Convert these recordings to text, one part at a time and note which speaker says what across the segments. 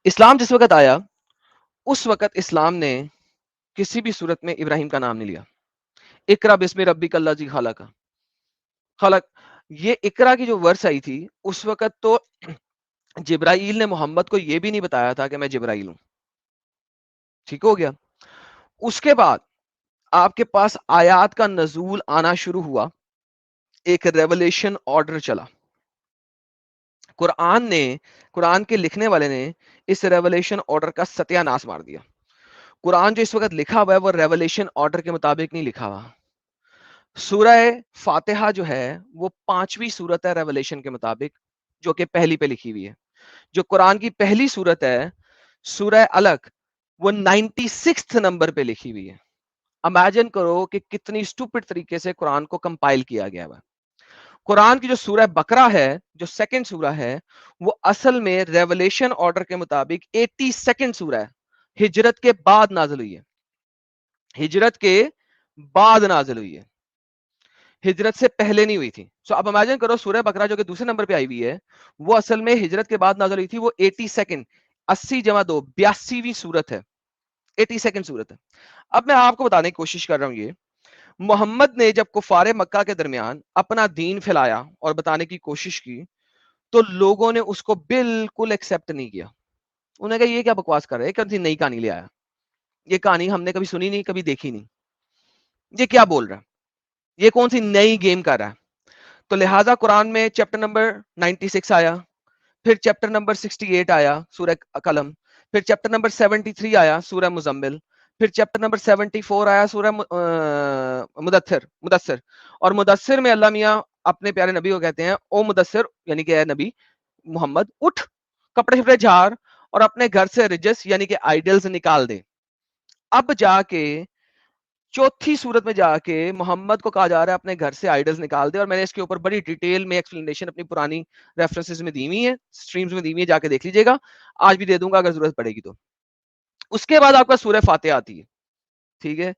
Speaker 1: اسلام جس وقت آیا اس وقت اسلام نے کسی بھی صورت میں ابراہیم کا نام نہیں لیا. اقرا بسم ربک الذی خلق. یہ اقرا کی جو ورس آئی تھی اس وقت تو جبرائیل نے محمد کو یہ بھی نہیں بتایا تھا کہ میں جبرائیل ہوں. ٹھیک ہو گیا. اس کے بعد آپ کے پاس آیات کا نزول آنا شروع ہوا, ایک ریولیشن آرڈر چلا. قرآن کے لکھنے والے نے اس ریولیشن آرڈر کا ستیہ ناش مار دیا. قرآن جو اس وقت لکھا ہوا ہے وہ ریولیشن آرڈر کے مطابق نہیں لکھا ہوا. سورہ فاتحہ جو ہے وہ 5ویں سورت ہے ریولیشن کے مطابق, جو کہ پہلی پہ لکھی ہوئی ہے. جو قرآن کی پہلی سورت ہے سورہ الگ, وہ 96 نمبر پہ لکھی ہوئی ہے. امیجن کرو کہ کتنی اسٹوپڈ طریقے سے قرآن کو کمپائل کیا گیا ہے. قرآن کی جو سورہ بقرہ ہے, جو سیکنڈ سورہ ہے, وہ اصل میں ریولیشن آرڈر کے مطابق 82 سورہ ہے, ہجرت کے بعد نازل ہوئی ہے. ہجرت کے بعد نازل ہوئی ہے, ہجرت سے پہلے نہیں ہوئی تھی. سو اب امیجن کرو سورہ بقرہ جو کہ دوسرے نمبر پہ آئی ہوئی ہے وہ اصل میں ہجرت کے بعد نازل ہوئی تھی. وہ 80 جمع 2 82ویں سورت ہے, 82 سورت ہے. اب میں آپ کو بتانے کی کوشش کر رہا ہوں, یہ محمد نے جب کفار مکہ کے درمیان اپنا دین پھیلایا اور بتانے کی کوشش کی تو لوگوں نے اس کو بالکل ایکسپٹ نہیں کیا. انہوں نے کہا یہ کیا بکواس کر رہے ہیں, کبھی نئی کہانی لے آیا, یہ کہانی ہم نے کبھی سنی نہیں, کبھی دیکھی نہیں, یہ کیا بول رہا ہے, یہ کون سی نئی گیم کر رہا ہے. تو لہٰذا قرآن میں چیپٹر نمبر 96 آیا, پھر چیپٹر نمبر 68 آیا سورہ قلم, پھر چیپٹر نمبر 73 آیا سورہ مزمل, پھر چیپٹر نمبر 74 آیا سورہ مدثر. اور مدثر میں اللہ میاں اپنے پیارے نبی کو کہتے ہیں او مدثر, یعنی کہ اے نبی محمد اٹھ, کپڑے شپڑے جھاڑ اور اپنے گھر سے رجس یعنی کہ آئیڈلز نکال دے. اب جا کے چوتھی صورت میں جا کے محمد کو کہا جا رہا ہے اپنے گھر سے آئیڈلز نکال دے. اور میں نے اس کے اوپر بڑی ڈیٹیل میں ایکسپلینیشن اپنی پرانی ریفرنسز میں دی ہوئی ہے, سٹریمز میں دی ہوئی ہے, جا کے دیکھ لیجیے گا, آج بھی دے دوں گا اگر ضرورت پڑے گی تو. اس کے بعد آپ کا سورہ فاتحہ آتی ہے, ٹھیک ہے.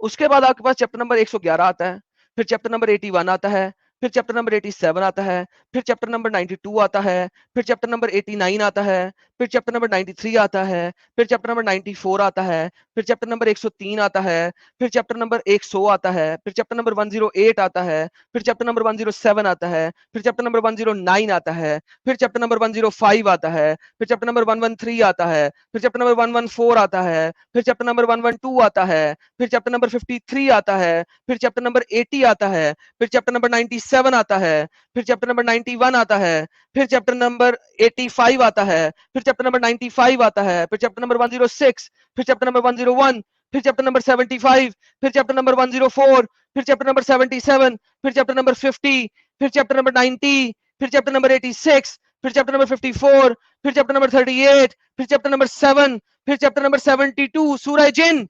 Speaker 1: اس کے بعد آپ کے پاس چیپٹر نمبر 111 آتا ہے, پھر چیپٹر نمبر 81 آتا ہے, پھر چیپٹر نمبر 87 آتا ہے, پھر چیپٹر نمبر 92 آتا ہے, پھر چیپٹر نمبر 89 آتا ہے, پھر چیپٹر نمبر 93 آتا ہے, پھر چیپٹر نمبر 94 آتا ہے, پھر چیپٹر نمبر 103 آتا ہے, پھر چیپٹر نمبر 100 آتا ہے, پھر چیپٹر نمبر 108 آتا ہے, پھر چیپٹر نمبر 107 آتا ہے, پھر چیپٹر نمبر 109 آتا ہے, پھر چیپٹر نمبر 105 آتا ہے, پھر چیپٹر نمبر 113 آتا ہے, پھر چیپٹر نمبر 114 آتا ہے, پھر چیپٹر نمبر 112 آتا ہے, پھر چیپٹر نمبر 53 آتا ہے, پھر چیپٹر نمبر 80 آتا ہے, پھر چیپٹر نمبر 97 آتا ہے, پھر چیپٹر نمبر 91 آتا ہے, پھر چیپٹر نمبر 85 آتا ہے, پھر چیپٹر نمبر 95 آتا ہے, پھر چیپٹر نمبر 106, پھر چیپٹر نمبر 101, پھر چیپٹر نمبر 75, پھر چیپٹر نمبر 104, پھر چیپٹر نمبر 77, پھر چیپٹر نمبر 50, پھر چیپٹر نمبر 90, پھر چیپٹر نمبر 86, پھر چیپٹر نمبر 54, پھر چیپٹر نمبر 38, پھر چیپٹر نمبر 7, پھر چیپٹر نمبر 72 سورہ جن,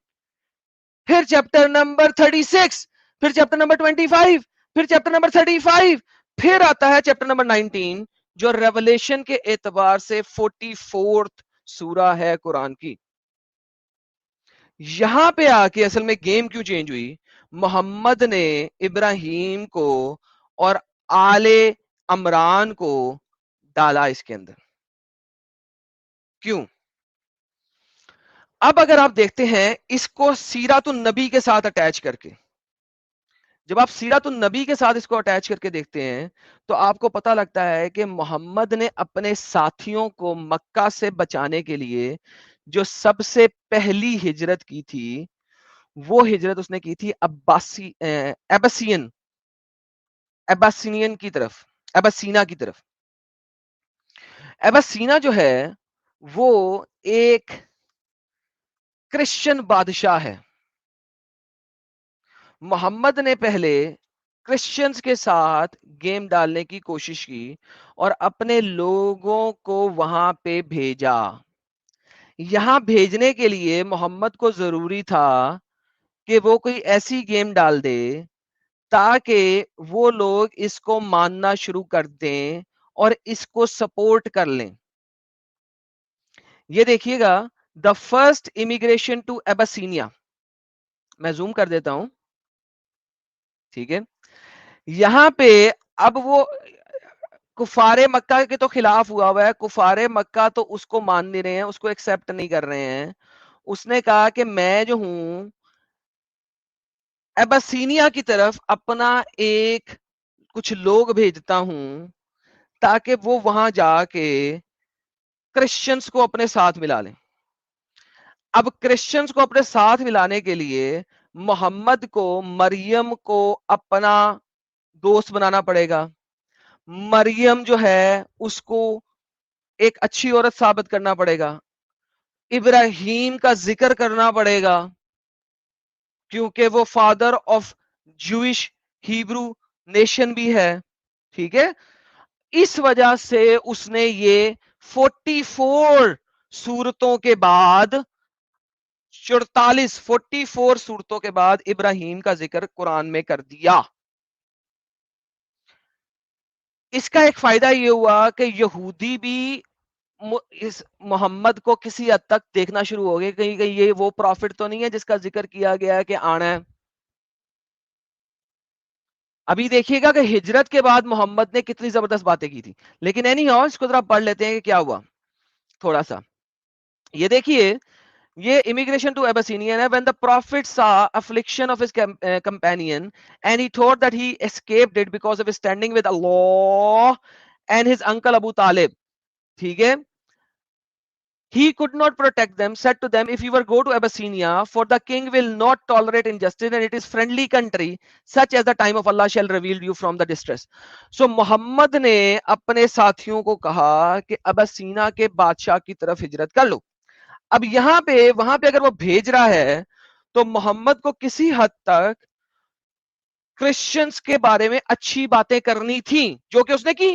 Speaker 1: پھر چیپٹر نمبر 36, پھر چیپٹر نمبر 25, پھر چیپٹر نمبر 35, پھر آتا ہے چیپٹر نمبر 19 جو ریولیشن کے اعتبار سے 44th سورہ ہے قرآن کی. یہاں پہ آ کے اصل میں گیم کیوں چینج ہوئی, محمد نے ابراہیم کو اور آل عمران کو ڈالا اس کے اندر. کیوں؟ اب اگر آپ دیکھتے ہیں اس کو سیرت النبی کے ساتھ اٹیچ کر کے, جب آپ سیرت النبی کے ساتھ اس کو اٹیچ کر کے دیکھتے ہیں تو آپ کو پتہ لگتا ہے کہ محمد نے اپنے ساتھیوں کو مکہ سے بچانے کے لیے جو سب سے پہلی ہجرت کی تھی وہ ہجرت اس نے کی تھی ایباسینین کی طرف, ایباسینا کی طرف. ایباسینا جو ہے وہ ایک کرسچن بادشاہ ہے. محمد نے پہلے کرسچنز کے ساتھ گیم ڈالنے کی کوشش کی اور اپنے لوگوں کو وہاں پہ بھیجا. یہاں بھیجنے کے لیے محمد کو ضروری تھا کہ وہ کوئی ایسی گیم ڈال دے تاکہ وہ لوگ اس کو ماننا شروع کر دیں اور اس کو سپورٹ کر لیں. یہ دیکھیے گا, دا فرسٹ امیگریشن ٹو ایباسینیا, میں زوم کر دیتا ہوں, ٹھیک ہے. یہاں پہ اب وہ کفار مکہ کے تو خلاف ہوا ہے، کفار مکہ تو اس کو مان نہیں رہے ہیں، اس کو ایکسپٹ نہیں کر رہے ہیں. اس نے کہا کہ میں جو ہوں ایبسینیا کی طرف اپنا ایک کچھ لوگ بھیجتا ہوں تاکہ وہ وہاں جا کے کرسچنز کو اپنے ساتھ ملا لیں. اب کرسچنز کو اپنے ساتھ ملانے کے لیے محمد کو مریم کو اپنا دوست بنانا پڑے گا. مریم جو ہے اس کو ایک اچھی عورت ثابت کرنا پڑے گا. ابراہیم کا ذکر کرنا پڑے گا کیونکہ وہ father of Jewish Hebrew nation بھی ہے. ٹھیک ہے، اس وجہ سے اس نے یہ 44 سورتوں کے بعد 44 سورتوں کے بعد ابراہیم کا ذکر قرآن میں کر دیا. اس کا ایک فائدہ یہ ہوا کہ یہودی بھی اس محمد کو کسی حد تک دیکھنا شروع ہو گئے، کہیں کہیں یہ وہ پروفٹ تو نہیں ہے جس کا ذکر کیا گیا ہے کہ آنا ہے. ابھی دیکھیے گا کہ ہجرت کے بعد محمد نے کتنی زبردست باتیں کی تھی. لیکن اینی ہاؤ اس کو ذرا پڑھ لیتے ہیں کہ کیا ہوا تھوڑا سا. یہ دیکھیے، یہ immigration to Abyssinia ہے. When the prophet saw affliction of his companion and he thought that he escaped it because of his standing with Allah and his uncle Abu Talib. ٹھیک ہے، he could not protect them, said to them, if you were go to Abyssinia, for the king will not tolerate injustice and it is friendly country, such as the time of Allah shall reveal you from the distress. So محمد نے اپنے ساتھیوں کو کہا کہ ابسینا کے بادشاہ کی طرف ہجرت کر لو. اب یہاں پہ وہاں پہ اگر وہ بھیج رہا ہے تو محمد کو کسی حد تک کرسچنز کے بارے میں اچھی باتیں کرنی تھی جو کہ اس نے کی.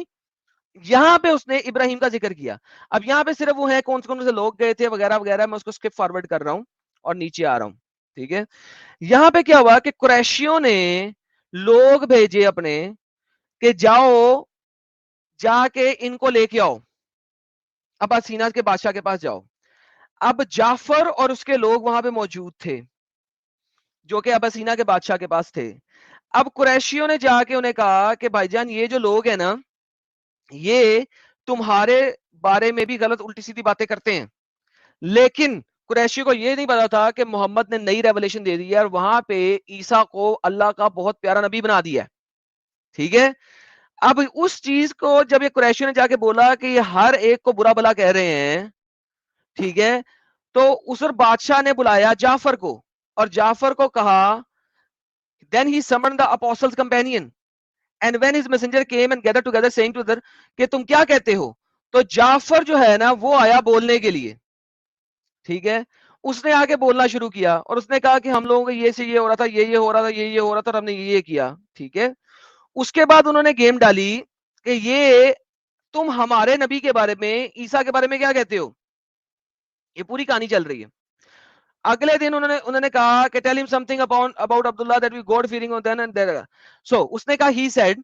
Speaker 1: یہاں پہ اس نے ابراہیم کا ذکر کیا. اب یہاں پہ صرف وہ ہے کون سے لوگ گئے تھے وغیرہ وغیرہ، میں اس کو اسکپ فارورڈ کر رہا ہوں اور نیچے آ رہا ہوں. ٹھیک ہے، یہاں پہ کیا ہوا کہ قریشیوں نے لوگ بھیجے اپنے کہ جاؤ جا کے ان کو لے کے آؤ، اباسینا کے بادشاہ کے پاس جاؤ. اب جعفر اور اس کے لوگ وہاں پہ موجود تھے جو کہ اباسینا کے بادشاہ کے پاس تھے. اب قریشیوں نے جا کے انہیں کہا کہ بھائی جان یہ جو لوگ ہیں نا یہ تمہارے بارے میں بھی غلط الٹی سیدھی باتیں کرتے ہیں. لیکن قریشی کو یہ نہیں پتا تھا کہ محمد نے نئی ریولیشن دے دی ہے اور وہاں پہ عیسیٰ کو اللہ کا بہت پیارا نبی بنا دیا ہے. ٹھیک ہے، اب اس چیز کو جب یہ قریشیوں نے جا کے بولا کہ یہ ہر ایک کو برا بلا کہہ رہے ہیں، ٹھیک ہے، تو اس بادشاہ نے بلایا جعفر کو اور جعفر کو کہا then he summoned the apostles companion and when his messenger came and gathered together saying to them کہ تم کیا کہتے ہو، تو جعفر جو ہے نا وہ آیا بولنے کے لیے. ٹھیک ہے، اس نے آگے بولنا شروع کیا اور اس نے کہا کہ ہم لوگوں کو یہ سے یہ ہو رہا تھا، یہ ہو رہا تھا، یہ ہو رہا تھا اور ہم نے یہ کیا. ٹھیک ہے، اس کے بعد انہوں نے گیم ڈالی کہ یہ تم ہمارے نبی کے بارے میں عیسیٰ کے بارے میں کیا کہتے ہو. یہ پوری کہانی چل رہی ہے. اگلے دن انہوں نے کہا کہ tell him something about Abdullah that we God fearing on then and there. So اس نے کہا he said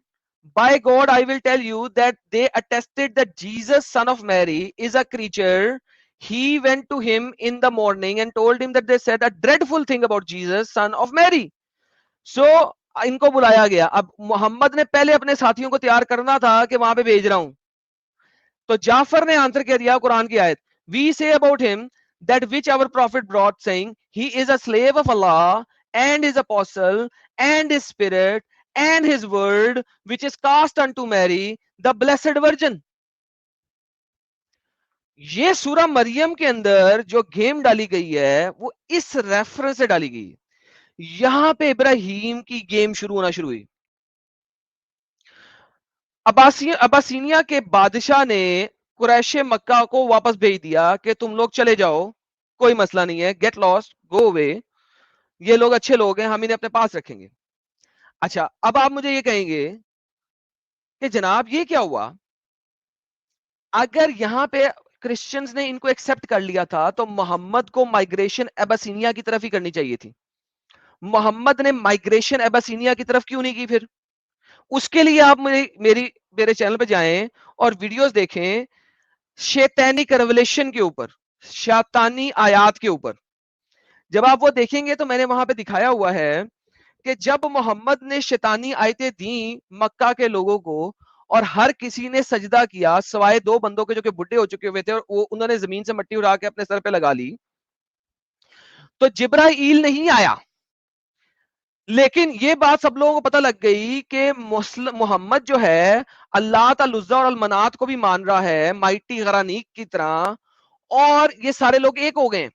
Speaker 1: by God I will tell you that they attested that Jesus son of Mary is a creature. He went to him in the morning and told him that they said a dreadful thing about Jesus son of Mary. So ان کو بلایا گیا. اب محمد نے پہلے اپنے ساتھیوں کو تیار کرنا تھا کہ وہاں پہ بھیج رہا ہوں. تو جعفر نے آنسر کیا دیا قرآن کی آیت we say about him that which our prophet brought saying he is a slave of Allah and his apostle and his spirit and his word which is cast unto Mary the blessed virgin. یہ سورہ مریم کے اندر جو game ڈالی گئی ہے وہ اس reference سے ڈالی گئی. یہاں پہ ابراہیم کی گیم شروع ہونا شروع ہوئی. اباسینیا کے بادشاہ نے قریش مکہ کو واپس بھیج دیا کہ تم لوگ چلے جاؤ، کوئی مسئلہ نہیں ہے، گیٹ لاسٹ، گو اوے، یہ لوگ اچھے لوگ ہیں، ہم انہیں اپنے پاس رکھیں گے. اچھا اب آپ مجھے یہ کہیں گے کہ جناب یہ کیا ہوا؟ اگر یہاں پہ کرسچنز نے ان کو ایکسپٹ کر لیا تھا تو محمد کو مائگریشن اباسینیا کی طرف ہی کرنی چاہیے تھی. محمد نے مائگریشن اباسینیا کی طرف کیوں نہیں کی؟ پھر اس کے لیے آپ میرے چینل پہ جائیں اور ویڈیوز دیکھیں شیطانی ریولیشن کے اوپر، شیطانی آیات کے اوپر. جب آپ وہ دیکھیں گے تو میں نے وہاں پہ دکھایا ہوا ہے کہ جب محمد نے شیطانی آیتیں دیں مکہ کے لوگوں کو اور ہر کسی نے سجدہ کیا سوائے 2 بندوں کے جو کہ بڈھے ہو چکے ہوئے تھے، اور وہ انہوں نے زمین سے مٹی اڑا کے اپنے سر پہ لگا لی. تو جبرائیل نہیں آیا. لیکن یہ بات سب لوگوں کو پتہ لگ گئی کہ محمد جو ہے اللہ تعالی اور المنات کو بھی مان رہا ہے مائٹی غرانیق کی طرح، اور یہ سارے لوگ ایک ہو گئے.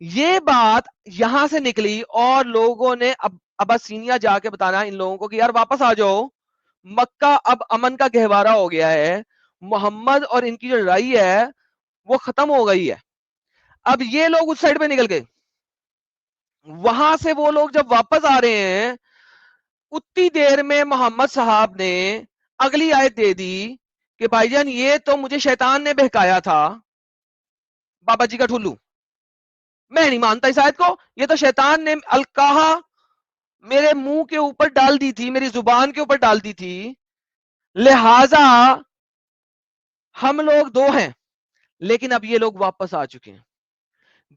Speaker 1: یہ بات یہاں سے نکلی اور لوگوں نے اباسینیا جا کے بتانا ان لوگوں کو کہ یار واپس آ جاؤ، مکہ اب امن کا گہوارہ ہو گیا ہے، محمد اور ان کی جو لڑائی ہے وہ ختم ہو گئی ہے. اب یہ لوگ اس سائڈ پہ نکل گئے. وہاں سے وہ لوگ جب واپس آ رہے ہیں اتنی دیر میں محمد صاحب نے اگلی آیت دے دی کہ بھائی جان یہ تو مجھے شیطان نے بہکایا تھا، بابا جی کا ٹھلو، میں نہیں مانتا اس آیت کو، یہ تو شیطان نے القاہا میرے منہ کے اوپر ڈال دی تھی، میری زبان کے اوپر ڈال دی تھی، لہذا ہم لوگ 2 ہیں. لیکن اب یہ لوگ واپس آ چکے ہیں.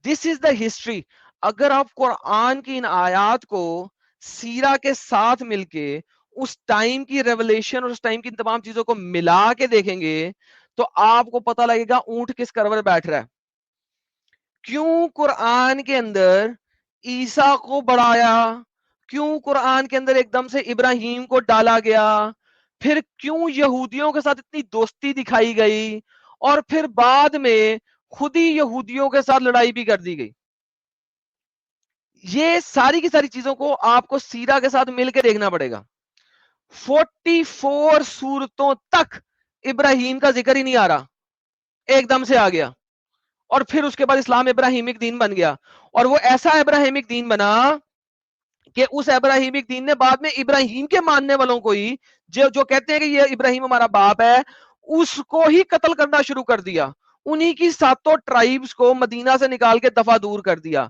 Speaker 1: دس از دا ہسٹری. اگر آپ قرآن کی ان آیات کو سیرہ کے ساتھ مل کے اس ٹائم کی ریولیشن اور اس ٹائم کی ان تمام چیزوں کو ملا کے دیکھیں گے تو آپ کو پتہ لگے گا اونٹ کس کروٹ بیٹھ رہا ہے. کیوں قرآن کے اندر عیسیٰ کو بڑھایا، کیوں قرآن کے اندر ایک دم سے ابراہیم کو ڈالا گیا، پھر کیوں یہودیوں کے ساتھ اتنی دوستی دکھائی گئی، اور پھر بعد میں خود ہی یہودیوں کے ساتھ لڑائی بھی کر دی گئی. یہ ساری کی ساری چیزوں کو آپ کو سیرہ کے ساتھ مل کے دیکھنا پڑے گا. 44 سورتوں تک ابراہیم کا ذکر ہی نہیں آ رہا، ایک دم سے آ گیا. اور پھر اس کے بعد اسلام ابراہیمک دین بن گیا، اور وہ ایسا ابراہیمک دین بنا کہ اس ابراہیمک دین نے بعد میں ابراہیم کے ماننے والوں کو ہی جو کہتے ہیں کہ یہ ابراہیم ہمارا باپ ہے، اس کو ہی قتل کرنا شروع کر دیا. انہی کی 7 ٹرائبز کو مدینہ سے نکال کے دفع دور کر دیا.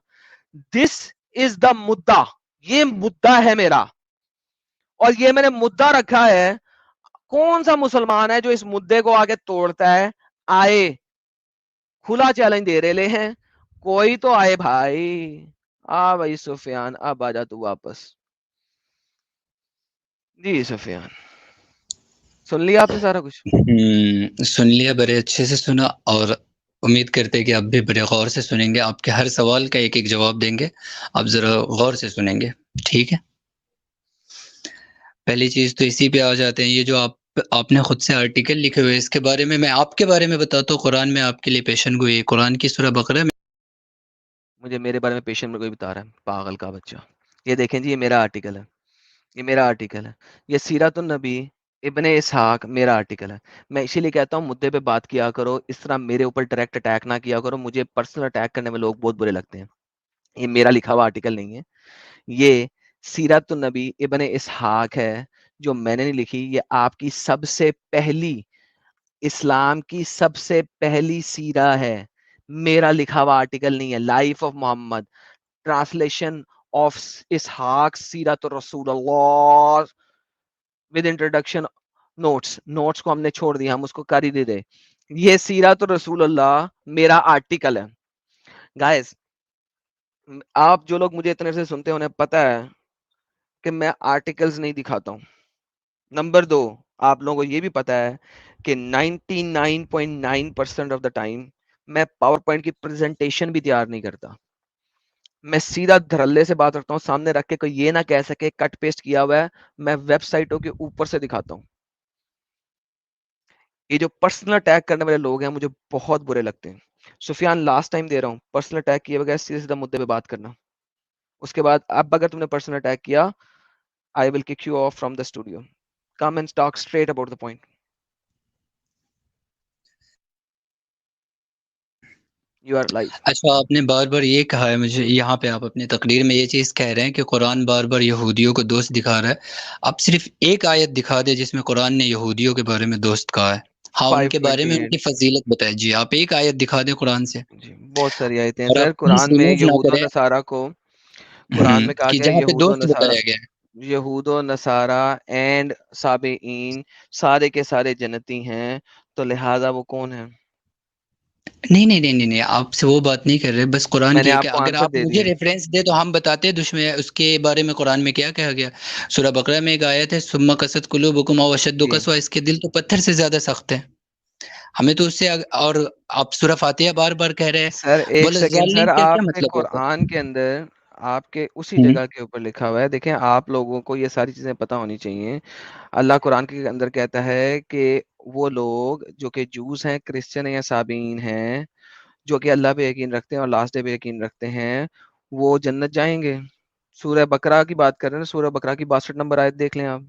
Speaker 1: دس از دا مدعا، یہ مدعا ہے میرا، اور یہ میں نے مدعا رکھا ہے. کون سا مسلمان ہے جو اس مدعے کو آگے توڑتا ہے؟ آئے، کھلا چیلنج دے رہے ہیں، کوئی تو آئے بھائی. بھائی سفیان اب آ جا تو واپس. جی سفیان سن لیا آپ نے سارا کچھ؟
Speaker 2: سن لیا، بڑے اچھے سے سنا، اور امید کرتے کہ آپ بھی بڑے غور سے سنیں گے. آپ کے ہر سوال کا ایک ایک جواب دیں گے، آپ ذرا غور سے سنیں گے، ٹھیک ہے؟ پہلی چیز تو اسی پہ آ جاتے ہیں. یہ جو آپ نے خود سے آرٹیکل لکھے ہوئے، اس کے بارے میں آپ کے بارے میں بتاتا ہوں. قرآن میں آپ کے لیے پیشن گوئی، قرآن کی سورہ بقرہ میں.
Speaker 1: مجھے میرے بارے میں پیشن میں کوئی بتا رہا ہے، پاگل کا بچہ. یہ دیکھیں جی، یہ میرا آرٹیکل ہے، یہ میرا آرٹیکل ہے. یہ سیرت النبی ابن اسحاق میرا آرٹیکل ہے. میں اسی لیے کہتا ہوں مدعے پہ بات کیا کرو، اس طرح میرے اوپر ڈائریکٹ اٹیک نہ کیا کرو. مجھے پرسنل اٹیک کرنے میں لوگ بہت برے لگتے ہیں. یہ میرا لکھا ہوا آرٹیکل نہیں ہے، یہ سیرت النبی ابن اسحاق ہے جو میں نے نہیں لکھی. یہ آپ کی سب سے پہلی، اسلام کی سب سے پہلی سیرہ ہے، میرا لکھا ہوا آرٹیکل نہیں ہے. Life of Muhammad, translation of Ishaq Sirat Rasul Allah with introduction notice کو ہم نے چھوڑ دیا، ہم اس کو کر ہی دے. یہ سیرت رسول اللہ میرا آرٹیکل ہے. گائز، آپ جو لوگ مجھے اتنے سے سنتے ہیں انہیں پتا ہے کہ میں آرٹیکلز نہیں دکھاتا ہوں. نمبر 2، آپ لوگوں کو یہ بھی پتا ہے کہ 99.9% آف دا ٹائم میں پاور پوائنٹ کی پریزنٹیشن بھی تیار نہیں کرتا. میں سیدھا دھرلے سے بات رکھتا ہوں، سامنے رکھ کے کوئی یہ نہ کہہ سکے کٹ پیسٹ کیا ہوا ہے. میں ویب سائٹوں کے اوپر سے دکھاتا ہوں. یہ جو پرسنل اٹیک کرنے والے لوگ ہیں مجھے بہت برے لگتے ہیں. سفیان لاسٹ ٹائم دے رہا ہوں، پرسنل اٹیک کیے بغیر سیدھے سیدھا مدعے پہ بات کرنا. اس کے بعد اب اگر تم نے پرسنل اٹیک کیا، I will kick you off from the studio. Come and talk straight about the point. You are live.
Speaker 2: اچھا، آپ نے بار بار یہ کہا ہے، مجھے یہاں پہ آپ اپنی تقریر میں یہ چیز کہہ رہے ہیں کہ قرآن بار بار یہودیوں کو دوست دکھا رہا ہے. آپ صرف ایک آیت دکھا دیں جس میں قرآن نے یہودیوں کے بارے میں دوست کہا ہے. ہاں، ان کے بارے میں ان
Speaker 1: 528.
Speaker 2: کی فضیلت بتائیں. جی، آپ ایک آیت دکھا دیں قرآن سے،
Speaker 1: جی بہت ساری آیتیں ہیں
Speaker 2: اور
Speaker 1: سر
Speaker 2: آپ
Speaker 1: قرآن میں.
Speaker 2: مصنوف نہ
Speaker 1: یہود و
Speaker 2: کریں
Speaker 1: نصارہ کو قرآن میں کہا
Speaker 2: کہ
Speaker 1: گیا
Speaker 2: جہاں پہ
Speaker 1: یہود و
Speaker 2: دوست
Speaker 1: نصارہ،
Speaker 2: بتایا گیا ہے.
Speaker 1: یہود و نصارہ اینڈ سابعین سارے کے سارے جنتی ہیں، تو لہذا وہ کون ہیں؟
Speaker 2: نہیں آپ سے وہ بات نہیں کر رہے، بس قرآن
Speaker 1: میں نے
Speaker 2: کی ہے کہ
Speaker 1: آپ کو
Speaker 2: اگر
Speaker 1: آنسر
Speaker 2: آپ
Speaker 1: دے
Speaker 2: مجھے
Speaker 1: دیا
Speaker 2: ریفرنس دے تو ہم بتاتے ہیں دشمن اس کے بارے میں قرآن میں کیا کہا گیا. سورہ بقرہ میں ایک آیت ہے ثم قست قلوبکم او اشد
Speaker 1: جی
Speaker 2: قسوہ، اس کے دل تو پتھر سے زیادہ سخت ہے. ہمیں تو اس سے اور آپ سورہ فاتحہ بار بار کہہ رہے ہیں.
Speaker 1: سر ایک سیکنڈ
Speaker 2: وللظالین
Speaker 1: سر،
Speaker 2: کا کیا
Speaker 1: آپ کے
Speaker 2: مطلب ہوتا
Speaker 1: قرآن کے اندر آپ کے اسی
Speaker 2: ہے؟
Speaker 1: جگہ کے اوپر لکھا ہوا ہے. دیکھیں آپ لوگوں کو یہ ساری چیزیں پتہ ہونی چاہیے. اللہ قرآن کے اندر کہتا ہے کہ وہ لوگ جو کہ جوز ہیں، کرسچن یا صابئین ہیں، جو کہ اللہ پہ یقین رکھتے ہیں اور لاسٹ ڈے پہ یقین رکھتے ہیں، وہ جنت جائیں گے. سورہ بقرہ کی بات کر رہے ہیں، سورہ بقرہ کی 62 نمبر آیت دیکھ لیں آپ.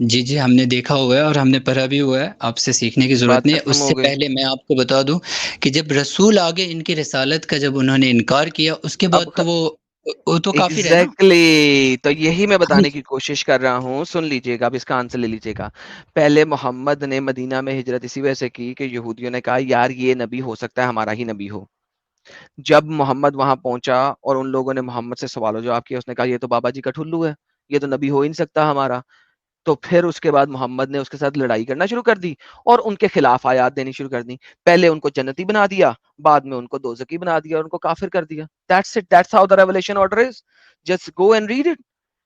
Speaker 2: جی ہم نے دیکھا ہوا ہے اور ہم نے پڑھا بھی ہوا ہے، آپ سے سیکھنے کی ضرورت
Speaker 1: بات
Speaker 2: نہیں ہے. اس
Speaker 1: ختم
Speaker 2: سے
Speaker 1: ہو گئی.
Speaker 2: پہلے میں آپ کو بتا دوں کہ جب رسول آگے ان کی رسالت کا جب انہوں نے انکار کیا، اس کے
Speaker 1: اب
Speaker 2: بعد تو وہ تو کافر ہے نا.
Speaker 1: ایگزیکٹلی تو یہی میں بتانے کی کوشش کر رہا ہوں. سن لیجئے گا، اب اس کا آنسر لے لیجئے گا. پہلے محمد نے مدینہ میں ہجرت اسی وجہ سے کی کہ یہودیوں نے کہا یار یہ نبی ہو سکتا ہے ہمارا ہی نبی ہو. جب محمد وہاں پہنچا اور ان لوگوں نے محمد سے سوال و جواب کیا، اس نے کہا یہ تو بابا جی کا ٹھلو ہے، یہ تو نبی ہو ہی نہیں سکتا ہمارا. تو پھر اس کے بعد محمد نے اس کے ساتھ لڑائی کرنا شروع کر دی اور ان کے خلاف آیات دینی شروع کر دی. پہلے ان کو جنتی بنا دیا، بعد میں ان کو دوزکی بنا دیا اور ان کو کافر کر دیا. That's it. That's how the revelation order is. Just go and read it.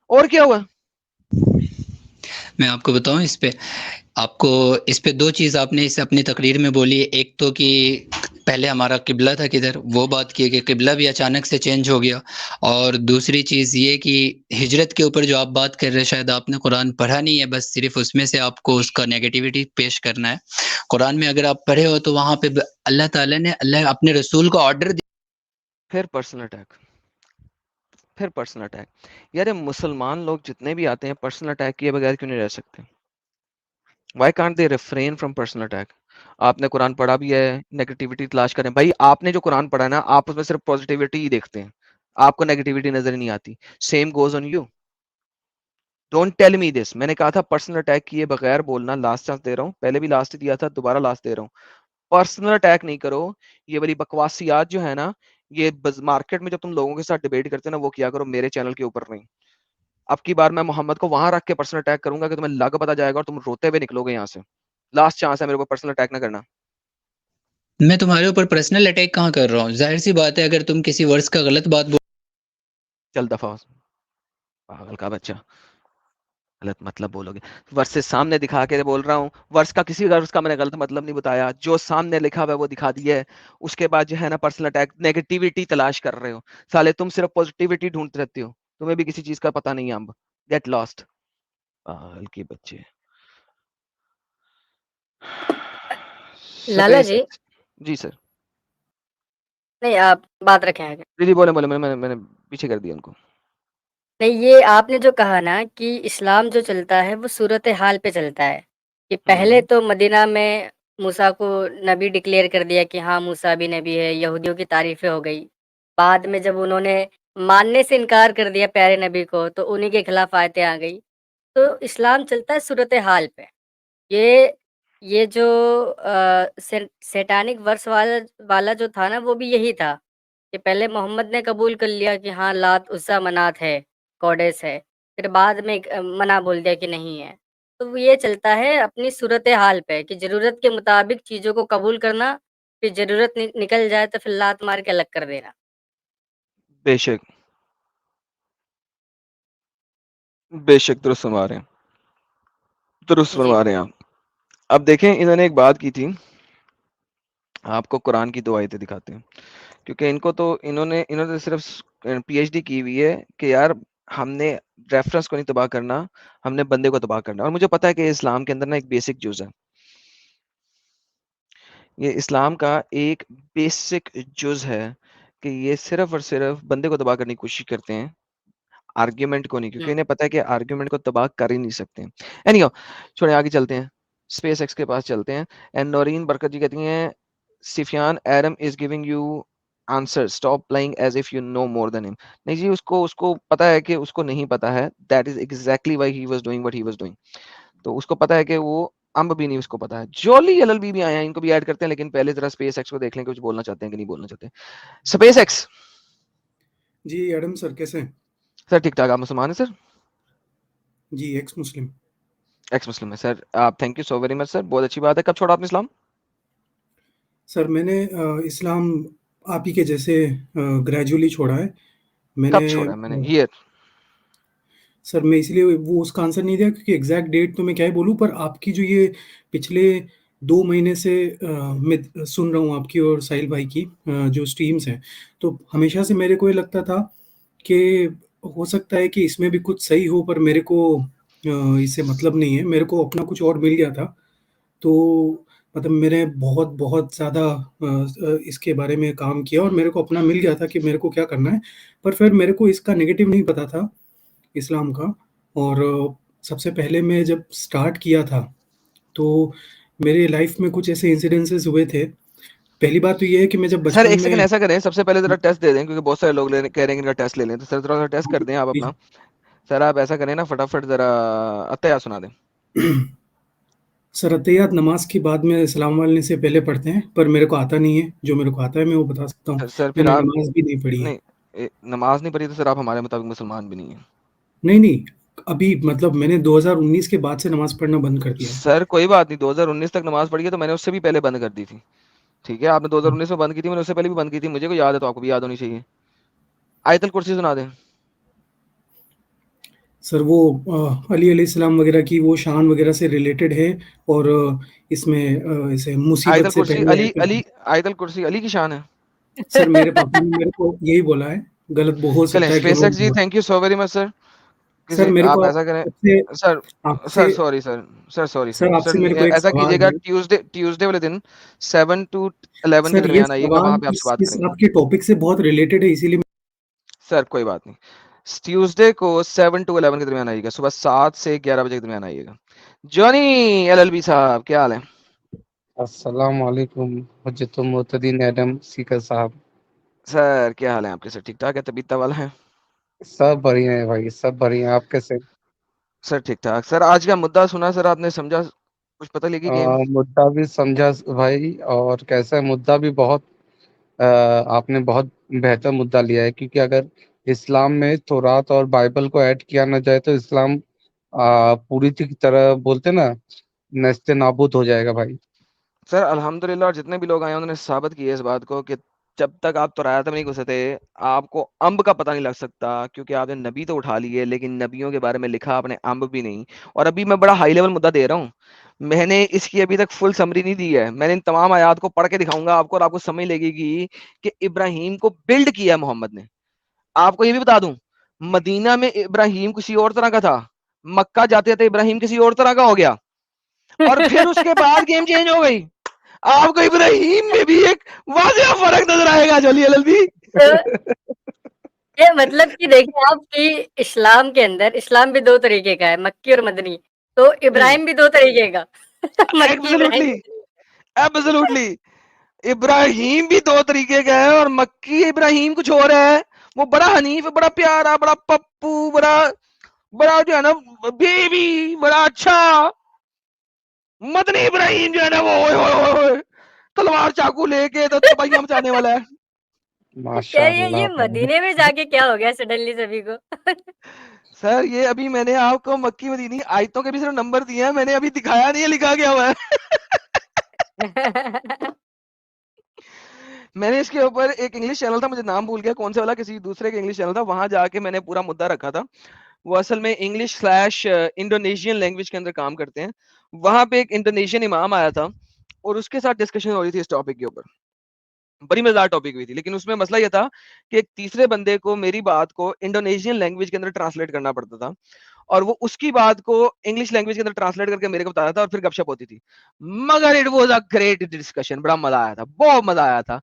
Speaker 1: اور کیا ہوا؟
Speaker 2: میں آپ کو بتاؤں اس پہ دو چیز آپ نے اس اپنی تقریر میں بولی. ایک تو کہ پہلے ہمارا قبلہ تھا کدھر، وہ بات کی کہ قبلہ بھی اچانک سے چینج ہو گیا. اور دوسری چیز یہ کہ ہجرت کے اوپر جو آپ بات کر رہے، شاید آپ نے قرآن پڑھا نہیں ہے، بس صرف اس میں سے آپ کو اس کا نیگیٹیوٹی پیش کرنا ہے. قرآن میں اگر آپ پڑھے ہو تو وہاں پہ اللہ تعالیٰ نے اپنے رسول کو آرڈر دیا.
Speaker 1: پھر پرسنل اٹیک، پھر پرسنل اٹیک. یار مسلمان لوگ جتنے بھی آتے ہیں پرسنل اٹیک کیے بغیر کیوں نہیں رہ سکتے؟ Why can't they refrain from personal attack? آپ نے قرآن پڑھا بھی ہے، نیگیٹیوٹی تلاش کریں. بھائی آپ نے جو قرآن پڑھا ہے نا، آپ اس میں صرف پازیٹیوٹی ہی دیکھتے ہیں، آپ کو نیگیٹیوٹی نظر ہی نہیں آتی. Same goes on you. Don't tell me this. میں نے کہا تھا پرسنل اٹیک کیے بغیر بولنا. لاسٹ چانس دے رہا ہوں، پہلے بھی لاسٹ دیا تھا، دوبارہ لاسٹ دے رہا ہوں. پرسنل اٹیک نہیں کرو. یہ والی بکواسیات جو ہے نا، یہ مارکیٹ میں جب تم لوگوں کے ساتھ ڈیبیٹ کرتے ہیں نا، وہ کیا کرو میرے چینل کے اوپر نہیں. اب کی بار میں محمد کو وہاں رکھ کے پرسنل اٹیک کروں گا کہ تمہیں لگ پتا جائے گا اور تم روتے ہوئے نکلو گے یہاں سے. لاسٹ چانس ہے میرے کو پرسنل اٹیک نہ کرنا.
Speaker 2: میں تمہارے اوپر پرسنل اٹیک کہاں کر رہا ہوں؟ ظاہر سی بات ہے اگر تم کسی ورڈز کا غلط بات
Speaker 1: چل دفعہ پاگل کا بچہ، غلط مطلب بولو گے. ورس سے سامنے دکھا کے بول رہا ہوں. ورس کا کسی ورس کا میں نے غلط مطلب نہیں بتایا، جو سامنے لکھا ہوا ہے وہ دکھا دیا ہے. اس کے بعد جو ہے نا پرسنل اٹیک، نیگیٹیوٹی تلاش کر رہے ہو. سالے تم صرف پازیٹیوٹی ڈھونڈتے رہتے ہو، تمہیں بھی کسی چیز کا پتہ نہیں ہے. اب گیٹ لاسٹ پاگل کے بچے.
Speaker 3: لالا
Speaker 1: سپیس
Speaker 3: جی
Speaker 1: ایکس. جی سر.
Speaker 3: نہیں، آپ بات رکھیں آگے.
Speaker 1: جی جی بولے بولے، میں نے پیچھے کر دیا ان کو.
Speaker 3: نہیں، یہ آپ نے جو کہا نا کہ اسلام جو چلتا ہے وہ صورت حال پہ چلتا ہے، کہ پہلے تو مدینہ میں موسیٰ کو نبی ڈکلیئر کر دیا کہ ہاں موسیٰ بھی نبی ہے، یہودیوں کی تعریفیں ہو گئی. بعد میں جب انہوں نے ماننے سے انکار کر دیا پیارے نبی کو تو انہی کے خلاف آیتیں آ گئی. تو اسلام چلتا ہے صورت حال پہ. یہ جو سیٹانک ورس والا جو تھا نا، وہ بھی یہی تھا کہ پہلے محمد نے قبول کر لیا کہ ہاں لات عزا منات ہے، کوڈیس ہے، پھر بعد میں منع بول دیا کہ نہیں ہے. تو وہ یہ چلتا ہے اپنی صورت حال پہ کہ ضرورت کے مطابق چیزوں کو قبول کرنا، پھر ضرورت نکل جائے تو پھر لات مار کے الگ کر دینا.
Speaker 1: بے شک، بے شک درست فرما رہے ہیں، درست
Speaker 3: جی
Speaker 1: فرما رہے ہیں آپ. اب دیکھیں انہوں نے ایک بات کی تھی، آپ کو قرآن کی دو آیتیں دکھاتے ہیں، کیونکہ ان کو تو انہوں نے صرف پی ایچ ڈی کی ہوئی ہے کہ یار ہم نے ریفرنس کو نہیں تباہ کرنا، ہم نے بندے کو تباہ کرنا. اور مجھے پتا ہے کہ اسلام کے اندر نا ایک بیسک جز ہے، یہ اسلام کا ایک بیسک جز ہے کہ یہ صرف اور صرف بندے کو تباہ کرنے کی کوشش کرتے ہیں، آرگیومنٹ کو نہیں، کیونکہ انہیں پتا ہے کہ آرگیومنٹ کو تباہ کر ہی نہیں سکتے. اینی چھوڑیں، آگے چلتے ہیں، اسپیس ایکس کے پاس چلتے ہیں. اینڈ نورین برکت جی کہتی ہیں Sufyan Iram is giving you answer, stop playing as if you know more than ہم. نہیں جی، اس کو پتا ہے کہ اس کو نہیں پتا ہے. That is exactly why he was doing what he was doing. تو اس کو پتا ہے کہ وہ امب بھی نہیں اس کو پتا ہے. جولی ایل ایل بی بھی آئے ہیں، ان کو بھی ایڈ کرتے ہیں، لیکن پہلے ذرا اسپیس ایکس کو دیکھ لیں کہ کچھ بولنا چاہتے ہیں کہ نہیں بولنا چاہتے. SpaceX.
Speaker 4: Ji Adam sir کیسے ہیں؟
Speaker 1: سر ٹھیک ٹھاک. آپ مسلمان ہیں سر؟
Speaker 4: جی ایکس مسلم.
Speaker 1: ایکس مسلم ہے سر. آپ thank you so very much sir, بہت اچھی بات ہے. کب چھوڑا آپ نے اسلام؟
Speaker 4: سر میں نے اسلام آپ ہی کے جیسے گریجولی چھوڑا ہے. میں
Speaker 1: کب
Speaker 4: نے
Speaker 1: چھوڑا میں نے ایئر؟
Speaker 4: سر میں اس لیے وہ اس کا آنسر نہیں دیا کیونکہ ایگزیکٹ ڈیٹ تو میں کیا ہی بولوں، پر آپ کی جو یہ پچھلے 2 مہینے سے میں سن رہا ہوں آپ کی اور ساحل بھائی کی جو اسٹریمز ہیں، تو ہمیشہ سے میرے کو یہ لگتا تھا کہ ہو سکتا ہے کہ اس میں بھی کچھ صحیح ہو، پر میرے کو اس سے مطلب نہیں ہے. میرے کو اپنا کچھ اور مل گیا تھا، تو مطلب میں نے بہت بہت زیادہ اس کے بارے میں کام کیا اور میرے کو اپنا مل گیا تھا کہ میرے کو کیا کرنا ہے. پر پھر میرے کو اس کا نگیٹو نہیں پتا تھا اسلام کا. اور سب سے پہلے میں جب سٹارٹ کیا تھا تو میرے لائف میں کچھ ایسے انسیڈنسز ہوئے تھے. پہلی بات تو یہ ہے کہ میں جب
Speaker 1: سر
Speaker 4: بچپن
Speaker 1: ایک
Speaker 4: میں
Speaker 1: سیکنڈ ایسا کریں، سب سے پہلے ذرا ٹیسٹ دے دیں کیونکہ بہت سارے لوگ کہہ رہے ہیں کہ ان کا ٹیسٹ لے لیں، تو سر تھوڑا سا ٹیسٹ کر دیں آپ اپنا. سر آپ ایسا کریں نا فٹافٹ ذرا عطیہ سنا دیں.
Speaker 4: سر عطیات نماز کے بعد میں سلام والنے سے پہلے پڑھتے ہیں، پر میرے کو آتا نہیں ہے. جو میرے کو آتا ہے میں وہ بتا سکتا ہوں.
Speaker 1: سر
Speaker 4: میں
Speaker 1: پھر
Speaker 4: نے
Speaker 1: آپ
Speaker 4: نماز بھی نہیں پڑھی ہے.
Speaker 1: نہیں نماز نہیں پڑھی تو سر آپ ہمارے مطابق مسلمان بھی نہیں ہیں.
Speaker 4: نہیں ابھی مطلب میں نے 2019 کے بعد سے نماز پڑھنا بند کر دیا ہے.
Speaker 1: سر کوئی بات نہیں، 2019 تک نماز پڑھی ہے تو میں نے اس سے بھی پہلے بند کر دی تھی. ٹھیک ہے، آپ نے 2019 میں بند کی تھی، میں نے اس سے پہلے بھی بند کی تھی. مجھے کو یاد ہے تو آپ کو بھی یاد ہونی چاہیے. آیت الکرسی سنا دیں.
Speaker 4: سر وہ علی علیہ السلام وغیرہ کی وہ شان وغیرہ سے ریلیٹڈ ہے، اور اس میں اسے
Speaker 1: آیت
Speaker 4: مصیبت سے
Speaker 1: الکرسی
Speaker 4: پہلے
Speaker 1: آیت الکرسی علی کی شان ہے.
Speaker 4: سر میرے پاپا نے میرے کو یہی بولا ہے. غلط ہو
Speaker 1: چلیں
Speaker 4: سکتا ہے کہ
Speaker 1: SpaceX ji thank you so very much sir.
Speaker 4: Sir میرے
Speaker 1: آپ
Speaker 4: کو
Speaker 1: ایسا کریں
Speaker 4: آپ سے
Speaker 1: سر
Speaker 4: آپ
Speaker 1: سر
Speaker 4: سے
Speaker 1: sorry sir sir sorry
Speaker 4: sir آپ
Speaker 1: سر
Speaker 4: سے میرے کو ایک
Speaker 1: ایسا
Speaker 4: سوال
Speaker 1: کیجیے گا
Speaker 4: ہے.
Speaker 1: ٹیوزڈے والے دن 7 to 11 کے
Speaker 4: سر یہ
Speaker 1: درمیان آئیے گا،
Speaker 4: سوال
Speaker 1: وہاں پہ آپ سے بات
Speaker 4: اس
Speaker 1: کریں گے.
Speaker 4: آپ کے ٹاپک سے بہت ریلیٹڈ ہے، اسی لیے
Speaker 1: سر کوئی بات نہیں، ٹیوزڈے کو 7 to 11 کے درمیان آئیے گا، صبح 7 سے 11 بجے کے درمیان آئیے گا. جونی LLB صاحب کیا حال ہے؟
Speaker 5: السلام علیکم حجت المعتدین ایڈم سیکر صاحب.
Speaker 1: سر کیا حال ہے آپ کے؟ سر ٹھیک ٹھاک ہے؟ طبیعت والا ہے؟
Speaker 5: سب بڑھیا ہے بھائی، سب بڑھیا ہے. آپ کیسے؟
Speaker 1: سر ٹھیک ٹھاک. سر آج کا مدعا سنا سر آپ نے، سمجھا کچھ پتہ لگی کہ
Speaker 5: مدعا بھی سمجھا بھائی، اور کیسا ہے مدعا بھی بہت آپ نے بہت بہتر مدعا لیا ہے، کیونکہ اگر اسلام میں تورات اور بائبل کو ایڈ کیا نہ جائے تو اسلام پوری طرح بولتے نا نیست نابود ہو جائے گا بھائی.
Speaker 1: سر الحمدللہ، اور جتنے بھی لوگ آئے انہوں نے ثابت کی ہے اس بات کو کہ جب تک آپ تورات میں نہیں گھسے آپ کو امب کا پتہ نہیں لگ سکتا، کیونکہ آپ نے نبی تو اٹھا لیے لیکن نبیوں کے بارے میں لکھا آپ نے امب بھی نہیں. اور ابھی میں بڑا ہائی لیول مدعا دے رہا ہوں، میں نے اس کی ابھی تک فل سمری نہیں دی ہے. میں نے ان تمام آیات کو پڑھ کے دکھاؤں گا آپ کو، اور آپ کو سمجھ لگے گی کہ ابراہیم کو بلڈ کیا محمد نے. آپ کو یہ بھی بتا دوں، مدینہ میں ابراہیم کسی اور طرح کا تھا، مکہ جاتے تھے ابراہیم کسی اور طرح کا ہو گیا، اور پھر اس کے بعد گیم چینج ہو گئی. آپ کو ابراہیم میں بھی ایک واضح فرق نظر آئے گا جولی LLB.
Speaker 3: یہ مطلب کہ دیکھیں آپ کی اسلام کے اندر اسلام بھی 2 طریقے کا ہے، مکی اور مدنی، تو ابراہیم بھی 2 طریقے کا مکی ابراہیم.
Speaker 1: ایبسولوٹلی ابراہیم بھی 2 طریقے کا ہے، اور مکی ابراہیم کچھ اور ہے. وہ بڑا حنیف، بڑا پیارا، بڑا پپو، بڑا جو ہے نا بیبی، بڑا اچھا. مدنی ابراہیم جو ہے نا وہ تلوار چاقو لے کے تو تباہیاں مچانے والا ہے.
Speaker 5: ماشاء
Speaker 3: یہ
Speaker 5: اللہ.
Speaker 3: مدینے میں جا کے کیا ہو گیا سڈنلی سبھی کو؟
Speaker 1: سر یہ ابھی میں نے آپ کو مکی مدینی آیتوں کے بھی صرف نمبر دیے ہیں، میں نے ابھی دکھایا نہیں ہے لکھا گیا ہوا ہے. میں نے اس کے اوپر ایک انگلش چینل تھا، مجھے نام بھول گیا کون سے والا، کسی دوسرے کے انگلش چینل تھا، وہاں جا کے میں نے پورا مدعا رکھا تھا. وہ اصل میں انگلش/انڈونیشین لینگویج کے اندر کام کرتے ہیں. وہاں پہ ایک انڈونیشین امام آیا تھا اور اس کے ساتھ ڈسکشن ہو رہی تھی اس ٹاپک کے اوپر. بڑی مزدار ٹاپک ہوئی تھی، لیکن اس میں مسئلہ یہ تھا کہ ایک تیسرے بندے کو میری بات کو انڈونیشین لینگویج کے اندر ٹرانسلیٹ کرنا پڑتا تھا، اور وہ اس کی بات کو انگلش لینگویج کے اندر ٹرانسلیٹ کر کے میرے کو بتایا تھا، اور پھر گپ شپ ہوتی تھی. مگر it was a great discussion, بڑا مزہ آیا تھا، بہت مزہ آیا تھا.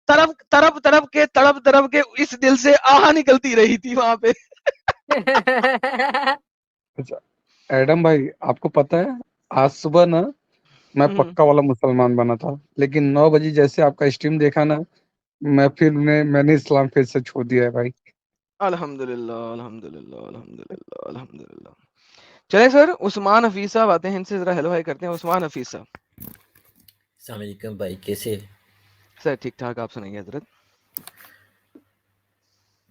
Speaker 1: تڑپ کے اس دل سے آہا نکلتی رہی تھی وہاں پہ.
Speaker 5: اچھا ایڈم بھائی، آپ کو پتہ ہے آج صبح نا میں پکا والا مسلمان بنا تھا، لیکن 9 بجے جیسے آپ کا اسٹریم دیکھا نا میں نے اسلام پھر سے چھوڑ دیا ہے بھائی.
Speaker 1: الحمدللہ الحمدللہ الحمدللہ الحمدللہ. چلیں سر عثمان حفیظ صاحب آتے ہیں، ان سے ذرا ہیلو ہائی کرتے ہیں. عثمان حفیظ صاحب
Speaker 6: السلام علیکم بھائی، کیسے؟
Speaker 1: سر ٹھیک ٹھاک، آپ سنائیے حضرت.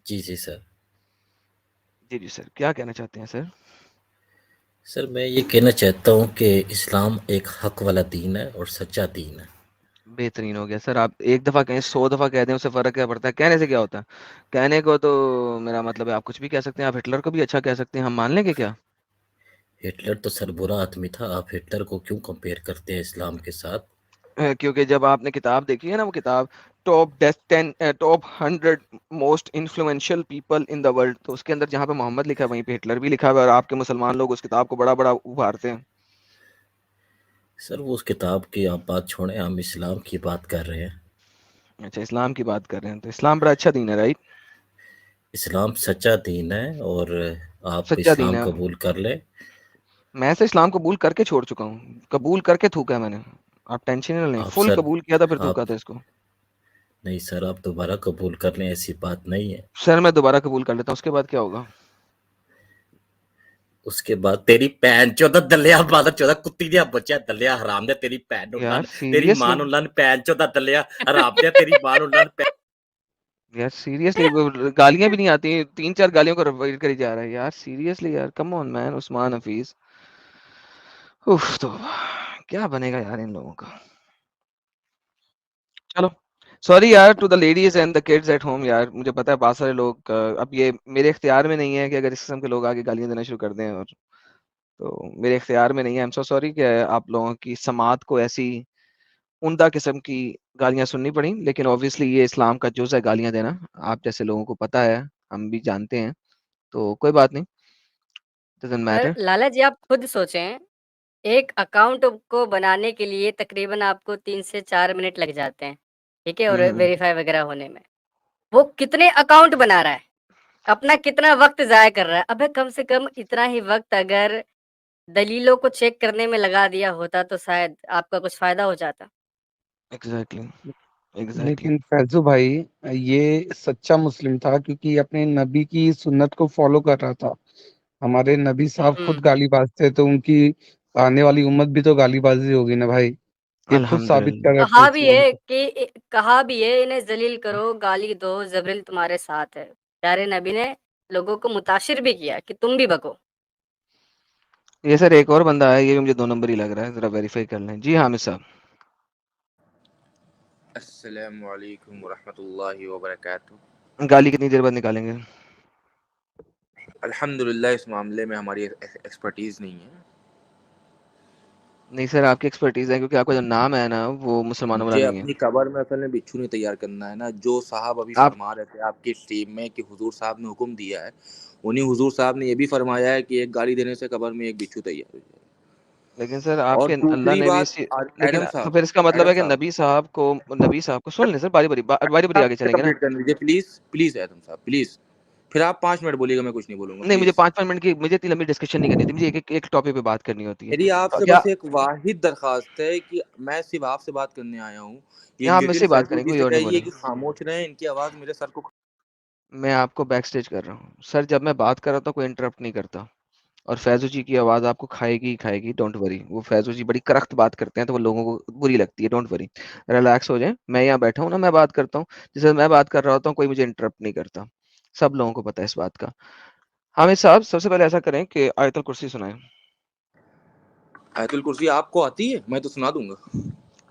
Speaker 6: جی سر.
Speaker 1: جی سر، کیا کہنا چاہتے ہیں سر؟
Speaker 6: سر میں یہ کہنا چاہتا ہوں کہ اسلام ایک حق والا دین ہے اور سچا دین ہے.
Speaker 1: بہترین ہو گیا سر. آپ ایک دفعہ کہیں 100 دفعہ کہہ دیں اس سے فرق کیا پڑتا ہے؟ کہنے سے کیا ہوتا ہے؟ کہنے کو تو میرا مطلب ہے آپ کچھ بھی کہہ سکتے ہیں. آپ ہٹلر کو بھی اچھا کہہ سکتے ہیں, ہم مان لیں گے کیا؟
Speaker 6: ہٹلر تو سر برا آدمی تھا، آپ ہٹلر کو کیوں کمپیئر کرتے ہیں اسلام کے ساتھ؟
Speaker 1: کیونکہ جب آپ نے کتاب دیکھی ہے نا, وہ کتاب top 100 most influential people in the world, تو اس کے اندر جہاں پہ محمد لکھا ہے وہیں پہ ہٹلر بھی لکھا ہوا ہے, اور آپ کے مسلمان لوگ اس کتاب کو بڑا بڑا ابھارتے ہیں.
Speaker 6: سر وہ اس کتاب کی آپ بات چھوڑیں، ہم اسلام کی بات کر رہے ہیں.
Speaker 1: اچھا اسلام کی بات کر رہے ہیں, تو اسلام بڑا اچھا دین ہے رائٹ؟
Speaker 6: اسلام سچا دین ہے اور آپ
Speaker 1: سچا دین
Speaker 6: اسلام
Speaker 1: ہے.
Speaker 6: قبول کر لیں.
Speaker 1: میں سے اسلام قبول کر کے چھوڑ چکا ہوں, قبول کر کے تھوکا ہے میں نے. آپ ٹینشن نہ لیں,
Speaker 6: آپ
Speaker 1: فل
Speaker 6: سر
Speaker 1: قبول کیا تھا پھر
Speaker 6: آپ
Speaker 1: تھوکا تھا اس کو.
Speaker 6: نہیں سر، آپ دوبارہ قبول کر لیں، ایسی بات نہیں ہے.
Speaker 1: سر میں دوبارہ قبول کر لیتا ہوں, اس کے بعد کیا ہوگا؟
Speaker 6: اس کے بعد تیری پین چودہ دلیا بادر چودہ کتی دیا بچہ دلیا حرام دے، تیری پین
Speaker 1: یار
Speaker 6: لن تیری
Speaker 1: سیریسلی,
Speaker 6: ماں لن پین چودہ دلیا حرام دے، تیری ماں لن
Speaker 1: یار سیریسلی گالیاں بھی نہیں آتی, 3-4 گالیوں کو ریپیٹ کری جا رہا ہے یار. سیریسلی یار, کم آن مین. عثمان حفیظ, اوف, تو کیا بنے گا یار ان لوگوں کا. چلو سوری یار to the ladies and the kids at home یار, مجھے پتا ہے بہت سارے لوگ اب یہ میرے اختیار میں نہیں ہے کہ اگر اس قسم کے لوگ آگے گالیاں دینا شروع کر دیں, اور تو میرے اختیار میں نہیں ہے. ایم سو سوری کہ آپ لوگوں کی سماعت کو ایسی عمدہ قسم کی گالیاں سننی پڑیں, لیکن اوبویسلی یہ اسلام کا جز ہے گالیاں دینا, آپ جیسے لوگوں کو پتا ہے, ہم بھی جانتے ہیں, تو کوئی بات نہیں, ڈزنٹ
Speaker 3: سر
Speaker 1: میٹر.
Speaker 3: لالا جی آپ خود سوچیں، ایک اکاؤنٹ کو بنانے کے لیے تقریباً آپ کو 3 سے 4 منٹ لگ جاتے ہیں، ٹھیک ہے، اور ویریفائی وغیرہ ہونے میں. وہ کتنے اکاؤنٹ بنا رہا ہے، اپنا کتنا وقت ضائع کر رہا ہے. ابے کم سے کم اتنا ہی وقت اگر دلیلوں کو چیک کرنے میں لگا دیا ہوتا تو شاید آپ کا کچھ فائدہ ہو جاتا.
Speaker 1: ایگزیکٹلی.
Speaker 5: لیکن فیضو بھائی یہ سچا مسلم تھا کیونکہ یہ اپنے نبی کی سنت کو فالو کر رہا تھا. ہمارے نبی صاحب خود گالی باز تھے, تو ان کی آنے والی امت بھی تو گالی بازی ہوگی نا بھائی. یہ خود ثابت کر رہے
Speaker 3: کہا
Speaker 5: تھے
Speaker 3: بھی
Speaker 5: اسلام
Speaker 3: ہے
Speaker 5: کو.
Speaker 3: کہ کہا بھی ہے انہیں ذلیل کرو، گالی دو، جبریل تمہارے ساتھ ہے. پیارے نبی نے لوگوں کو متاثر بھی کیا کہ تم بھی بکو.
Speaker 1: یہ سر ایک اور بندہ ہے, یہ بھی مجھے 2 نمبر ہی لگ رہا ہے, ذرا ویریفائی کر لیں. جی حامد صاحب.
Speaker 7: السلام علیکم ورحمۃ اللہ وبرکاتہ.
Speaker 1: گالی کتنی دیر بعد نکالیں گے؟
Speaker 7: الحمدللہ اس معاملے میں ہماری ایکسپرٹیز نہیں ہے.
Speaker 1: نہیں سر آپ کی ایکسپرٹیز ہے, کیونکہ آپ کا جو نام ہے نا وہ مسلمانوں والا
Speaker 7: مجھے
Speaker 1: نہیں ہے.
Speaker 7: اپنی قبر میں اصل میں بچھو نہیں تیار کرنا ہے نا. جو صاحب ابھی
Speaker 1: آپ
Speaker 7: فرما رہے تھے آپ کی اسٹریم میں کہ حضور صاحب نے حکم دیا ہے, انہیں حضور صاحب نے یہ بھی فرمایا ہے کہ ایک گالی دینے سے قبر میں ایک بچھو تیار ہو جائے.
Speaker 1: لیکن سر آپ
Speaker 7: اور
Speaker 1: کے اللہ
Speaker 7: دوسری
Speaker 1: نے بھی
Speaker 7: بات,
Speaker 1: لیکن
Speaker 7: ایڈم
Speaker 1: تو پھر اس کا مطلب ہے کہ نبی صاحب کو سن لیں سر, باری باری آگے چلیں گے نا.
Speaker 7: کمپلیٹ کرنے دیجیے پلیز پلیز ایڈم صاحب پلیز. پھر آپ 5 منٹ بولیے گا, میں کچھ نہیں بولوں گا
Speaker 1: نہیں مجھے
Speaker 7: پلیز.
Speaker 1: 5 منٹ کی مجھے اتنی لمبی ڈسکشن نہیں کرنی تھی, مجھے ایک ٹاپک پہ بات کرنی ہوتی ہے.
Speaker 7: میری آپ سے
Speaker 1: کیا
Speaker 7: بس ایک واحد درخواست ہے کہ میں صرف آپ سے بات کرنے آیا ہوں. یہ
Speaker 1: آپ مجھ
Speaker 7: لٹل
Speaker 1: سے بات
Speaker 7: فیضو
Speaker 1: کریں,
Speaker 7: جی
Speaker 1: کوئی
Speaker 7: سے
Speaker 1: اور نہیں
Speaker 7: کہیے
Speaker 1: بولے.
Speaker 7: کہ خاموش رہیں, ان کی آواز میرے سر کو.
Speaker 1: میں آپ کو بیک سٹیج کر رہا ہوں سر, جب میں بات کر رہا ہوں کوئی انٹرپٹ نہیں کرتا, اور فیضو جی کی آواز آپ کو کھائے گی, ڈونٹ وری. وہ فیضو جی بڑی کرخت بات کرتے ہیں تو وہ لوگوں کو بری لگتی ہے, ڈونٹ وری, ریلیکس ہو جائیں. میں یہاں بیٹھا ہوں نا, میں بات کرتا ہوں جیسے میں بات کر رہا ہوتا ہوں, کوئی مجھے انٹرپٹ نہیں کرتا, سب لوگوں کو پتا ہے اس بات کا. حامد صاحب سب سے پہلے ایسا کریں کہ آیت الکرسی سنائیں.
Speaker 7: آیت الکرسی آپ کو آتی ہے؟ میں تو سنا دوں گا.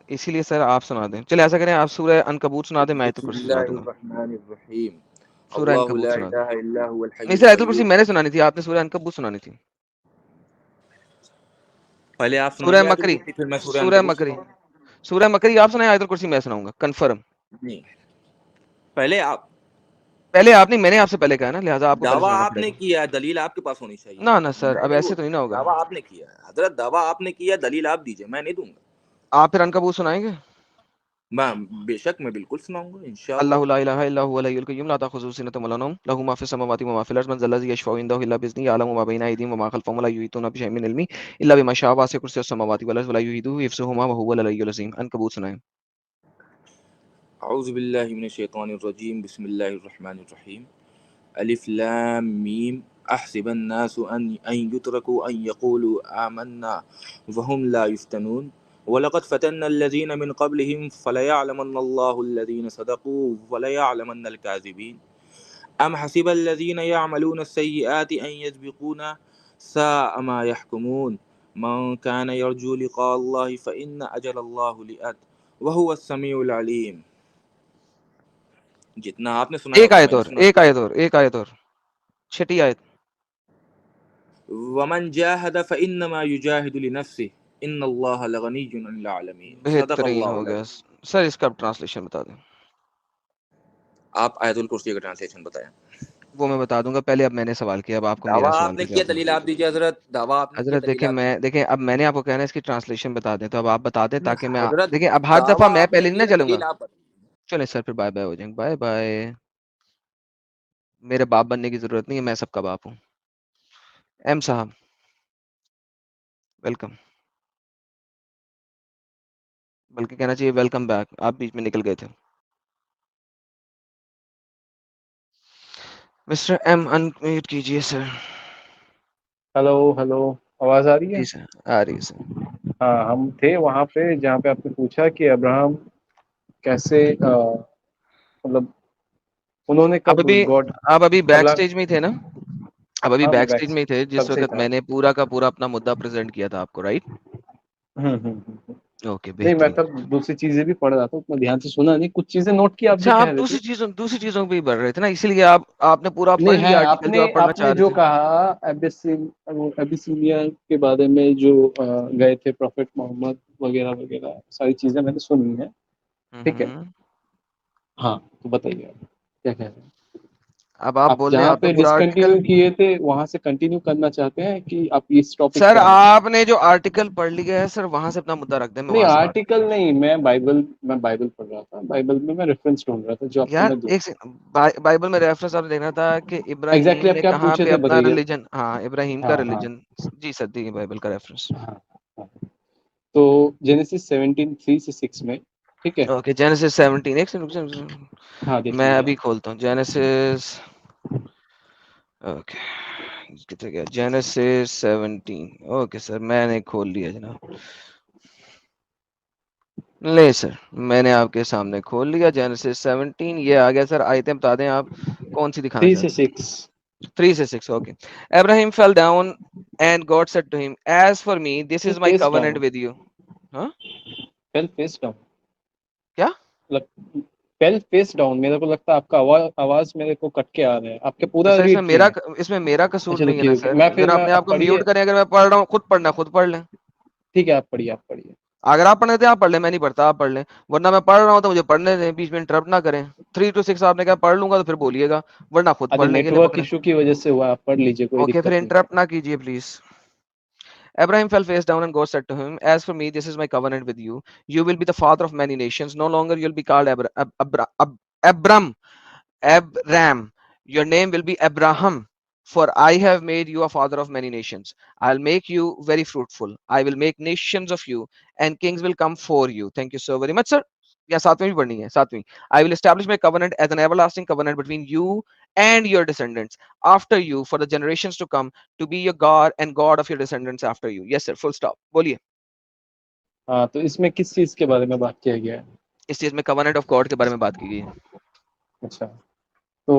Speaker 1: اسی لیے سر آپ سنا دیں. چلے ایسا کریں آپ سورہ عنکبوت سنا دیں, میں آیت
Speaker 7: بسم
Speaker 1: الکرسی
Speaker 7: اللہ
Speaker 1: سنا دوں گا.
Speaker 7: الرحمن الرحیم.
Speaker 1: سورہ
Speaker 7: اللہ
Speaker 1: عنکبوت
Speaker 7: لا
Speaker 1: سنا دیں.
Speaker 7: الہ الا هو الحی
Speaker 1: نہیں سر آیت الکرسی
Speaker 7: القیوم.
Speaker 1: میں نے سنانی تھی, آپ نے سورہ عنکبوت سنانی تھی.
Speaker 7: پہلے آپ
Speaker 1: سورہ
Speaker 7: سنائیے آیت
Speaker 1: مکری,
Speaker 7: الکرسی, پھر میں سورہ عنکبوت سناؤں گا.
Speaker 1: سورہ مکری آپ سنائیں, آیت الکرسی میں سناؤں گا, کنفرم.
Speaker 7: نہیں پہلے آپ,
Speaker 1: پہلے آپ نہیں, میں نے آپ سے پہلے کہا نا, لہٰذا آپ کو پہلے
Speaker 7: دعویٰ
Speaker 1: سنانا
Speaker 7: آپ
Speaker 1: پڑے
Speaker 7: نے
Speaker 1: گا.
Speaker 7: کیا ہے, دلیل آپ کے پاس ہونی چاہیے.
Speaker 1: نہ سر
Speaker 7: میں
Speaker 1: اب
Speaker 7: نہیں
Speaker 1: ایسے
Speaker 7: بول
Speaker 1: تو نہیں نا
Speaker 7: سکتا.
Speaker 1: ہوگا.
Speaker 7: دعویٰ آپ نے کیا ہے حضرت, دعویٰ آپ نے کیا, دلیل آپ دیجئے, میں نہیں دوں گا.
Speaker 1: آپ پھر عنکبوت سنائیں گے؟
Speaker 7: میں بے شک میں بالکل سناؤں گا انشاءاللہ.
Speaker 1: اللہ لا الہ الا هو الحی القیوم لا تاخذہ سنۃ ولا نوم له ما فی السماوات وما فی الارض من ذا الذی یشفع عنده الا باذنہ یعلم ما بین ایدیہم وما خلفهم ولا یحیطون بشیء من علمہ الا بما شاء وسع کرسیہ السماوات والارض ولا یحیطون حفظہما وهو العلی العظیم. عنکبوت سنائیں.
Speaker 7: اعوذ باللہ من الشیطان الرجیم, بسم اللہ الرحمن الرحیم. الف لام میم احسب الناس ان يتركوا ان يقولوا آمنا وهم لا يفتنون ولقد فتنا الذين من قبلهم فليعلمن الله الذين صدقوا وليعلمن الكاذبين. ام حسب الذين يعملون السيئات ان يسبقونا ساء ما يحكمون. من كان يرجو لقاء الله فإن أجل الله لآت وهو السميع العليم. جتنا آپ نے سنا
Speaker 1: ایک آیت اور چھٹی آیت.
Speaker 7: ومن جاهد فإنما يجاهد لنفسه ان اللہ لغنی عن العالمین. صدق
Speaker 1: بہترین
Speaker 7: اللہ
Speaker 1: ہو گیا
Speaker 7: العظیم.
Speaker 1: سر. اس کا ٹرانسلیشن بتا دیں.
Speaker 7: آپ آیت الکرسی کا ٹرانسلیشن بتائیں.
Speaker 1: وہ میں بتا دوں گا. پہلے اب میں نے سوال کیا, اب آپ کو میرا
Speaker 7: دعویٰ
Speaker 1: سوال
Speaker 7: آپ نے
Speaker 1: کا
Speaker 7: کیا,
Speaker 1: جواب دیں.
Speaker 7: دلیل آپ دیجیے حضرت. دعویٰ آپ نے کیا,
Speaker 1: حضرت
Speaker 7: دلیل آپ دیجیے.
Speaker 1: دیکھیں اب میں نے آپ کو کہنا ہے اس کی ٹرانسلیشن بتا دیں, تو اب آپ بتا دیں تاکہ میں
Speaker 7: حضرت
Speaker 1: دیکھیں اب ہر دفعہ
Speaker 7: دعویٰ
Speaker 1: میں
Speaker 7: آپ نے
Speaker 1: پہلے نہیں
Speaker 7: کیا,
Speaker 1: نہ چلوں گا.
Speaker 7: دلیل آپ بتائیں.
Speaker 1: چلیں سر پھر بائے بائے ہو جائیں. Bye bye. میرے باپ بننے کی ضرورت نہیں ہے, میں سب کا باپ ہوں. ایم صاحب ویلکم, بلکہ کہنا چاہیے ویلکم بیک, آپ بیچ میں نکل گئے تھے. مسٹر ایم انمیوٹ کیجئے سر.
Speaker 8: ہلو ہلو, آواز آ رہی ہے؟
Speaker 1: جی سر آ رہی ہے سر.
Speaker 8: ہاں, ہم تھے وہاں پہ جہاں پہ آپ نے پوچھا کہ ابراہم کیسے مطلب انہوں نے
Speaker 1: اب
Speaker 8: کب گاڈ
Speaker 1: ابھی بیک
Speaker 8: اللہ.
Speaker 1: سٹیج میں ہی تھے نا, اب ابھی
Speaker 8: ہاں
Speaker 1: بیک سٹیج میں ہی تھے جس
Speaker 8: تب سے
Speaker 1: وقت
Speaker 8: تھا.
Speaker 1: میں نے پورا کا پورا اپنا مدعا پریزنٹ کیا تھا آپ کو, رائٹ؟ اوکے
Speaker 8: نہیں, میں
Speaker 1: بہترین.
Speaker 8: تب دوسری چیزیں بھی پڑھ رہا تھا, اتنا دھیان سے سنا نہیں, کچھ چیزیں نوٹ کی آپ جو
Speaker 1: اچھا,
Speaker 8: کہہ
Speaker 1: آپ
Speaker 8: رہے تھے.
Speaker 1: دوسری چیزوں پہ ہی بڑھ رہے تھے نا, اسی لیے آپ نے پورا پڑھ
Speaker 8: نہیں ہے,
Speaker 1: لیا آرٹیکل جو آپ پڑھنا
Speaker 8: آپ
Speaker 1: چاہ
Speaker 8: نے
Speaker 1: رہے
Speaker 8: جو
Speaker 1: تھے.
Speaker 8: کہا ابیسینیا کے بارے میں جو گئے تھے پروفیٹ محمد وغیرہ وغیرہ ساری چیزیں میں نے سنی ہیں, ٹھیک ہے. ہاں, تو بتائیے آپ کیا کہہ رہے ہیں.
Speaker 1: اب آپ بول رہے ہیں
Speaker 8: جہاں
Speaker 1: آپ نے
Speaker 8: پہ
Speaker 1: پورا آرٹیکل.
Speaker 8: ڈسکنٹینیو کیے تھے وہاں سے کنٹینیو کرنا چاہتے ہیں کہ آپ اس ٹاپک
Speaker 1: سر
Speaker 8: پہ آنا چاہتے
Speaker 1: آپ نے جو آرٹیکل پڑھ لیا ہے سر, وہاں سے اپنا مدعا رکھ دیں, میں
Speaker 8: نہیں,
Speaker 1: وہاں سے بات.
Speaker 8: آرٹیکل نہیں, میں بائبل پڑھ رہا تھا. بائبل میں ریفرنس ڈھونڈ رہا تھا جو آپ کو
Speaker 1: یار
Speaker 8: میں دوں.
Speaker 1: ایک بائبل میں ریفرنس آپ نے دیکھنا تھا کہ
Speaker 8: ایگزیکٹلی
Speaker 1: ابراہیم
Speaker 8: آپ
Speaker 1: نے
Speaker 8: کیا
Speaker 1: کہاں
Speaker 8: پوچھے
Speaker 1: پہ
Speaker 8: تھے
Speaker 1: اپنا
Speaker 8: بتائیے.
Speaker 1: ریلیجن, ہاں ابراہیم کا
Speaker 8: ہاں ہاں
Speaker 1: ریلیجن. جی سر دیکھیے بائبل کا ریفرنس.
Speaker 8: ہاں ہاں. تو جینیسس 17:3 سے 6 میں, ٹھیک ہے.
Speaker 1: اوکے جینیسس 17, ایک سیکنڈ
Speaker 8: ہاں دیکھ
Speaker 1: میں
Speaker 8: لیجیے
Speaker 1: ابھی
Speaker 8: آپ.
Speaker 1: کھولتا ہوں جینیسس. اوکے کتنے گیا جینیسس 17. اوکے سر میں نے کھول لیا جناب. لے سر میں نے آپ کے سامنے کھول لیا جینیسس 17. یہ آ گیا سر. آیتیں بتا دیں آپ کون سی دکھانا
Speaker 8: 3 سے
Speaker 1: چاہتے ہیں.
Speaker 8: 6.
Speaker 1: 3 سے 6. Okay. Abraham fell down and God said to him, as for me, this is my
Speaker 8: face
Speaker 1: covenant
Speaker 8: down,
Speaker 1: with you. ہاں
Speaker 8: فیل فیس ڈاؤن,
Speaker 1: کیا
Speaker 8: فیل فیس ڈاؤن. میرے کو لگتا ہے آپ کا آواز میرے کو کٹ کے آ رہا ہے. آپ کے
Speaker 1: تو
Speaker 8: پورا
Speaker 1: سر
Speaker 8: ریڈ کیے ہیں.
Speaker 1: اس میں میرا قصور
Speaker 8: اچھا
Speaker 1: نہیں ہے
Speaker 8: رکیے
Speaker 1: نا
Speaker 8: رکیے,
Speaker 1: سر.
Speaker 8: میں پھر
Speaker 1: ذرا
Speaker 8: میں
Speaker 1: اپنے آپ کو
Speaker 8: پڑھیے.
Speaker 1: میوٹ کریں. اگر میں پڑھ رہا ہوں خود پڑھنا خود پڑھ لیں.
Speaker 8: ٹھیک ہے, آپ پڑھیے
Speaker 1: اگر آپ پڑھنے تھے آپ پڑھ لیں, میں نہیں پڑھتا, آپ پڑھ لیں. ورنہ میں پڑھ رہا ہوں تو مجھے پڑھنے دیں, بیچ میں انٹرپٹ نہ کریں. 3 to 6 آپ نے کہا پڑھ لوں گا تو پھر بولیے گا, ورنہ خود
Speaker 8: ارے
Speaker 1: پڑھ لیں گے
Speaker 8: نیٹ ورک
Speaker 1: لپکنے.
Speaker 8: ایشو کی وجہ سے ہوا, آپ پڑھ لیجیے, کوئی
Speaker 1: اوکے پھر
Speaker 8: دقت نہیں.
Speaker 1: انٹرپٹ نہ کیجیے please. Abraham fell face down and God said to him, as for me, this is my covenant with you. You will be the father of many nations. No longer you'll be called Abram. Your name will be Abraham, for I have made you a father of many nations. I'll make you very fruitful. I will make nations of you, and kings will come for you. Thank you so very much, sir. یا ساتویں بھی پڑھنی ہے, ساتویں. I will establish my covenant as an everlasting covenant between you and your descendants after you for the generations to come, to be your God and God of your descendants after you. Yes sir, full stop. بولیے.
Speaker 8: ہاں, تو اس میں کس چیز کے بارے میں بات کیا گیا ہے؟
Speaker 1: اس چیز میں covenant of God کے بارے میں بات کی گئی ہے.
Speaker 8: اچھا, تو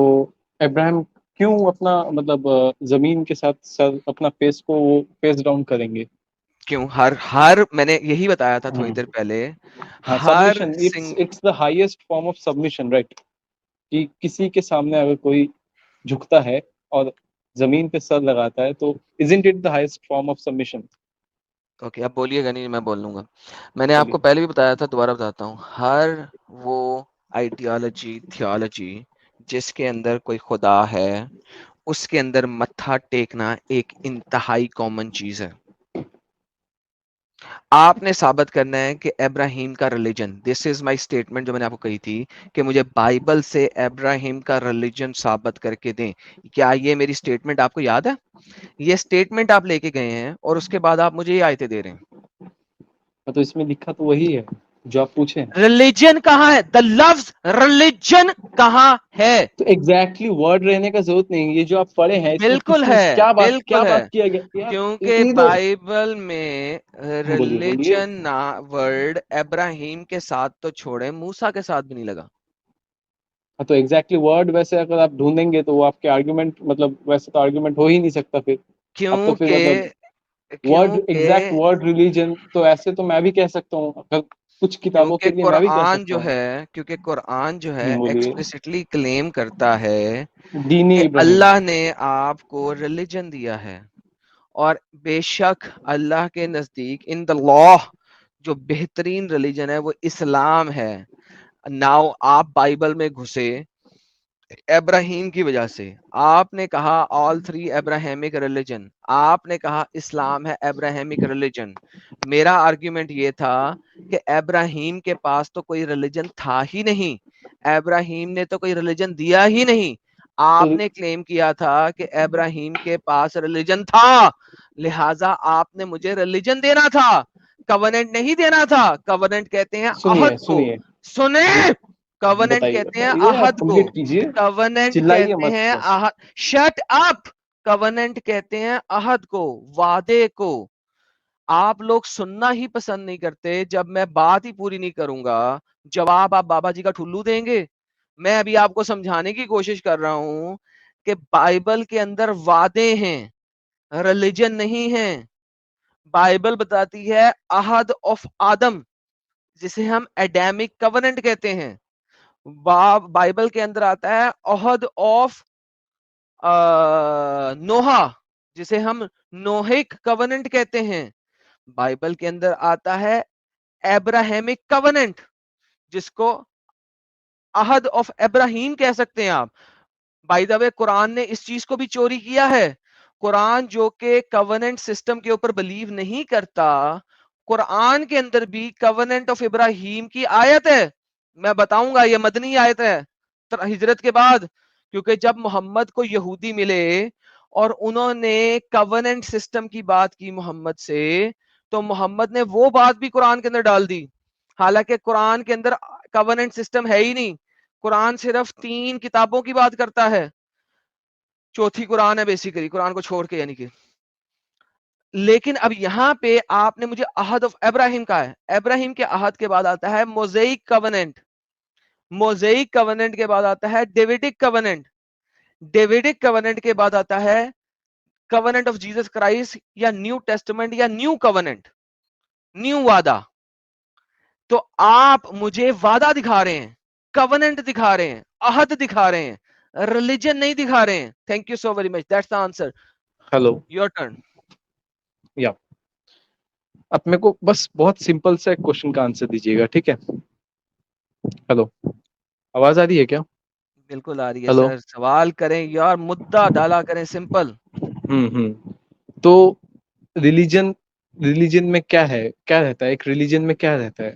Speaker 8: ابراہیم کیوں اپنا مطلب زمین کے ساتھ سر اپنا فیس کو وہ فیس ڈاؤن کریں گے؟
Speaker 1: کیوں ہر میں نے یہی بتایا تھا تھوڑی دیر پہلے.
Speaker 8: ہاں,
Speaker 1: ہر
Speaker 8: submission, it's the highest form of submission, right. کہ کسی کے سامنے اگر کوئی جھکتا ہے اور زمین پہ سر لگاتا ہے تو isn't it the highest form of submission?
Speaker 1: Okay اب بولیے گا نہیں, میں بول لوں گا. میں نے آپ
Speaker 8: چلیے.
Speaker 1: کو پہلے بھی بتایا تھا, دوبارہ بتاتا ہوں. ہر وہ آئیڈیالوجی تھیولوجی جس کے اندر کوئی خدا ہے, اس کے اندر متھا ٹیکنا ایک انتہائی کامن چیز ہے. آپ نے ثابت کرنا ہے کہ ابراہیم کا ریلیجن, دس از مائی اسٹیٹمنٹ جو میں نے آپ کو کہی تھی کہ مجھے بائبل سے ابراہیم کا ریلیجن ثابت کر کے دیں. کیا یہ میری اسٹیٹمنٹ آپ کو یاد ہے؟ یہ اسٹیٹمنٹ آپ لے کے گئے ہیں اور اس کے بعد آپ مجھے یہ آیتیں دے رہے ہیں.
Speaker 8: تو اس میں لکھا تو وہی ہے جو آپ پوچھے ہیں.
Speaker 1: ریلیجن کہاں ہے؟ دا لفظ ریلیجن کہاں ہے؟
Speaker 8: تو ایگزیکٹلی ورڈ رہنے کا ضرورت نہیں. یہ جو آپ پڑھے ہیں اس میں
Speaker 1: بالکل
Speaker 8: کس نے
Speaker 1: ہے,
Speaker 8: کیا
Speaker 1: بالکل ہے,
Speaker 8: بات کیا گیا؟
Speaker 1: کیونکہ
Speaker 8: یہ تو
Speaker 1: بائبل میں
Speaker 8: بولیے
Speaker 1: ریلیجن ورڈ ابراہیم کے ساتھ تو چھوڑے, موسیٰ کے ساتھ بھی نہیں لگا.
Speaker 8: تو ایگزیکٹلی ورڈ ویسے اگر آپ ڈھونڈیں گے تو وہ آپ کے آرگیومنٹ مطلب ویسے تو آرگیومنٹ ہو ہی نہیں سکتا. پھر اب تو پھر مطلب ورڈ ایگزیکٹ ورڈ ریلیجن تو ایسے تو میں بھی کہہ سکتا ہوں. کچھ کتابوں کے
Speaker 1: کیونکہ
Speaker 8: لیے میں بھی کہہ
Speaker 1: قرآن
Speaker 8: سکتا
Speaker 1: جو
Speaker 8: ہوں.
Speaker 1: ہے کیونکہ قرآن جو ہے
Speaker 8: بولیے.
Speaker 1: ایکسپلیسٹلی کلیم کرتا ہے
Speaker 8: دینی
Speaker 1: کہ
Speaker 8: ابراہیم.
Speaker 1: اللہ نے آپ کو ریلیجن دیا ہے، اور بے شک اللہ کے نزدیک ان دا لا جو بہترین ریلیجن ہے وہ اسلام ہے. ناؤ آپ بائبل میں گھسے ابراہیم کی وجہ سے، آپ نے کہا آل تھری ابراہیمک ریلیجن، آپ نے کہا اسلام ہے ابراہیمک ریلیجن. میرا آرگیومنٹ یہ تھا کہ ابراہیم کے پاس تو کوئی ریلیجن تھا ہی نہیں، ابراہیم نے تو کوئی ریلیجن دیا ہی نہیں. آپ نے کلیم کیا تھا کہ ابراہیم کے پاس ریلیجن تھا، لہٰذا آپ نے مجھے ریلیجن دینا تھا، کووننٹ نہیں دینا تھا. کووننٹ کہتے ہیں عہد کو. سنیں، کووننٹ کہتے ہیں عہد کو. کووننٹ کہتے ہیں شٹ اپ. کووننٹ کہتے ہیں عہد کو، وعدے کو. آپ لوگ سننا ہی پسند نہیں کرتے. جب میں بات ہی پوری نہیں کروں گا جواب آپ بابا جی کا ٹھلو دیں گے. میں ابھی آپ کو سمجھانے کی کوشش کر رہا ہوں کہ بائبل کے اندر وعدے ہیں، ریلیجن نہیں ہے. بائبل بتاتی ہے عہد آف آدم، جسے ہم ایڈیمک کووننٹ کہتے ہیں. بائبل کے اندر آتا ہے عہد آف نوحہ، جسے ہم نوحک کووننٹ کہتے ہیں. بائبل کے اندر آتا ہے ابراہیمک کووننٹ، جس کو عہد آف ابراہیم کہہ سکتے ہیں آپ. بائی دا وے قرآن نے اس چیز کو بھی چوری کیا ہے. قرآن جو کہ کووننٹ سسٹم کے اوپر بلیو نہیں کرتا، قرآن کے اندر بھی کووننٹ آف ابراہیم کی آیت ہے. میں بتاؤں گا، یہ مدنی آیت ہے ہجرت کے بعد، کیونکہ جب محمد کو یہودی ملے اور انہوں نے کووننٹ سسٹم کی بات کی محمد سے، تو محمد نے وہ بات بھی قرآن کے اندر ڈال دی. حالانکہ قرآن کے اندر کووننٹ سسٹم ہے ہی نہیں. قرآن صرف 3 کتابوں کی بات کرتا ہے، چوتھی قرآن ہے بیسیکلی قرآن کو چھوڑ کے، یعنی کہ. لیکن اب یہاں پہ آپ نے مجھے عہد آف ابراہیم کہا ہے. ابراہیم کے عہد کے بعد آتا ہے موزیک کووننٹ، موزیک کووننٹ کے بعد آتا ہے ڈیویڈک کووننٹ، ڈیویڈک کووننٹ کے بعد آتا ہے کووننٹ آف جیسس کرائسٹ یا نیو ٹیسٹمنٹ یا نیو کووننٹ، نیو وعدہ. تو آپ مجھے وعدہ دکھا رہے ہیں، کووننٹ دکھا رہے ہیں، عہد دکھا رہے ہیں، ریلیجن نہیں دکھا رہے ہیں. Thank you so very much, that's the answer.
Speaker 8: Hello,
Speaker 1: your turn.
Speaker 8: یا اب میرے کو بس بہت سمپل سا ایک کوشچن کا آنسر دیجیے گا، ٹھیک ہے؟ ہیلو، آواز آ رہی ہے کیا؟
Speaker 1: بالکل آ رہی ہے سر. سوال کریں یار، مدعا ڈالا کریں، سمپل.
Speaker 8: تو ریلیجن میں کیا ہے، کیا رہتا ہے ایک ریلیجن میں، کیا رہتا ہے؟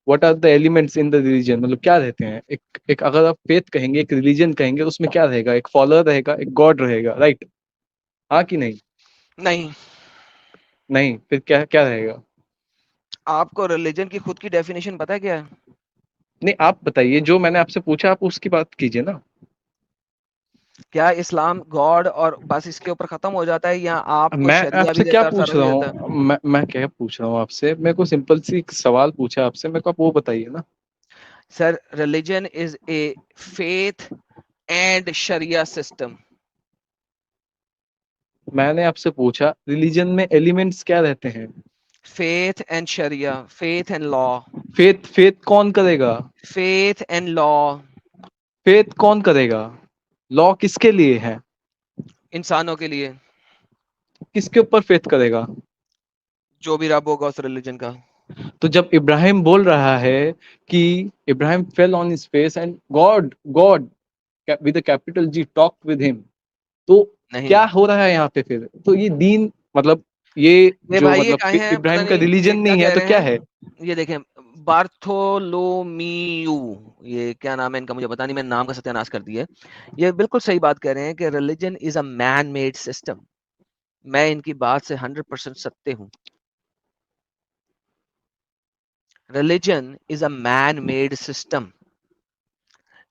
Speaker 8: What are the elements in the religion? مطلب کیا رہتے ہیں؟ ایک اگر آپ فیتھ کہیں گے، ایک ریلیجن کہیں گے، اس میں کیا رہے گا؟ ایک فالوور رہے گا، ایک گاڈ رہے گا، رائٹ؟ ہاں کہ نہیں؟ نہیں، پھر کیا رہے گا؟
Speaker 1: آپ کو ریلیجن کی خود کی ڈیفینیشن پتا ہے کیا ہے؟
Speaker 8: نہیں، آپ بتائیے. جو میں نے آپ سے پوچھا آپ اس کی بات کیجیے نا.
Speaker 1: کیا اسلام گاڈ اور بس اس کے اوپر ختم ہو جاتا ہے، یا آپ کو
Speaker 8: میں
Speaker 1: شریعہ
Speaker 8: آپ
Speaker 1: بھی
Speaker 8: سے کیا
Speaker 1: دیتا ہے،
Speaker 8: پوچھ
Speaker 1: سارا بھی
Speaker 8: رہا
Speaker 1: دیتا ہے؟
Speaker 8: ہوں، میں کیا پوچھ رہا ہوں آپ سے؟ میرے کو سمپل سی ایک سوال پوچھا آپ سے، میرے کو آپ وہ بتائیے نا.
Speaker 1: Sir religion is a faith and شریعہ سسٹم.
Speaker 8: میں نے آپ سے پوچھا ریلیجن میں ایلیمنٹس کیا رہتے ہیں؟
Speaker 1: فیتھ اینڈ شریعہ، فیتھ اینڈ لا.
Speaker 8: فیتھ کون کرے گا؟
Speaker 1: Faith and law.
Speaker 8: فیتھ کون کرے گا؟ لا کس کے لیے ہے؟
Speaker 1: انسانوں کے لیے.
Speaker 8: کس کے اوپر فیتھ کرے گا؟
Speaker 1: جو بھی رب ہوگا اس ریلیجن کا.
Speaker 8: تو جب ابراہیم بول رہا ہے کہ ابراہیم fell on his face and God with a capital G talked with him، تو کیا ہو رہا ہے یہاں پہ پھر؟ تو یہ دین، مطلب یہ جو مطلب ابراہیم کا ریلیجن نہیں ہے تو کیا ہے؟
Speaker 1: یہ دیکھیں، بارتھولومیو، یہ کیا نام ہے ان کا مجھے پتا نہیں، میں نام کا ستیہ ناش کر دیا. یہ بالکل صحیح بات کہہ رہے ہیں کہ religion is a man made system. میں ان کی بات سے 100% سچتے ہوں. Religion is a man made system.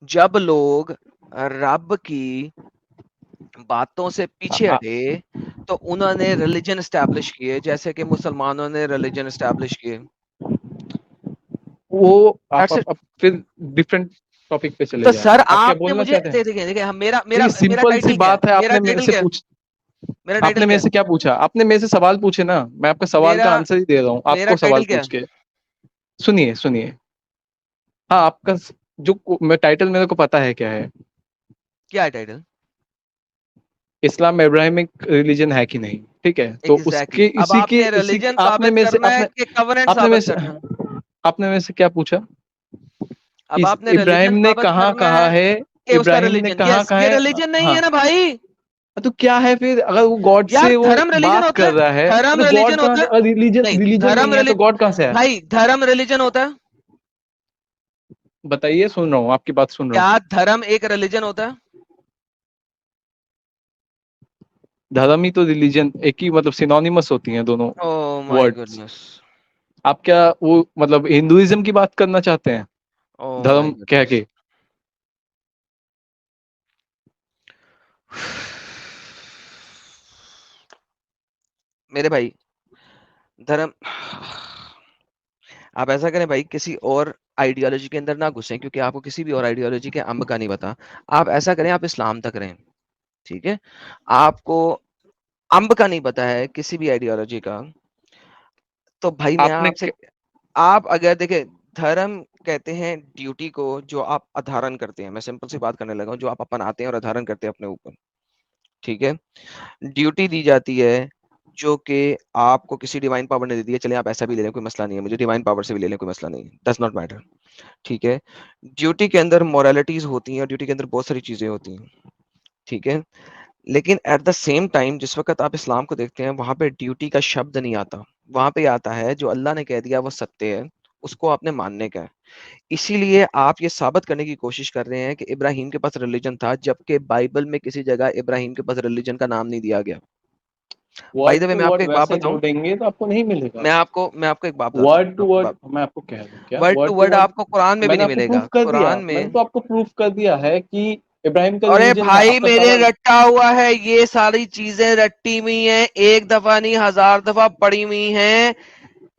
Speaker 1: جب لوگ رب کی باتوں سے پیچھے ہٹے تو انہوں نے ریلیجن اسٹیبلش کیے، جیسے کہ مسلمانوں نے ریلیجن اسٹیبلش کیے.
Speaker 8: وہ پھر ڈفرنٹ ٹاپک پہ چلے
Speaker 1: تو
Speaker 8: جا رہے
Speaker 1: سر
Speaker 8: ہیں. آپ کیا
Speaker 1: آپ نے
Speaker 8: بولنا
Speaker 1: مجھے
Speaker 8: چاہتے ہیں؟
Speaker 1: دیکھیں، میرا
Speaker 8: سمپل سی بات ہے. آپ نے میرے سے آپ نے میرے سے کیا پوچھا؟ آپ نے میرے سے سوال پوچھے نا، میں آپ کا سوال کا آنسر ہی دے رہا ہوں آپ کو سوال پوچھ کے. سنیے سنیے، ہاں آپ کا جو ٹائٹل میرے کو پتا ہے کیا ہے.
Speaker 1: کیا ہے ٹائٹل؟
Speaker 8: اسلام ابراہیمک ریلیجن ہے کہ نہیں، ٹھیک ہے. تو اس
Speaker 1: ایگزیکٹلی.
Speaker 8: کے
Speaker 1: اب
Speaker 8: اسی
Speaker 1: آپ
Speaker 8: کے
Speaker 1: نے ریلیجن
Speaker 8: آپ نے
Speaker 1: ثابت
Speaker 8: میں سے
Speaker 1: کرنا ہے کہ کورنٹ
Speaker 8: آپ نے
Speaker 1: ثابت کرنا ہے؟
Speaker 8: آپ نے میں سے کیا پوچھا؟
Speaker 1: اب آپ نے
Speaker 8: ابراہیم
Speaker 1: ریلیجن
Speaker 8: نے
Speaker 1: ثابت
Speaker 8: کہاں
Speaker 1: کرنا
Speaker 8: کہا ہے،
Speaker 1: کہ اس کا
Speaker 8: ابراہیم نے
Speaker 1: ریلیجن.
Speaker 8: کہاں
Speaker 1: یس،
Speaker 8: کہا
Speaker 1: یہ
Speaker 8: ہے.
Speaker 1: ریلیجن نہیں
Speaker 8: ہاں
Speaker 1: ہے نا بھائی.
Speaker 8: تو کیا ہے پھر؟ اگر وہ گاڈ
Speaker 1: یار
Speaker 8: سے وہ
Speaker 1: دھرم ریلیجن
Speaker 8: بات
Speaker 1: ہوتا
Speaker 8: کر
Speaker 1: ہے؟
Speaker 8: رہا ہے
Speaker 1: دھرم
Speaker 8: تو گاڈ
Speaker 1: ریلیجن
Speaker 8: کہاں
Speaker 1: ہوتا
Speaker 8: سے؟
Speaker 1: ہے؟
Speaker 8: ریلیجن نہیں ہے تو گاڈ کہاں سے ہے؟
Speaker 1: بھائی دھرم ریلیجن ہوتا ہے؟
Speaker 8: بتائیے، سن رہا ہوں آپ کی بات سن رہا ہوں.
Speaker 1: کیا دھرم ایک ریلیجن ہوتا ہے؟
Speaker 8: دھرم ہی تو ریلیجن ایک ہی، مطلب سینونیمس ہوتی ہیں دونوں
Speaker 1: او مائی
Speaker 8: ورڈز.
Speaker 1: گڈنس.
Speaker 8: آپ کیا وہ مطلب ہندوازم کی بات کرنا چاہتے ہیں
Speaker 1: او
Speaker 8: دھرم
Speaker 1: مائی
Speaker 8: کہہ
Speaker 1: گڈنس.
Speaker 8: کے؟
Speaker 1: میرے بھائی دھرم، آپ ایسا کریں بھائی، کسی اور آئیڈیالوجی کے اندر نہ گھسیں، کیونکہ آپ کو کسی بھی اور آئیڈیالوجی کے امب کا نہیں پتا. آپ ایسا کریں، آپ اسلام تک رہیں، ٹھیک ہے؟ آپ کو امب کا نہیں پتا ہے کسی بھی آئیڈیالوجی کا. تو بھائی میں
Speaker 8: آپ نے
Speaker 1: آپ سے، آپ اگر دیکھیں، دھرم کہتے ہیں ڈیوٹی کو جو آپ ادھارن کرتے ہیں. میں سمپل سی بات کرنے لگا ہوں، جو آپ اپناتے ہیں اور ادھارن کرتے ہیں اپنے اوپر، ٹھیک ہے؟ ڈیوٹی دی جاتی ہے جو کہ آپ کو کسی ڈیوائن پاور نے دے دی ہے. چلیں آپ ایسا بھی لے لیں، کوئی مسئلہ نہیں ہے. مجھے ڈیوائن پاور سے بھی لے لیں، کوئی مسئلہ نہیں ہے. ڈز ناٹ میٹر، ٹھیک ہے؟ ڈیوٹی کے اندر مورالٹیز ہوتی ہیں اور ڈیوٹی کے اندر بہت ساری چیزیں ہوتی ہیں، ٹھیک ہے؟ لیکن ایٹ دا سیم ٹائم جس وقت آپ اسلام کو دیکھتے ہیں، وہاں پہ ڈیوٹی کا شبد نہیں آتا. وہاں پہ آتا ہے جو اللہ نے کہہ دیا وہ ستیہ ہے، اس کو آپ نے ماننے کا ہے. اسی لیے آپ یہ ثابت کرنے کی کوشش کر رہے ہیں کہ ابراہیم کے پاس ریلیجن تھا، جبکہ بائبل میں کسی جگہ ابراہیم کے پاس ریلیجن کا نام نہیں دیا گیا. بائی دا وے میں آپ کو ایک بات
Speaker 8: ویسے
Speaker 1: بتاؤں،
Speaker 8: ڈھونڈیں گے تو آپ کو نہیں ملے گا.
Speaker 1: میں آپ کو ایک بات بتاتا ہوں.
Speaker 8: ورڈ ٹو ورڈ میں آپ کو کہہ رہا ہوں کیا
Speaker 1: word to
Speaker 8: word to
Speaker 1: word
Speaker 8: word
Speaker 1: آپ کو قرآن میں بھی
Speaker 8: میں نے
Speaker 1: نہیں
Speaker 8: آپ کو
Speaker 1: ملے گا.
Speaker 8: پروف کر دیا.
Speaker 1: قرآن میں،
Speaker 8: میں نے تو آپ کو پروف کر دیا ہے کہ ابراہیم کا
Speaker 1: ارے
Speaker 8: ریلیجن
Speaker 1: بھائی
Speaker 8: آپ کا
Speaker 1: میرے
Speaker 8: سارا.
Speaker 1: رٹا ہوا ہے، یہ ساری چیزیں رٹی ہوئی ہیں، ایک دفعہ نہیں 1000 دفعہ پڑی ہوئی ہیں.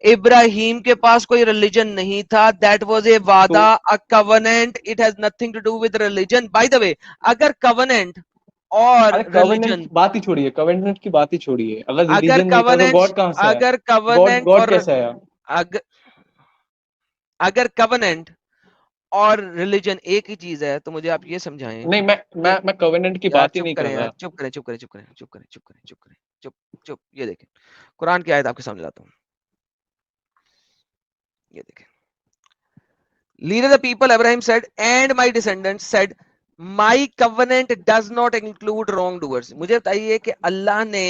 Speaker 1: ابراہیم کے پاس کوئی ریلیجن نہیں تھا. دیٹ واز اے وعدہ، a covenant. It has nothing to do with religion. By the way, اگر covenant اور
Speaker 8: ارے کووننٹ
Speaker 1: religion،
Speaker 8: کی بات ہی چھوڑیے، کووننٹ کی بات ہی چھوڑیے. اگر
Speaker 1: اگر
Speaker 8: ریلیجن نہیں تھا تو
Speaker 1: covenant
Speaker 8: گاڈ کہاں سے آیا؟
Speaker 1: اگر
Speaker 8: گاڈ
Speaker 1: covenant
Speaker 8: گاڈ
Speaker 1: اور
Speaker 8: کیسے آیا؟
Speaker 1: اگر covenant اور ریلیجن ایک ہی چیز ہے تو مجھے آپ یہ سمجھائیں
Speaker 8: نہیں،
Speaker 1: کہ،
Speaker 8: میں کووننٹ کی
Speaker 1: یار
Speaker 8: بات ہی
Speaker 1: چپ
Speaker 8: نہیں
Speaker 1: کریں،
Speaker 8: کر
Speaker 1: یار
Speaker 8: رہا.
Speaker 1: چپ کریں، چپ کریں، چپ کریں، چپ کریں، چپ کریں، چپ کریں، چپ چپ. یہ دیکھیں قرآن کی آیت آپ کے سامنے لاتا ہوں. یہ دیکھیں، leader the people Abraham said and my descendants said my covenant does not include wrongdoers. مجھے بتائیے کہ اللہ نے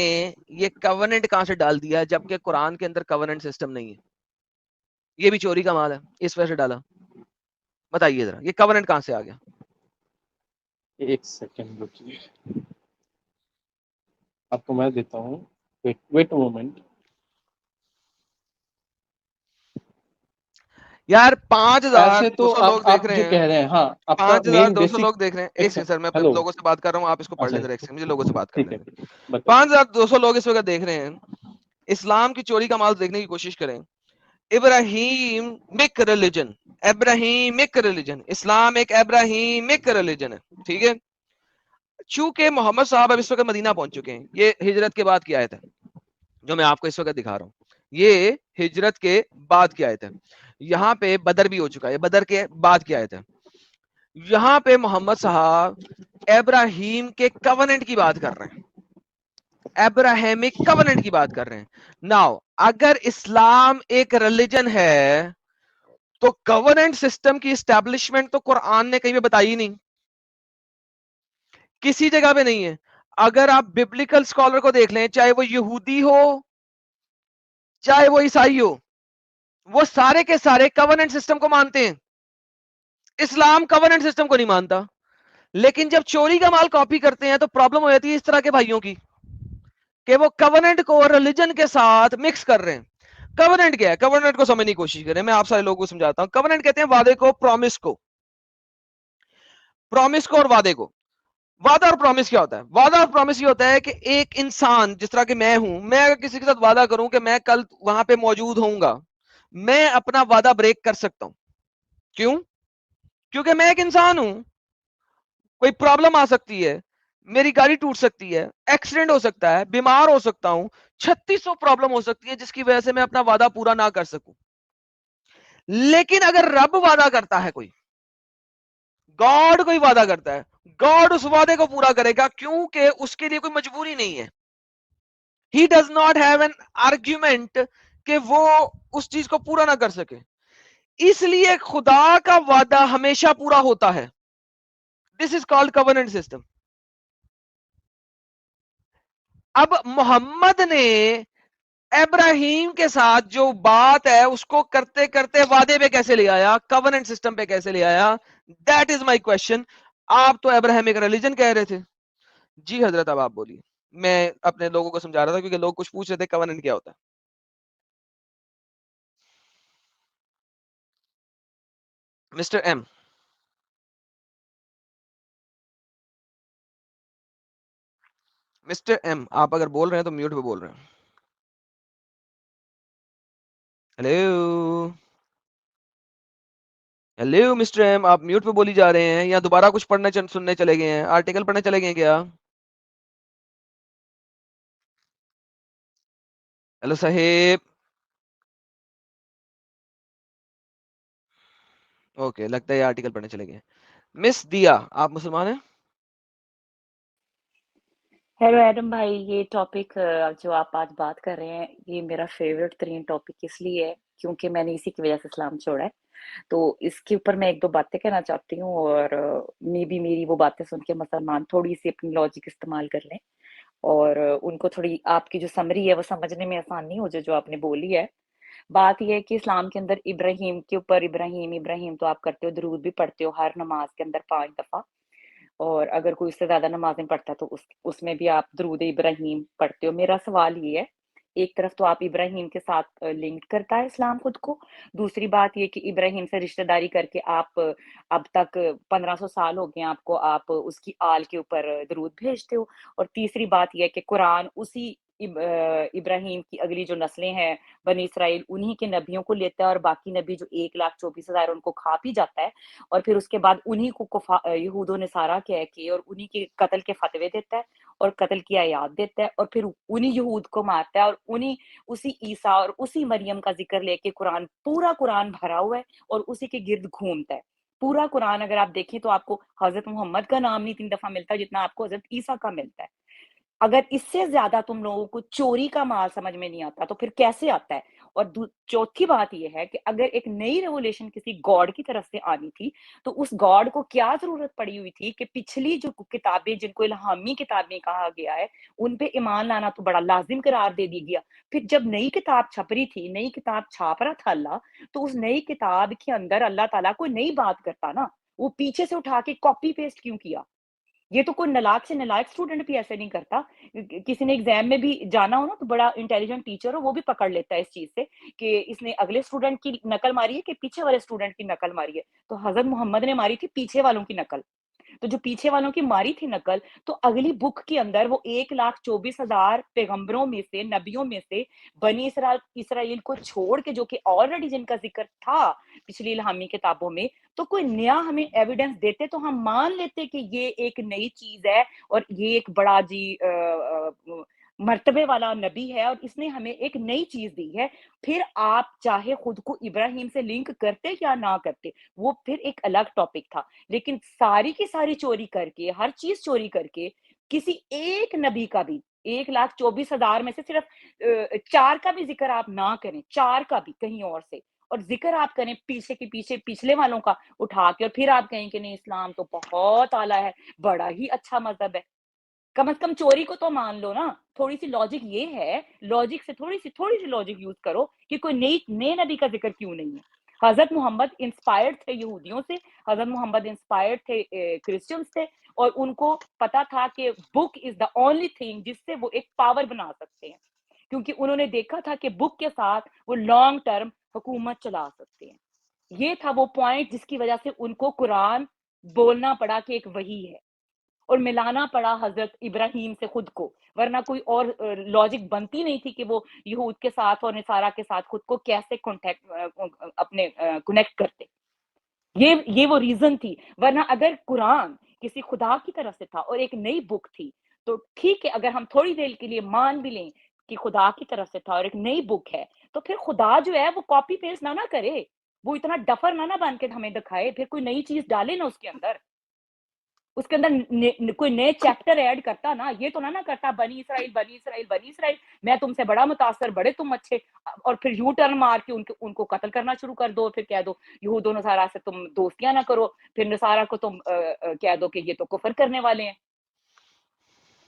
Speaker 1: یہ covenant کہاں سے ڈال دیا جبکہ قرآن کے اندر covenant سسٹم نہیں ہے؟ یہ بھی چوری کا مال ہے، اس وجہ سے ڈالا. بتائیے ذرا یہ covenant کہاں سے آ گیا؟
Speaker 8: ایک سیکنڈ رکیے، آپ کو میں دیتا ہوں. Wait moment.
Speaker 1: یار 5200
Speaker 8: تو
Speaker 1: لوگ دیکھ
Speaker 8: آپ
Speaker 1: رہے
Speaker 8: جو
Speaker 1: ہیں،
Speaker 8: کہہ رہے ہیں، ہاں آپ کا مین
Speaker 1: 5200
Speaker 8: بیسک.
Speaker 1: لوگ دیکھ رہے ہیں. ایک سیکنڈ سر، میں
Speaker 8: ہیلو،
Speaker 1: لوگوں سے بات کر رہا ہوں، آپ اس کو پڑھ
Speaker 8: اچھا
Speaker 1: لیں ذرا. ایک سیکنڈ، مجھے لوگوں سے بات
Speaker 8: ٹھیک
Speaker 1: کرنے
Speaker 8: ہے،
Speaker 1: دیں.
Speaker 8: بتائیے.
Speaker 1: 5200 لوگ اس وقت دیکھ رہے ہیں. اسلام کی چوری کا مال دیکھنے کی کوشش کریں. ابراہیمک ریلیجن، ابراہیمک ریلیجن، اسلام ایک ابراہیمک ریلیجن ہے، ٹھیک ہے؟ چونکہ محمد صاحب اب اس وقت مدینہ پہنچ چکے ہیں، یہ ہجرت کے بعد کی آیت ہے جو میں آپ کو اس وقت دکھا رہا ہوں. یہ ہجرت کے بعد کی آیت ہے. یہاں پہ بدر بھی ہو چکا ہے، بدر کے بعد کی آیت ہے. یہاں پہ محمد صاحب ابراہیم کے کووننٹ کی بات کر رہے ہیں، ابراہیمک کووننٹ کی بات کر رہے ہیں. ناؤ اگر اسلام ایک ریلیجن ہے تو کووننٹ سسٹم کی اسٹیبلشمنٹ تو قرآن نے کہیں پہ بتائی نہیں، کسی جگہ پہ نہیں ہے. اگر آپ ببلیکل اسکالر کو دیکھ لیں، چاہے وہ یہودی ہو چاہے وہ عیسائی ہو، وہ سارے کے سارے کووننٹ سسٹم کو مانتے ہیں. اسلام کووننٹ سسٹم کو نہیں مانتا. لیکن جب چوری کا مال کاپی کرتے ہیں تو پرابلم ہو جاتی ہے اس طرح کے بھائیوں کی کہ وہ کووننٹ کو ریلیجن کے ساتھ مکس کر رہے ہیں. کووننٹ کیا ہے؟ کووننٹ کو سمجھنے کی کوشش کریں. میں آپ سارے لوگوں کو سمجھاتا ہوں. کووننٹ کہتے ہیں وعدے کو، پرومس کو، پرومس کو اور وعدے کو. وعدہ اور پرومس کیا ہوتا ہے؟ وعدہ اور پرومس یہ ہوتا ہے کہ ایک انسان جس طرح کہ میں ہوں، میں اگر کسی کے ساتھ وعدہ کروں کہ میں کل وہاں پہ موجود ہوں گا، میں اپنا وعدہ بریک کر سکتا ہوں. کیوں؟ کیونکہ میں ایک انسان ہوں. کوئی پرابلم آ سکتی ہے، میری گاڑی ٹوٹ سکتی ہے، ایکسیڈنٹ ہو سکتا ہے، بیمار ہو سکتا ہوں، 3600 پرابلم ہو سکتی ہے جس کی وجہ سے میں اپنا وعدہ پورا نہ کر سکوں. لیکن اگر رب وعدہ کرتا ہے، کوئی گاڈ کوئی وعدہ کرتا ہے، گاڈ اس وعدے کو پورا کرے گا، کیونکہ اس کے لیے کوئی مجبوری نہیں ہے. He does not have an argument کہ وہ اس چیز کو پورا نہ کر سکے. اس لیے خدا کا وعدہ ہمیشہ پورا ہوتا ہے. دس از کالڈ کووننٹ سسٹم. اب محمد نے ابراہیم کے ساتھ جو بات ہے اس کو کرتے کرتے وعدے پہ کیسے لے آیا، کووننٹ سسٹم پہ کیسے لے آیا؟ That is my question. آپ تو ابراہیمک ریلیجن کہہ رہے تھے. جی حضرت اب آپ بولیے. میں اپنے لوگوں کو سمجھا رہا تھا کیونکہ لوگ کچھ پوچھ رہے تھے کووننٹ کیا ہوتا ہے. Mister M. مسٹر ایم آپ اگر بول رہے ہیں تو میوٹ پہ بول رہے ہیں. ہیلو ہیلو مسٹر ایم آپ میوٹ پہ بولی جا رہے ہیں یا دوبارہ کچھ پڑھنے سننے چلے گئے ہیں، آرٹیکل پڑھنے چلے گئے ہیں کیا؟ ہیلو صاحب. اوکے لگتا ہے یہ آرٹیکل پڑھنے چلے گئے. مس دیا آپ مسلمان ہیں؟
Speaker 9: ہیلو ایڈم بھائی، یہ ٹاپک جو آپ آج بات کر رہے ہیں یہ میرا فیوریٹ ترین ٹاپک اس لیے ہے کیونکہ میں نے اسی کی وجہ سے اسلام چھوڑا ہے. تو اس کے اوپر میں ایک دو باتیں کہنا چاہتی ہوں، اور میں بھی میری وہ باتیں سن کے مسلمان تھوڑی سی اپنی لاجک استعمال کر لیں اور ان کو تھوڑی آپ کی جو سمری ہے وہ سمجھنے میں آسانی ہو جائے جو آپ نے بولی ہے. بات یہ ہے کہ اسلام کے اندر ابراہیم کے اوپر ابراہیم تو آپ کرتے ہو، درود بھی پڑھتے ہو ہر نماز کے اندر 5 دفعہ، اور اگر کوئی اس سے زیادہ نمازیں پڑھتا ہے تو اس میں بھی آپ درود ابراہیم پڑھتے ہو. میرا سوال یہ ہے، ایک طرف تو آپ ابراہیم کے ساتھ لنک کرتا ہے اسلام خود کو، دوسری بات یہ کہ ابراہیم سے رشتہ داری کر کے آپ اب تک 1500 سال ہو گئے آپ کو، آپ اس کی آل کے اوپر درود بھیجتے ہو، اور تیسری بات یہ ہے کہ قرآن اسی ابراہیم کی اگلی جو نسلیں ہیں بنی اسرائیل انہی کے نبیوں کو لیتا ہے، اور باقی نبی جو 1,24,000 ان کو کھا پی جاتا ہے، اور پھر اس کے بعد انہی کو یہود و نصارہ کہہ کے اور انہی کے قتل کے فتوے دیتا ہے اور قتل کی آیات دیتا ہے، اور پھر انہی یہود کو مارتا ہے، اور انہی اسی عیسیٰ اور اسی مریم کا ذکر لے کے پورا قرآن بھرا ہوا ہے اور اسی کے گرد گھومتا ہے. پورا قرآن اگر آپ دیکھیں تو آپ کو حضرت محمد کا نام نہیں 3 دفعہ ملتا جتنا آپ کو حضرت عیسیٰ کا ملتا ہے. اگر اس سے زیادہ تم لوگوں کو چوری کا مال سمجھ میں نہیں آتا تو پھر کیسے آتا ہے؟ اور چوتھی بات یہ ہے کہ اگر ایک نئی ریولیشن کسی گاڈ کی طرف سے آنی تھی تو اس گاڈ کو کیا ضرورت پڑی ہوئی تھی کہ پچھلی جو کتابیں جن کو الہامی کتابیں کہا گیا ہے ان پہ ایمان لانا تو بڑا لازم قرار دے دی گیا. پھر جب نئی کتاب چھپ رہی تھی، نئی کتاب چھاپ رہا تھا اللہ، تو اس نئی کتاب کے اندر اللہ تعالیٰ کوئی نئی بات کرتا نا، وہ پیچھے سے اٹھا کے کاپی پیسٹ کیوں کیا؟ یہ تو کوئی نلاک سے نلاک اسٹوڈنٹ بھی ایسے نہیں کرتا. کسی نے ایگزام میں بھی جانا ہو نا تو بڑا انٹیلیجنٹ ٹیچر ہو وہ بھی پکڑ لیتا ہے اس چیز سے کہ اس نے اگلے اسٹوڈنٹ کی نقل ماری ہے کہ پیچھے والے اسٹوڈنٹ کی نقل ماری ہے. تو حضرت محمد نے ماری تھی پیچھے والوں کی نقل، تو جو پیچھے والوں کی ماری تھی نقل، تو اگلی بک کے اندر وہ 1,24,000 پیغمبروں میں سے، نبیوں میں سے بنی اسرائیل کو چھوڑ کے جو کہ آلریڈی جن کا ذکر تھا پچھلی الہامی کتابوں میں، تو کوئی نیا ہمیں ایویڈنس دیتے تو ہم مان لیتے کہ یہ ایک نئی چیز ہے اور یہ ایک بڑا مرتبے والا نبی ہے اور اس نے ہمیں ایک نئی چیز دی ہے. پھر آپ چاہے خود کو ابراہیم سے لنک کرتے یا نہ کرتے وہ پھر ایک الگ ٹاپک تھا، لیکن ساری کی ساری چوری کر کے، ہر چیز چوری کر کے، کسی ایک نبی کا بھی 1,24,000 میں سے صرف 4 کا بھی ذکر آپ نہ کریں، 4 کا بھی کہیں اور سے، اور ذکر آپ کریں پیچھے کے پیچھے پچھلے والوں کا اٹھا کے، اور پھر آپ کہیں کہ نہیں اسلام تو بہت اعلیٰ ہے، بڑا ہی اچھا مذہب ہے. کم از کم چوری کو تو مان لو نا. تھوڑی سی لاجک یہ ہے، لاجک سے تھوڑی سی لاجک یوز کرو کہ کوئی نئے نبی کا ذکر کیوں نہیں ہے. حضرت محمد انسپائرڈ تھے یہودیوں سے، حضرت محمد انسپائرڈ تھے کرسچنز سے، اور ان کو پتا تھا کہ بک از دا اونلی تھنگ جس سے وہ ایک پاور بنا سکتے ہیں، کیونکہ انہوں نے دیکھا تھا کہ بک کے ساتھ وہ لانگ ٹرم حکومت چلا سکتے ہیں. یہ تھا وہ پوائنٹ جس کی وجہ سے ان کو قرآن بولنا پڑا کہ ایک وحی ہے، اور ملانا پڑا حضرت ابراہیم سے خود کو، ورنہ کوئی اور لاجک بنتی نہیں تھی کہ وہ یہود کے ساتھ اور نصارہ کے ساتھ خود کو کیسے اپنے کنیکٹ کرتے. یہ وہ ریزن تھی. ورنہ اگر قرآن کسی خدا کی طرف سے تھا اور ایک نئی بک تھی تو ٹھیک ہے، اگر ہم تھوڑی دیر کے لیے مان بھی لیں کہ خدا کی طرف سے تھا اور ایک نئی بک ہے، تو پھر خدا جو ہے وہ کاپی پیسٹ نہ کرے. وہ اتنا ڈفر نہ بن کے ہمیں دکھائے، پھر کوئی نئی چیز ڈالے نا اس کے اندر کوئی نئے چیپٹر ایڈ کرتا نا، یہ تو نہ کرتا بنی اسرائیل میں تم سے بڑا متاثر، بڑے تم اچھے، اور پھر یو ٹرن مار کے ان کو قتل کرنا شروع کر دو، پھر کہہ دو یہود و نصارہ سے تم دوستیاں نہ کرو، پھر نصارہ کو تم کہہ دو کہ یہ تو کفر کرنے والے ہیں،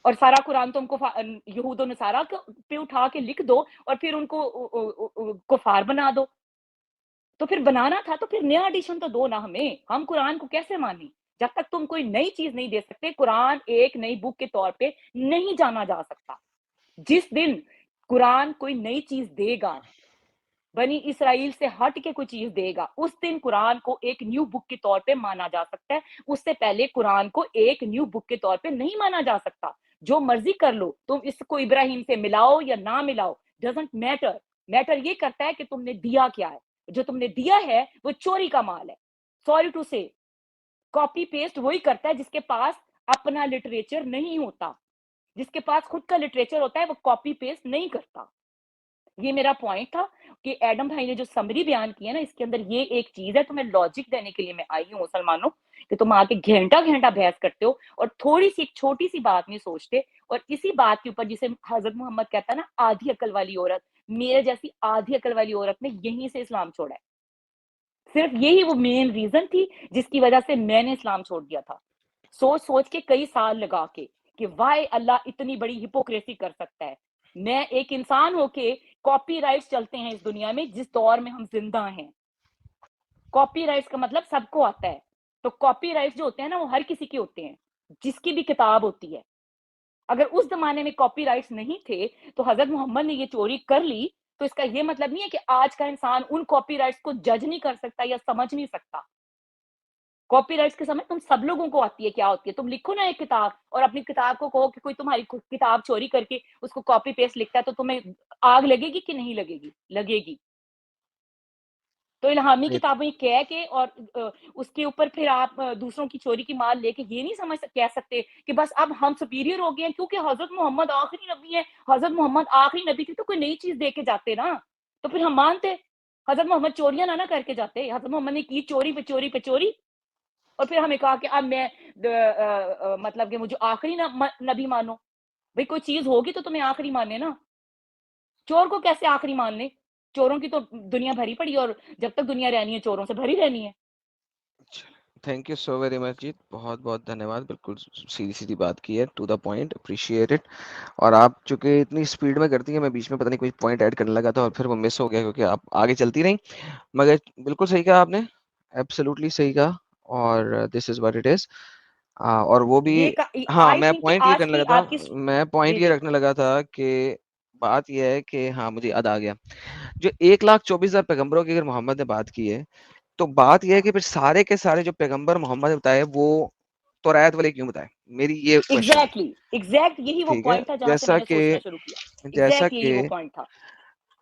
Speaker 9: اور سارا قرآن تم کو یہود و نصارہ پہ اٹھا کے لکھ دو اور پھر ان کو کفار بنا دو. تو پھر بنانا تھا تو پھر نیا ایڈیشن تو دو نا ہمیں. ہم قرآن کو کیسے مانیں جب تک تم کوئی نئی چیز نہیں دے سکتے؟ قرآن ایک نئی بک کے طور پہ نہیں جانا جا سکتا. جس دن قرآن کوئی نئی چیز دے گا، بنی اسرائیل سے ہٹ کے کوئی چیز دے گا، اس دن قرآن کو ایک نیو بک کے طور پہ مانا جا سکتا ہے. اس سے پہلے قرآن کو ایک نیو بک کے طور پہ نہیں مانا جا سکتا. جو مرضی کر لو تم، اس کو ابراہیم سے ملاؤ یا نہ ملاؤ، ڈزنٹ میٹر. میٹر یہ کرتا ہے کہ تم نے دیا کیا ہے. جو تم نے دیا ہے وہ چوری کا مال ہے. سوری ٹو سے، کاپی پیسٹ وہی کرتا ہے جس کے پاس اپنا لٹریچر نہیں ہوتا. جس کے پاس خود کا لٹریچر ہوتا ہے وہ کاپی پیسٹ نہیں کرتا. یہ میرا پوائنٹ تھا کہ ایڈم بھائی نے جو سمری بیان کی ہے نا، اس کے اندر یہ ایک چیز ہے. تمہیں لاجک دینے کے لیے میں آئی ہوں مسلمانوں، کہ تم آ کے گھنٹہ بحث کرتے ہو اور تھوڑی سی ایک چھوٹی سی بات نہیں سوچتے. اور اسی بات کے اوپر جسے حضرت محمد کہتا ہے نا آدھی عقل والی عورت، میرے جیسی آدھی عقل والی عورت نے یہیں سے اسلام چھوڑا ہے. صرف یہی وہ مین ریزن تھی جس کی وجہ سے میں نے اسلام چھوڑ دیا تھا. سوچ کے کئی سال لگا کے کہ وائی اللہ اتنی بڑی ہپوکریسی کر سکتا ہے. میں ایک انسان ہو کے کاپی رائٹس چلتے ہیں اس دنیا میں جس دور میں ہم زندہ ہیں. کاپی رائٹس کا مطلب سب کو آتا ہے. تو کاپی رائٹس جو ہوتے ہیں نا وہ ہر کسی کے ہوتے ہیں جس کی بھی کتاب ہوتی ہے. اگر اس زمانے میں کاپی رائٹس نہیں تھے تو حضرت محمد نے یہ چوری کر لی، تو اس کا یہ مطلب نہیں ہے کہ آج کا انسان ان کاپی رائٹس کو جج نہیں کر سکتا یا سمجھ نہیں سکتا. کاپی رائٹس کی سمجھ تم سب لوگوں کو آتی ہے. کیا ہوتی ہے؟ تم لکھو نا ایک کتاب اور اپنی کتاب کو کہو کہ کوئی تمہاری کتاب چوری کر کے اس کو کاپی پیسٹ لکھتا ہے، تو تمہیں آگ لگے گی کہ نہیں لگے گی؟ لگے گی. تو الہامی کتابیں کہہ کے اور اس کے اوپر پھر آپ دوسروں کی چوری کی مال لے کے یہ نہیں کہہ سکتے کہ بس اب ہم سپیریئر ہو گئے ہیں کیونکہ حضرت محمد آخری نبی ہے. حضرت محمد آخری نبی تھے تو کوئی نئی چیز دے کے جاتے نا، تو پھر ہم مانتے. حضرت محمد چوریاں نہ کر کے جاتے. حضرت محمد نے کی چوری پہ چوری پہ چوری، اور پھر ہمیں کہا کہ اب میں مطلب کہ مجھے آخری نبی مانو. بھئی کوئی چیز ہوگی تو تمہیں آخری ماننے نا. چور کو کیسے آخری مان لیں؟ چوروں کی تو دنیا بھری پڑی، اور جب تک دنیا رہنی ہے چوروں سے بھری رہنی ہے.
Speaker 1: تھینک یو سو ویری مچ جیت، بہت بہت دھنیہ واد. بالکل سیدھی بات کی ہے، to the point, appreciate it. اور آپ چونکہ اتنی اسپیڈ میں کرتی ہیں، میں بیچ میں پتہ نہیں کوئی پوائنٹ ایڈ کرنے لگا تھا اور پھر وہ مس ہو گیا کیونکہ آپ آگے چلتی رہیں. مگر بالکل صحیح کہا آپ نے، ایبسلیوٹلی صحیح کہا. اور دس از واٹ اٹ از. اور وہ بھی ہاں، میں پوائنٹ یہ کرنے لگا تھا، میں پوائنٹ یہ رکھنے لگا تھا کہ بات یہ ہے کہ ہاں مجھے یاد آ گیا، جو 1,24,000 پیغمبروں کی اگر محمد نے بات کی ہے تو بات یہ ہے کہ پھر سارے کے سارے جو پیغمبر محمد نے بتائے وہ توریت والے کیوں بتائے؟ میری یہ
Speaker 9: ایگزیکٹ یہی وہ پوائنٹ تھا جہاں سے میں نے سوچنا شروع کیا.
Speaker 1: جیسا
Speaker 9: یہی وہ پوائنٹ تھا.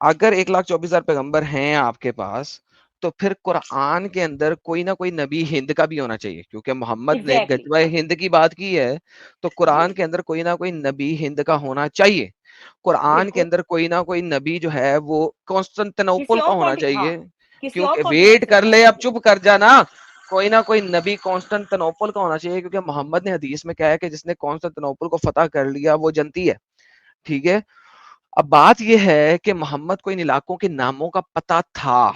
Speaker 1: اگر 1,24,000 پیغمبر ہیں آپ کے پاس تو پھر قرآن کے اندر کوئی نہ کوئی نبی ہند کا بھی ہونا چاہیے، کیونکہ محمد نے غزوہ ہند کی بات کی ہے تو قرآن کے اندر کوئی نہ کوئی نبی ہند کا ہونا چاہیے. قرآن کے اندر کوئی نہ کوئی نبی جو ہے وہ کانسٹنٹینوپل کا ہونا چاہیے. کیونکہ ویٹ کر لے، اب چپ کر جانا. کوئی نہ کوئی نبی کانسٹنٹینوپل کا ہونا چاہیے، کیونکہ محمد نے حدیث میں کہا ہے کہ جس نے کانسٹنٹینوپل کو فتح کر لیا وہ جنتی ہے. ٹھیک ہے، اب بات یہ ہے کہ محمد کو ان علاقوں کے ناموں کا پتہ تھا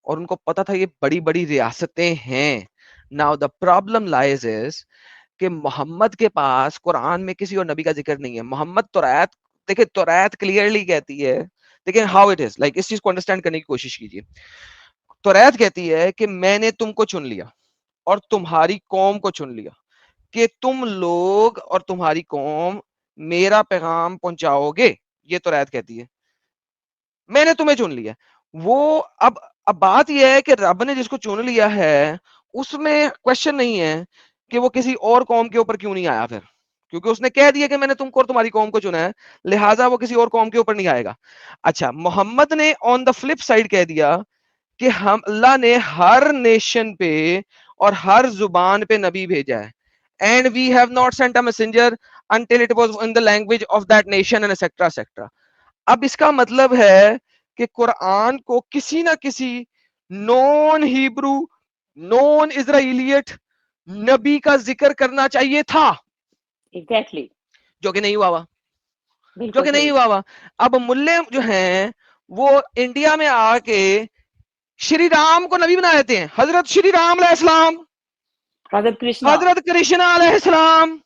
Speaker 1: اور ان کو پتا تھا یہ بڑی بڑی ریاستیں ہیں. Now the problem lies is کہ محمد کے پاس قرآن میں کسی اور نبی کا ذکر نہیں ہے. محمد توریت، دیکھیں توریت کلیئرلی کہتی ہے، دیکھیں how it is like اس چیز کو انڈرسٹینڈ کرنے کی کوشش کیجیے. توریت کہتی ہے کہ میں نے تم کو چن لیا اور تمہاری قوم کو چن لیا کہ تم لوگ اور تمہاری قوم میرا پیغام پہنچاؤ گے. یہ توریت کہتی ہے میں نے تمہیں چن لیا. وہ اب بات یہ ہے کہ رب نے جس کو چن لیا ہے اس میں کوشچن نہیں ہے کہ وہ کسی اور قوم کے اوپر کیوں نہیں آیا پھر، کیونکہ اس نے کہہ دیا کہ میں نے تم کو اور تمہاری قوم کو چنا ہے، لہٰذا وہ کسی اور قوم کے اوپر نہیں آئے گا. اچھا، محمد نے آن دا فلپ سائڈ کہہ دیا کہ ہم اللہ نے ہر نیشن پہ اور ہر زبان پہ نبی بھیجا ہے. And we have not sent a messenger until it was in the language of that nation and etc etc. اب اس کا مطلب ہے کہ قرآن کو کسی نہ کسی نون ہیبرو نون اسرائیلیٹ نبی کا ذکر کرنا چاہیے تھا،
Speaker 9: ایگزیکٹلی،
Speaker 1: جو کہ نہیں ہوا ہوا، جو
Speaker 9: بالکل
Speaker 1: کہ نہیں
Speaker 9: صحیح.
Speaker 1: ہوا ہوا. اب ملے جو ہیں وہ انڈیا میں آ کے شری رام کو نبی بنا دیتے ہیں. حضرت شری رام علیہ السلام،
Speaker 9: حضرت کرشنا،
Speaker 1: حضرت کرشنا علیہ السلام،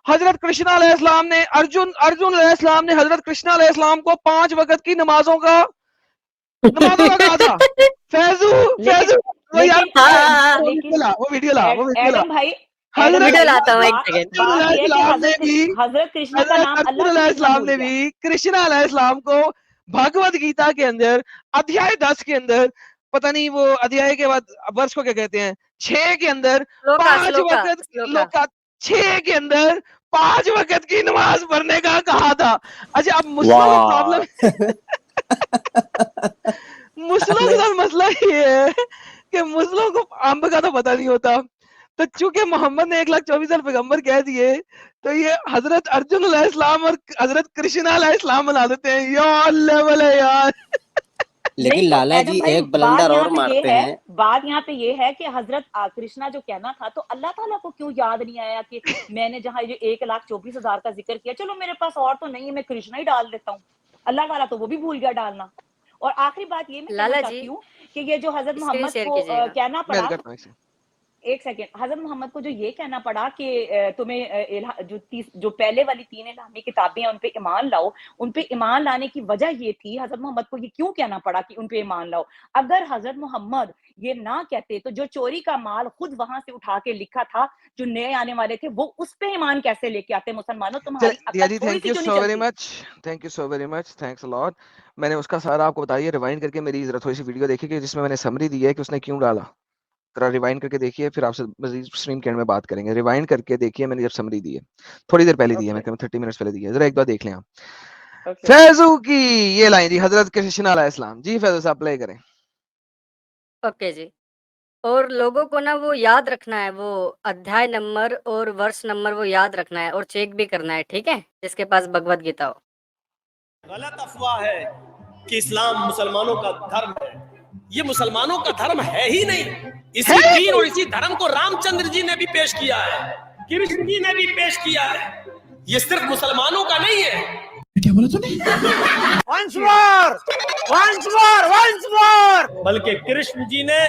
Speaker 1: حضرت کرشنا علیہ السلام نے ارجن علیہ السلام نے حضرت کرشنا علیہ السلام کو 5 وقت کی نمازوں کا کہا تھا. فیضو وہ یار
Speaker 3: ہاں
Speaker 1: وہ ویڈیو لا
Speaker 9: ایڈم بھائی،
Speaker 3: ویڈیو لاتا ہوں ایک سیکنڈ.
Speaker 9: بات یہ ہے کہ حضرت کرشنا کا نام
Speaker 1: ارجن
Speaker 9: اللہ
Speaker 1: علیہ
Speaker 9: کیوں
Speaker 1: السلام
Speaker 9: بھول
Speaker 1: نے
Speaker 9: گیا؟
Speaker 1: بھی کرشنا علیہ السلام کو بھگوت گیتا کے اندر ادھیائے 10 کے اندر پتہ نہیں وہ ادھیائے کے بعد ورس کو کیا کہتے ہیں 6 کے اندر 5 وقت 6 کے اندر 5 وقت کی نماز پڑھنے کا کہا تھا. اچھا اب مسلموں کا پرابلم مسلموں کے ساتھ مسئلہ یہ ہے کہ مسلموں کو امب کا تو پتہ نہیں ہوتا، تو چونکہ محمد نے 1,24,000 پیغمبر کہہ دیے تو یہ حضرت ارجن علیہ السلام اور حضرت کرشنا علیہ السلام بنا دیتے ہیں. یا لیول ہے یار.
Speaker 10: لیکن لالا جی ایک بلندر اور مارتے ہیں.
Speaker 9: بات یہاں پہ یہ ہے کہ حضرت کرشنا جو کہنا تھا تو اللہ تعالیٰ کو کیوں یاد نہیں آیا کہ میں نے جہاں یہ 1,24,000 کا ذکر کیا، چلو میرے پاس اور تو نہیں ہے، میں کرشنا ہی ڈال دیتا ہوں. اللہ تعالیٰ تو وہ بھی بھول گیا ڈالنا. اور آخری بات یہ میں کہنا چاہتی ہوں کہ یہ جو حضرت محمد کو کہنا پڑا، ایک سیکنڈ، حضرت محمد کو جو یہ کہنا پڑا کہ تمہیں جو پہلے والی 3 الہامی کتابیں ہیں ان پہ ایمان لاؤ، ان پہ ایمان لانے کی وجہ یہ تھی حضرت محمد کو یہ کیوں کہنا پڑا کہ ان پہ ایمان لاؤ. اگر حضرت محمد یہ نہ کہتے تو جو چوری کا مال خود وہاں سے اٹھا کے لکھا تھا جو نئے آنے والے تھے وہ اس پہ ایمان کیسے لے کے آتے؟ مسلمانوں تمہاری عقل تھوڑی سی کیوں نہیں چلتی؟
Speaker 1: Thank you so very much, thanks a lot. میں نے اس کا سارا آپ کو بتائیے، ریوائنڈ کر کے میری ذرا تھوڑی سی ویڈیو دیکھیے کہ جس میں نے سمری دی ہے کہ اس نے کیوں ڈالا. ذرا ریوائنڈ کر کے دیکھیے، پھر آپ سے مزید اسٹریم کے اینڈ میں بات کریں گے. ریوائنڈ کر کے دیکھیے، میں نے جب سمری دی ہے تھوڑی دیر پہلے دی ہے، میں 30 منٹس پہلے دی ہے، ذرا ایک بار دیکھ لیں آپ. فیضو کی یہ لائن جی، حضرت کرشنا علیہ السلام جی. فیضو صاحب پلے کریں.
Speaker 3: اوکے جی. اور لوگوں کو نا وہ یاد رکھنا ہے، وہ ادھیائے نمبر اور ورس نمبر وہ یاد رکھنا ہے اور چیک بھی کرنا ہے، ٹھیک ہے، جس کے پاس بھگوت گیتا ہو.
Speaker 11: غلط افواہ ہے کہ اسلام مسلمانوں کا دھرم ہے. یہ مسلمانوں کا دھرم ہے ہی نہیں. اسی دین اور اسی دھرم کو رام چندر جی نے بھی پیش کیا ہے، کرشن جی نے بھی پیش کیا ہے. یہ صرف مسلمانوں کا نہیں ہے. کیا بولا تم نے؟ بلکہ کرشن جی نے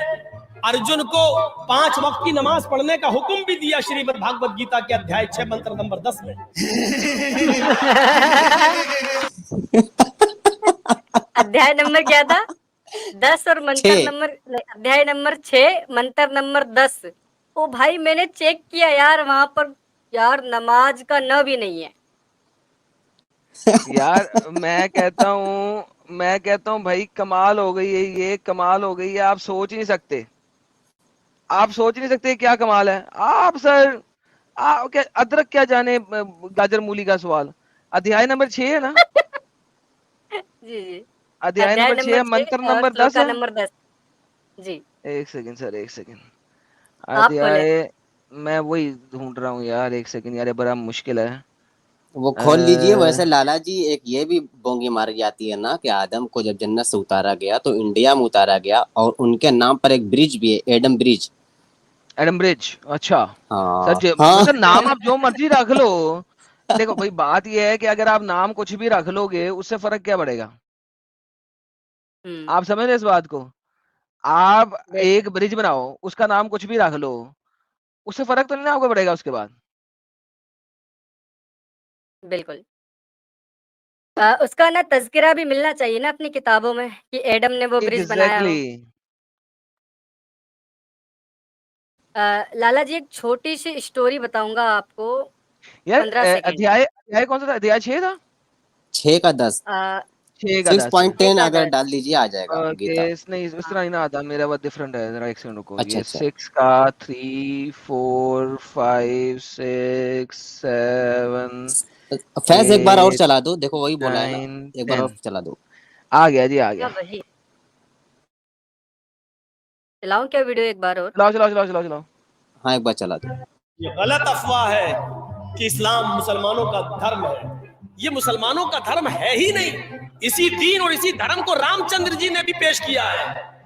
Speaker 11: ارجن کو 5 وقت کی نماز پڑھنے کا حکم بھی دیا شریمد بھاگوت گیتا کے ادھیائے 6 منتر نمبر 10 میں.
Speaker 3: ادھیائے نمبر کیا تھا؟ 10 اور منتر نمبر ادھیائے نمبر 6 منتر نمبر 10. او بھائی میں نے چیک کیا یار، وہاں پر یار نماز کا نہ بھی نہیں ہے
Speaker 1: یار. میں کہتا ہوں بھائی کمال ہو گئی ہے، یہ کمال ہو گئی ہے. آپ سوچ نہیں سکتے کیا کمال ہے. آپ سر ادرک کیا جانے گاجر مولی کا سوال. ادھیائے نمبر 6 ہے نا؟
Speaker 3: جی جی،
Speaker 1: ادھیائے نمبر 6 منتر نمبر 10 ہے.
Speaker 3: نمبر 10 جی.
Speaker 1: ایک سیکنڈ سر، ایک سیکنڈ. ادھیائے میں وہی ڈھونڈ رہا ہوں یار، ایک سیکنڈ یار، بڑا مشکل ہے.
Speaker 10: وہ کھول لیجئے. ویسے لالا جی ایک یہ بھی بونگی ماری جاتی ہے نا کہ آدم کو جب جنت سے اتارا گیا تو انڈیا میں اتارا گیا اور ان کے نام پر ایک برج بھی ہے، ایڈم برج.
Speaker 1: ایڈم برج. اچھا
Speaker 10: ہاں
Speaker 1: سر، نام آپ جو مرضی رکھ لو. دیکھو بھائی بات یہ ہے کہ اگر آپ نام کچھ بھی رکھ لو گے اس سے فرق کیا پڑے گا؟ آپ سمجھ رہے اس بات کو؟ آپ ایک برج بناؤ، اس کا نام کچھ بھی رکھ لو، اس سے فرق تو نہیں آپ کو پڑے گا اس کے بعد.
Speaker 3: بالکل. اس کا نا تذکرہ بھی ملنا چاہیے نا اپنی کتابوں میں کہ ایڈم نے وہ برج بنایا ہو. لالا جی ایک چھوٹی سی اسٹوری بتاؤں گا آپ کو.
Speaker 1: یار ادھیائے کون سا تھا؟ ادھیائے 6 تھا؟
Speaker 10: 6 کا 10 6.10 اگر ڈال دیجیے آ جائے گا.
Speaker 1: نہیں اس طرح نہیں آتا میرا، وہ ڈفرنٹ ہے. ذرا ایک سیکنڈ رکو.
Speaker 10: اچھا
Speaker 1: 6 کا 3 4 5 6 7
Speaker 10: فیض ایک بار اور چلا دو. دیکھو وہی بولا ہے نا، ایک بار اور چلا دو.
Speaker 1: آ گیا جی، آ گیا.
Speaker 3: چلاؤں کیا ویڈیو ایک بار اور؟
Speaker 1: چلاؤ.
Speaker 10: ہاں ایک بار چلا دو.
Speaker 11: یہ غلط افواہ ہے کہ اسلام مسلمانوں کا دھرم ہے. یہ مسلمانوں کا دھرم ہے ہی نہیں. اسی دین اور اسی دھرم کو رام چندر جی نے بھی پیش کیا ہے.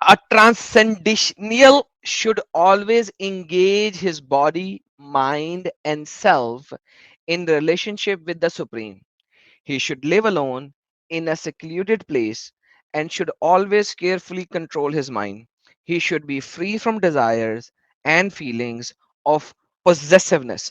Speaker 1: A transcendental should always engage his body, mind, and self in relationship with the Supreme. He should live alone in a secluded place and should always carefully control his mind. He should be free from desires and feelings of possessiveness.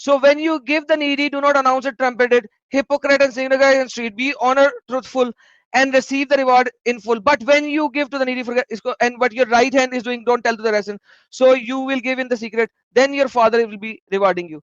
Speaker 1: So when you give the needy, do not announce it trumpeted, hypocrite and synagogue and street. Be honor truthful and receive the reward in full. But when you give to the needy, forget and what your right hand is doing, don't tell to the rest. So you will give in the secret. Then your father will be rewarding you.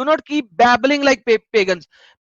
Speaker 1: Do not keep babbling like pagans.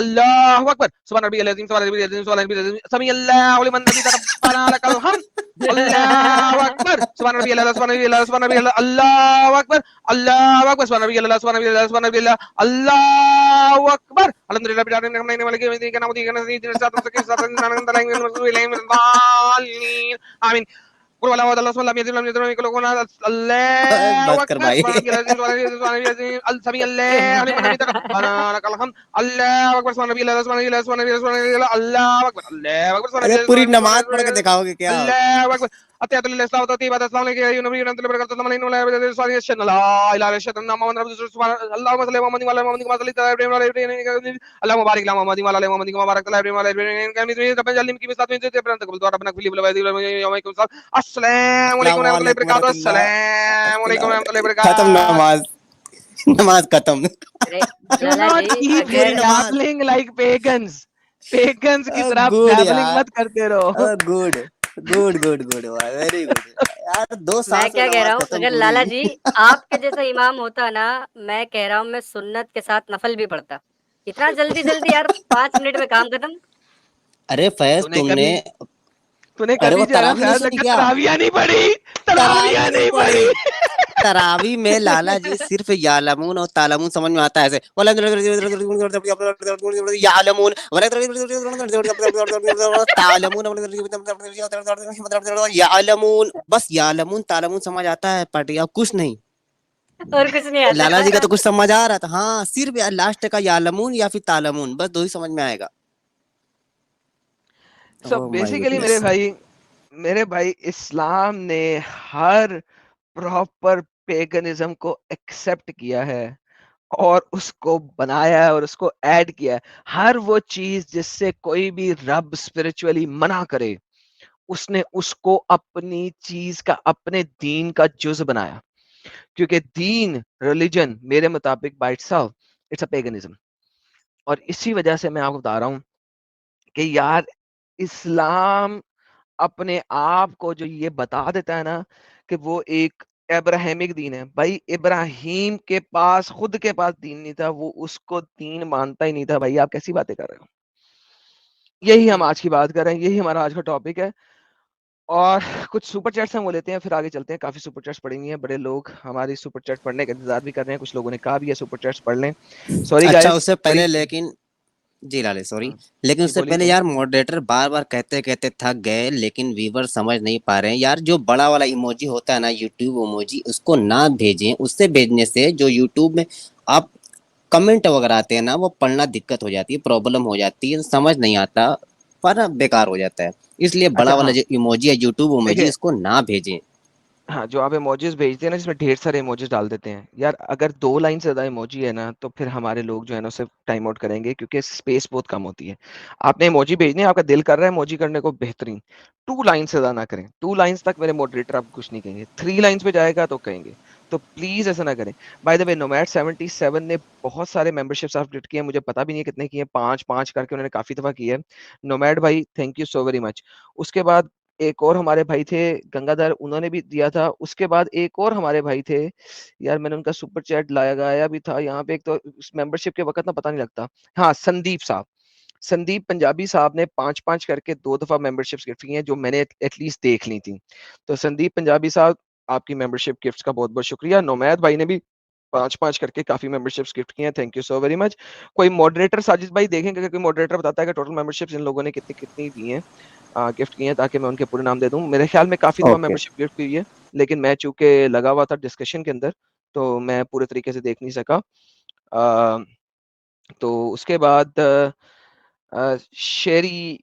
Speaker 1: Allahu akbar subhana rabbiyal azim subhana rabbiyal azim subhana rabbiyal azim sami'allahu liman hamida rabbana lakal hamd Allahu akbar subhana rabbiyal ala subhana rabbiyal ala subhana rabbiyal Allahu akbar subhana rabbiyal ala subhana rabbiyal ala subhana rabbiyal Allahu akbar alhamdulillah rabbil alamin hamdan maliki yawmid din kana mudi kana sayyidina siratal mustaqim siratal ladzina an'amta alaihim ghayril maghdubi alaihim waladdallin amin قل ولا وعد الله سبحانه وتعالى يذل من يكون الله
Speaker 10: بات کر بھائی
Speaker 1: سميع الله لمن حمده ربنا لك الحمد الله اکبر سبحان ربي الله سبحان الله سبحان الله الله اکبر الله اکبر سبحان
Speaker 10: ارے پوری نماز پڑھ کے دکھاؤ گے کیا
Speaker 1: الله اکبر اتیت للاسلام وتطيبات السلام عليكم يا نبي ورحمه الله وبركاته اللهم لا اله الا الله اشهد ان لا اله الا الله محمد رسول الله اللهم صل على محمد وعلى محمد كما صليت على ابراهيم وعلى ابراهيم اللهم بارك على محمد وعلى محمد كما باركت على ابراهيم وعلى ابراهيم كما ربنا جعلني من مسلمين ربنا اغفر لي ولوالدي السلام علیکم ورحمۃ اللہ وبرکاتہ السلام علیکم ورحمۃ اللہ وبرکاتہ
Speaker 10: ختم نماز ختم
Speaker 1: babbling like pagans کی طرح babbling مت کرتے رہو
Speaker 10: گڈ ویری گڈ یار دو
Speaker 3: میں کیا کہہ رہا ہوں اگر لالا جی آپ کے جیسا امام ہوتا نا میں کہہ رہا ہوں میں سنت کے ساتھ نفل بھی پڑھتا اتنا جلدی یار 5 منٹ میں کام ختم
Speaker 10: ارے فیض تم نے
Speaker 1: کبھی تراویح نہیں پڑھی
Speaker 10: تراویح میں لالا جی صرف یعلمون اور تعلمون سمجھ میں آتا ہے ایسے یعلمون یعلمون بس یعلمون تعلمون سمجھ آتا ہے پٹیا کچھ نہیں
Speaker 3: اور کچھ نہیں آتا
Speaker 10: لالا جی کا تو کچھ سمجھ آ رہا تھا ہاں صرف لاسٹ کا یعلمون یا پھر تعلمون بس دو ہی سمجھ میں آئے گا
Speaker 1: سو بیسیکلی میرے بھائی اسلام نے ہر پراپر پیگنزم کو ایکسپٹ کیا ہے اور اس کو بنایا ہے اور اس کو ایڈ کیا ہے ہر وہ چیز جس سے کوئی بھی رب اسپرچولی منع کرے اس نے اس کو اپنی چیز کا اپنے دین کا جز بنایا کیونکہ دین ریلیجن میرے مطابق by itself it's a paganism اور اسی وجہ سے میں آپ کو بتا رہا ہوں کہ یار اسلام اپنے آپ کو جو یہ بتا دیتا ہے نا کہ وہ ایک ابراہیمک دین ہے بھائی ابراہیم کے پاس خود کے پاس دین نہیں تھا وہ اس کو دین مانتا ہی نہیں تھا بھائی آپ کیسی باتیں کر رہے ہو یہی ہم آج کی بات کر رہے ہیں یہی ہمارا آج کا ٹاپک ہے اور کچھ سپر چیٹس ہم وہ لیتے ہیں پھر آگے چلتے ہیں کافی سپر چیٹس پڑھی ہوئی ہیں بڑے لوگ ہماری سپر چیٹ پڑھنے کا انتظار بھی کر رہے ہیں کچھ لوگوں نے کہا بھی ہے سپر چیٹس پڑھ لیں سوری گائز
Speaker 10: اچھا اس سے پہلے لیکن جی لالے سوری لیکن اس سے پہلے یار ماڈریٹر بار بار کہتے تھک گئے لیکن ویور سمجھ نہیں پا رہے ہیں یار جو بڑا والا ایموجی ہوتا ہے نا یوٹیوب ایموجی اس کو نہ بھیجیں اس سے بھیجنے سے جو یوٹیوب میں آپ کمنٹ وغیرہ آتے ہیں نا وہ پڑھنا دقت ہو جاتی ہے پرابلم ہو جاتی ہے سمجھ نہیں آتا پر بیکار ہو جاتا ہے اس لیے بڑا والا جو ایموجی ہے یوٹیوب ایموجی اس کو نہ بھیجیں
Speaker 1: ہاں جو آپ ایموجیز بھیجتے ہیں نا جس میں ڈھیر سارے ایموجیز ڈال دیتے ہیں یار اگر 2 لائن سے زیادہ ایموجی ہے نا تو پھر ہمارے لوگ جو ہے نا اسے ٹائم آؤٹ کریں گے کیونکہ اسپیس بہت کم ہوتی ہے آپ نے ایموجی بھیجنی ہے آپ کا دل کر رہا ہے ایموجی کرنے کو بہترین 2 لائن سے زیادہ نہ کریں 2 لائنس تک میرے ماڈریٹر آپ کچھ نہیں کہیں گے 3 لائنس پہ جائے گا تو کہیں گے تو پلیز ایسا نہ کریں بائی دا وے نومیڈ 77 نے بہت سارے ممبرشپس اپڈیٹ کیے ہیں مجھے پتا بھی نہیں کتنے کیے 5 کر کے انہوں نے کافی دفعہ کی ہے نومیڈ بھائی thank you so very much اس کے بعد ایک اور ہمارے بھائی تھے گنگا دھر انہوں نے بھی دیا تھا اس کے بعد ایک اور ہمارے بھائی تھے یار میں نے ان کا سپر چیٹ لایا گایا بھی تھا یہاں پہ ایک تو ممبرشپ کے وقت نا پتہ نہیں لگتا ہاں سندیپ پنجابی صاحب نے 5 کر کے 2 دفعہ ممبرشپس گفٹ کی ہیں جو میں نے ایٹ لیسٹ دیکھ لی تھی تو سندیپ پنجابی صاحب آپ کی ممبرشپ گفٹس کا بہت بہت شکریہ نومید بھائی نے بھی 5 کر کے کافی ممبرشپس گفٹ کی ہیں تھینک یو سو ویری مچ کوئی ماڈریٹر ساجد بھائی دیکھیں کہ کوئی ماڈریٹر بتاتا ہے کہ ٹوٹل ممبرشپس ان لوگوں نے کتنی دی ہیں گفٹ کی ہیں تاکہ میں ان کے پورے نام دے دوں میرے خیال میں کافی دفعہ ممبرشپ گفٹ کی ہوئی ہے لیکن میں چونکہ لگا ہوا تھا ڈسکشن کے اندر تو میں پورے طریقے سے دیکھ نہیں سکا تو اس کے بعد شیری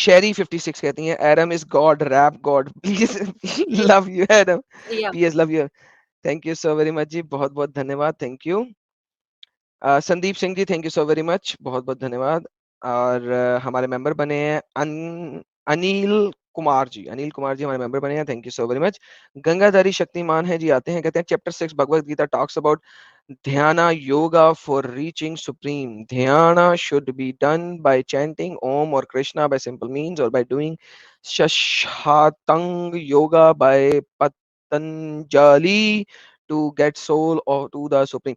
Speaker 1: 56 کہتی ہیں Adam is God rap God please love you Adam P S love you thank you so very much ji بہت بہت دھنیہ واد thank you Sandeep Singh ji thank you so very much بہت بہت دھنیہ واد اور ہمارے ممبر بنے ہیں انیل کمار جی ہمارے ممبر بنے ہیں thank you so very much Ganga Dhari Shaktimaan ہے جی آتے ہیں کہتے ہیں chapter 6 Bhagavad Gita talks about Dhyana yoga for reaching supreme. Dhyana should be done by chanting Om or Krishna by simple means, or by doing Shashatang yoga by Patanjali to get soul or to the supreme.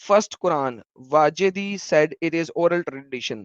Speaker 1: first Quran? Wajidi said it is oral tradition.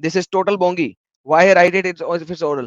Speaker 1: This is total bongi. Why write it if it's oral?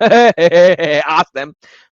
Speaker 1: Ask them.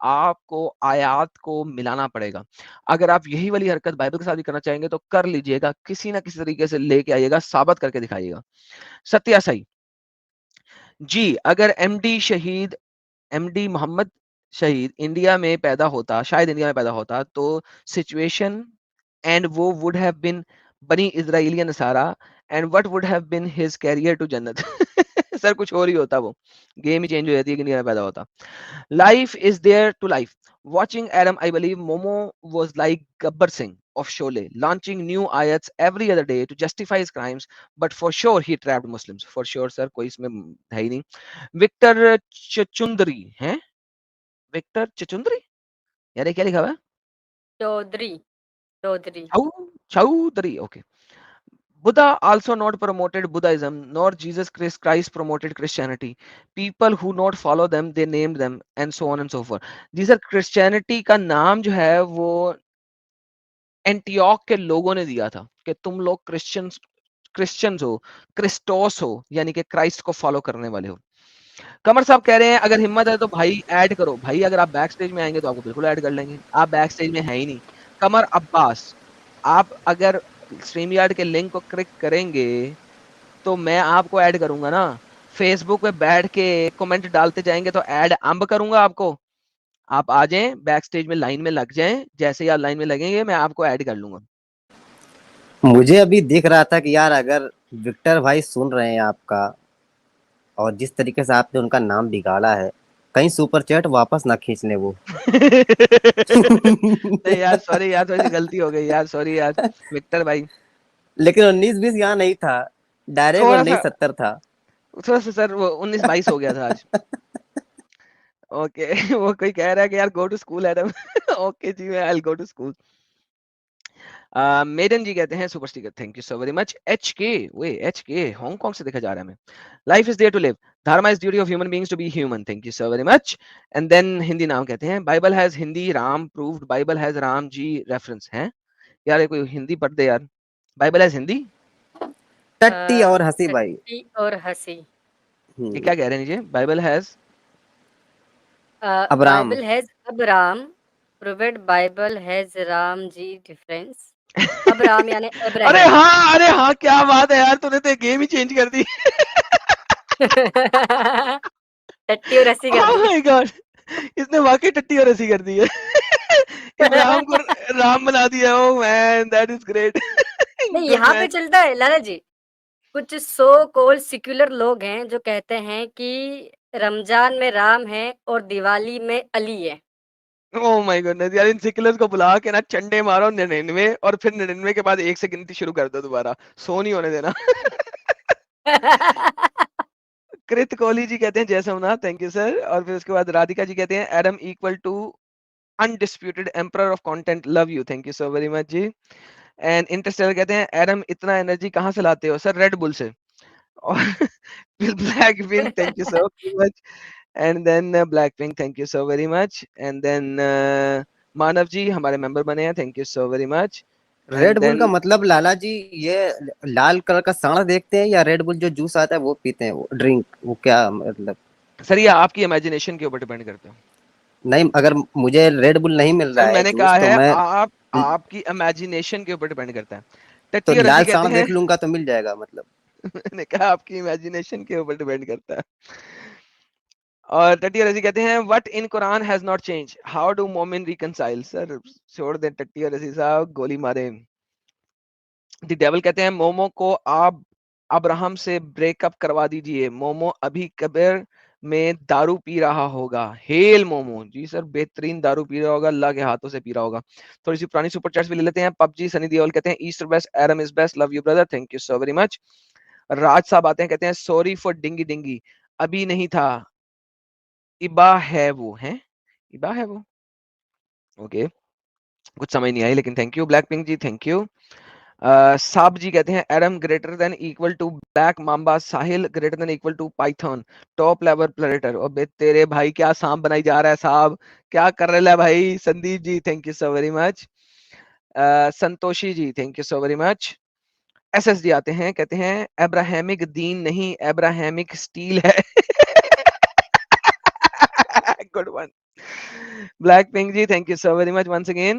Speaker 1: آپ کو آیات کو ملانا پڑے گا. اگر آپ یہی والی حرکت بائبل کے ساتھ بھی کرنا چاہیں گے تو کر لیجئے گا, کسی نہ کسی طریقے سے لے کے آئیے گا, ثابت کر کے دکھائیے گا. ستیہ سائی جی, اگر ایم ڈی محمد شہید انڈیا میں پیدا ہوتا, شاید انڈیا میں پیدا ہوتا, تو سچویشن اینڈ وہ would have been بنی اسرائیلی نصارہ and what would have been his career to جنت. سر کچھ اور ہی ہوتا, وہ گیم ہی چینج ہو جاتی ہے کہ انڈیا میں پیدا ہوتا. Life is there to life. Watching Adam, I believe Momo was like Gabbar Singh of Sholay, launching new ayats every other day to justify his crimes, but for sure he trapped Muslims. For sure, sir, کوئی اس میں ہے ہی نہیں. Victor چچندری ہیں, Victor چچندری, یار یہ کیا لکھا ہوا ہے؟
Speaker 3: Chaudhry
Speaker 1: Chaudhry, okay. Buddha also not promoted Buddhism, nor Jesus Christ promoted Christianity. People who not follow them, they named them, and so on and so forth. G sir, Christianity کا نام جو ہے وہ اینٹیوک کے لوگوں نے دیا تھا کہ تم لوگ کرسچنز ہو, کرسٹوس ہو, یعنی کہ کرائسٹ کو فالو کرنے والے ہو. کمر صاحب کہہ رہے ہیں اگر ہمت ہے تو بھائی ایڈ کرو. بھائی اگر آپ بیک سٹیج میں آئیں گے تو آپ کو بالکل ایڈ کر لیں گے, آپ بیک سٹیج میں ہے ہی نہیں. قمر عباس, آپ اگر اسٹریم یارڈ کے لنک کو کلک کریں گے تو میں آپ کو ایڈ کروں گا نا. فیس بک پہ بیٹھ کے کمنٹ ڈالتے جائیں گے تو ایڈ امب کروں گا آپ کو. آپ آ جائیں بیک سٹیج میں, لائن میں لگ جائیں, جیسے ہی آپ لائن میں لگیں گے میں آپ کو ایڈ کر لوں گا.
Speaker 10: مجھے ابھی دیکھ رہا تھا کہ یار اگر وکٹر بھائی سن رہے ہیں آپ کا, اور جس طریقے سے آپ نے ان کا نام بگاڑا ہے, کہیں سپر چیٹ واپس نہ کھینچ لیں وہ.
Speaker 1: یار سوری یار, تھوڑی سی غلطی ہو گئی یار, سوری یار وکٹر بھائی.
Speaker 10: لیکن 19-20 یہاں نہیں تھا, ڈائریکٹ وہ
Speaker 1: تھوڑا سا
Speaker 10: 19-70 تھا.
Speaker 1: تھوڑا سا سر وہ 19-22 ہو گیا تھا آج. اوکے, وہ کوئی کہہ رہا ہے کہ یار go to school Adam. Okay جی, میں I go to school. Maiden ji کہتے ہیں super sticker, thank you so very much. H K Hong Kong سے دیکھا جا رہا ہے. میں life is there to live, dharma is duty of human beings to be human. Thank you so very much. And then Hindi نام کہتے ہیں Bible has Hindi Ram proofed, Bible has Ram G reference ہے. یار کوئی ہندی پڑھ دے یار, بائبل ہیز ہندی.
Speaker 10: ٹٹی اور ہنسی بھائی,
Speaker 3: ٹٹی اور ہنسی.
Speaker 1: یہ کیا کہہ رہے ہیں نیچے, Bible has
Speaker 10: Abram.
Speaker 3: Bible has Abram prophet, Bible has Ram ji difference. Abram یعنی
Speaker 1: ارے
Speaker 3: ابراہیم.
Speaker 1: ہاں, ارے ہاں, کیا بات ہے یار, تو نے تو گیم ہی چینج کر دی.
Speaker 3: ٹٹی اور ہنسی کر دی.
Speaker 1: مائی گاڈ, اس نے واقعی ٹٹی اور ہنسی کر دی ہے. ابراہیم کو رام بنا دیا. او مین, دیٹ از گریٹ.
Speaker 3: نہیں, یہاں پہ چلتا ہے لالا جی. کچھ سو کول سیکولر لوگ ہیں جو کہتے ہیں کہ رمضان میں رام ہے اور دیوالی میں علی ہے.
Speaker 1: او مائی گڈنس یار, ان سیکولرز کو بلا کے نا چنڈے مارو 99 اور پھر 99 کے بعد 1 سے گنتی شروع کر دو دوبارہ, سو نہیں ہونے دینا. کرت کوہلی جی کہتے ہیں Jai Somnath, thank you sir. اور پھر اس کے بعد رادھکا جی کہتے ہیں Adam equal to undisputed emperor of content, love you, thank you so very much ji. And Interstellar کہتے ہیں ایڈم اتنا انرجی کہاں سے لاتے ہو؟ سر ریڈ بل سے. اور Blackpink, thank you so very much. And then Blackpink, thank you so very much. And then Manu ji ہمارے member بنے ہیں, thank you so very much.
Speaker 10: Red Bull کا مطلب لالا جی یہ لال کلر کا سانڑا دیکھتے ہیں, یا ریڈ بل جو جوس آتا ہے وہ پیتے ہیں, وہ ڈرنک, وہ کیا مطلب؟
Speaker 1: سر یہ آپ کی امیجنیشن کے اوپر ڈیپینڈ کرتا ہے.
Speaker 10: نہیں, اگر مجھے ریڈ بل نہیں مل
Speaker 1: سر
Speaker 10: رہا ہے
Speaker 1: میں نے
Speaker 10: جوس
Speaker 1: کہا
Speaker 10: تو
Speaker 1: ہے
Speaker 10: میں
Speaker 1: آپ کی امیجنیشن کے اوپر ڈیپینڈ کرتا ہے.
Speaker 10: تو
Speaker 1: ٹٹی اور رسی
Speaker 10: لال
Speaker 1: کہتے
Speaker 10: سانڑا
Speaker 1: ہیں,
Speaker 10: دیکھ لوں گا تو مل جائے گا مطلب.
Speaker 1: میں نے کہا آپ کی امیجنیشن کے اوپر ڈیپینڈ کرتا ہے. اور ٹٹی اور رسی کہتے ہیں what in Quran has not change, how do مومن ریکنسائل. سر چھوڑ دیں ٹٹی اور رسی صاحب, گولی مارے. دی ڈیول کہتے ہیں مومو کو آپ ابراہم سے بریک اپ کروا دیجئے, مومو ابھی قبر میں دارو پی رہا ہوگا. ہیل مومو, جی سر بہترین دارو پی رہا ہوگا, اللہ کے ہاتھوں سے پی رہا ہوگا. تھوڑی سی پرانی سپر چیٹس بھی لے لیتے ہیں. پب جی سنی دیول کہتے ہیں Easter best, Iram is best, love you brother, thank you so very much. Raj Sahab آتے ہیں کہتے ہیں سوری فار ڈنگی ڈنگی, ابھی نہیں تھا, ابا ہے وہ, ہیں ابا ہے وہ, اوکے کچھ سمجھ نہیں آئی لیکن thank you. Blackpink ji thank you. Sahab ji کہتے ہیں Adam greater than equal to Black Mamba, Sahil greater than equal to Python, top level player. اور بے تیرے بھائی کیا سانپ بنائی جا رہا ہے صاحب, کیا کر رہے ہے بھائی. Sandeep ji thank you so very much. Santoshi ji thank you so very much. S S D آتے ہیں کہتے ہیں ابراہیمک دین نہیں, ابراہیمک سٹیل ہے. Good one. Black Pink ji, thank you so very much once again.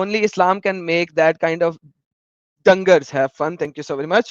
Speaker 1: only Islam can make that kind of dangers have fun. Thank you so very much.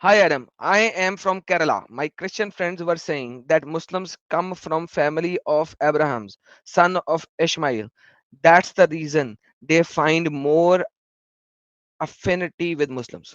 Speaker 1: Hi Adam, I am from Kerala. My Christian friends were saying that Muslims come from family of Abraham's son of Ishmael. That's the reason they find more affinity with Muslims.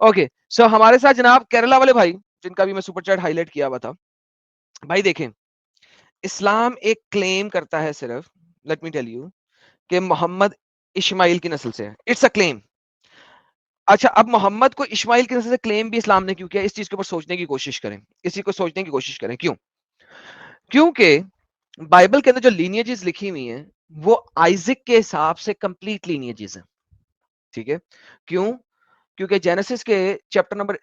Speaker 1: Okay so ہمارے ساتھ جناب کیرلا والے بھائی جن کا بھی میں super chat high light کیا ہوا تھا. بھائی دیکھیں اسلام ایک کلیم کرتا ہے صرف, لیٹ می ٹیل یو, کہ محمد اسماعیل کی نسل سے ہے. اٹس اے کلیم. اچھا اب محمد کو اسماعیل کی نسل سے کلیم بھی اسلام نے کیوں کیا؟ اس چیز کے اوپر سوچنے کی کوشش کریں, اسی کو سوچنے کی کوشش کریں. کیوں؟ کیونکہ بائبل کے اندر جو لینیجز لکھی ہوئی ہیں وہ آئزک کے حساب سے کمپلیٹ لینیجز ہیں. ٹھیک ہے, کیوں؟ کیونکہ جینیسس کے چیپٹر نمبر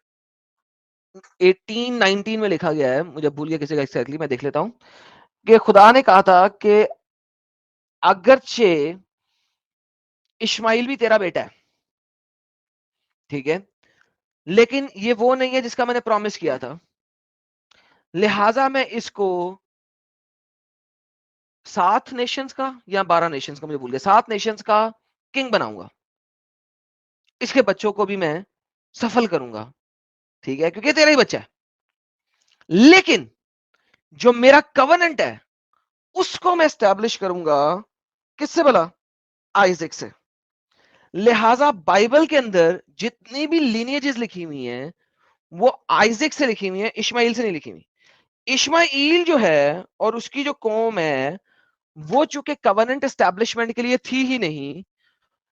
Speaker 1: 18-19 میں لکھا گیا ہے, مجھے بھول گیا کسی کا ایگزیکٹلی, میں دیکھ لیتا ہوں, کہ خدا نے کہا تھا کہ اگرچہ اسماعیل بھی تیرا بیٹا ہے, ٹھیک ہے, لیکن یہ وہ نہیں ہے جس کا میں نے پرومس کیا تھا, لہذا میں اس کو 7 نیشنز کا یا 12 نیشنز کا, مجھے بھول گیا, 7 نیشنز کا کنگ بناؤں گا, اس کے بچوں کو بھی میں سفل کروں گا, ٹھیک ہے, کیونکہ تیرا ہی بچہ ہے. لیکن جو میرا کوننٹ ہے اس کو میں اسٹیبلش کروں گا کس سے بلا؟ آئزک سے. لہذا بائبل کے اندر جتنی بھی لینیجز لکھی ہوئی ہیں وہ آئزک سے لکھی ہوئی ہیں, اسماعیل سے نہیں لکھی ہوئی. اسماعیل جو ہے اور اس کی جو قوم ہے وہ چونکہ کوننٹ اسٹیبلشمنٹ کے لیے تھی ہی نہیں,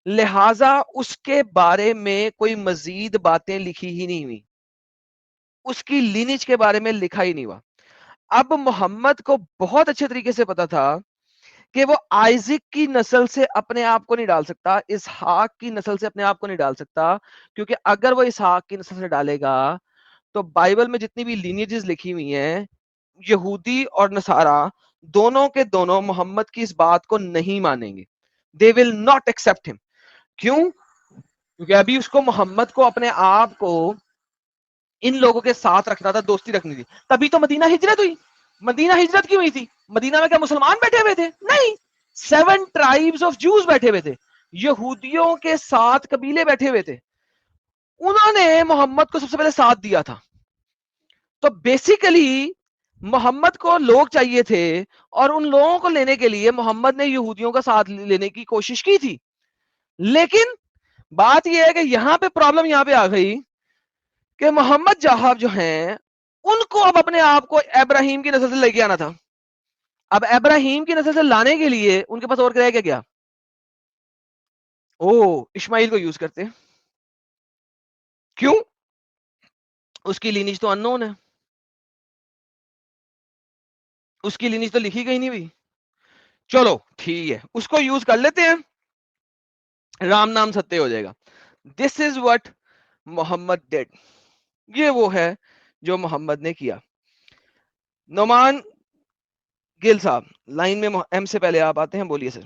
Speaker 1: لہذا اس کے بارے میں کوئی مزید باتیں لکھی ہی نہیں ہوئی, اس کی لینیج کے بارے میں لکھا ہی نہیں ہوا. اب محمد کو بہت اچھے طریقے سے پتا تھا کہ وہ آئزک کی نسل سے اپنے آپ کو نہیں ڈال سکتا, اسحاق کی نسل سے اپنے آپ کو نہیں ڈال سکتا, کیونکہ اگر وہ اسحاق کی نسل سے ڈالے گا تو بائبل میں جتنی بھی لینیجز لکھی ہوئی ہیں یہودی اور نصارا دونوں کے دونوں محمد کی اس بات کو نہیں مانیں گے. دے ول ناٹ ایکسپٹ ہم. کیوں؟ کیونکہ ابھی اس کو محمد کو اپنے آپ کو ان لوگوں کے ساتھ رکھنا تھا, دوستی رکھنی تھی. تبھی تو مدینہ ہجرت ہوئی. مدینہ ہجرت کیوں ہوئی تھی؟ مدینہ میں کیا مسلمان بیٹھے ہوئے تھے؟ نہیں, 7 ٹرائبز آف جوز بیٹھے ہوئے تھے, یہودیوں کے 7 قبیلے بیٹھے ہوئے تھے, انہوں نے محمد کو سب سے پہلے ساتھ دیا تھا. تو بیسیکلی محمد کو لوگ چاہیے تھے اور ان لوگوں کو لینے کے لیے محمد نے یہودیوں کا ساتھ لینے کی کوشش کی تھی. لیکن بات یہ ہے کہ یہاں پہ پرابلم یہاں پہ آ گئی کہ محمد جہاب جو ہیں ان کو اب اپنے آپ کو ابراہیم کی نسل سے لے کے آنا تھا. اب ابراہیم کی نسل سے لانے کے لیے ان کے پاس اور کیا کیا, اسماعیل کو یوز کرتے. کیوں؟ اس کی لینیج تو اننون ہے, اس کی لینیج تو لکھی گئی نہیں ہوئی. چلو ٹھیک ہے, اس کو یوز کر لیتے ہیں, رام نام ستیہ ہو جائے گا. دس از وٹ محمد ڈیڈ. یہ وہ ہے جو محمد نے کیا. نعمان گل صاحب لائن میں ایم سے پہلے آپ آتے ہیں, بولیے سر.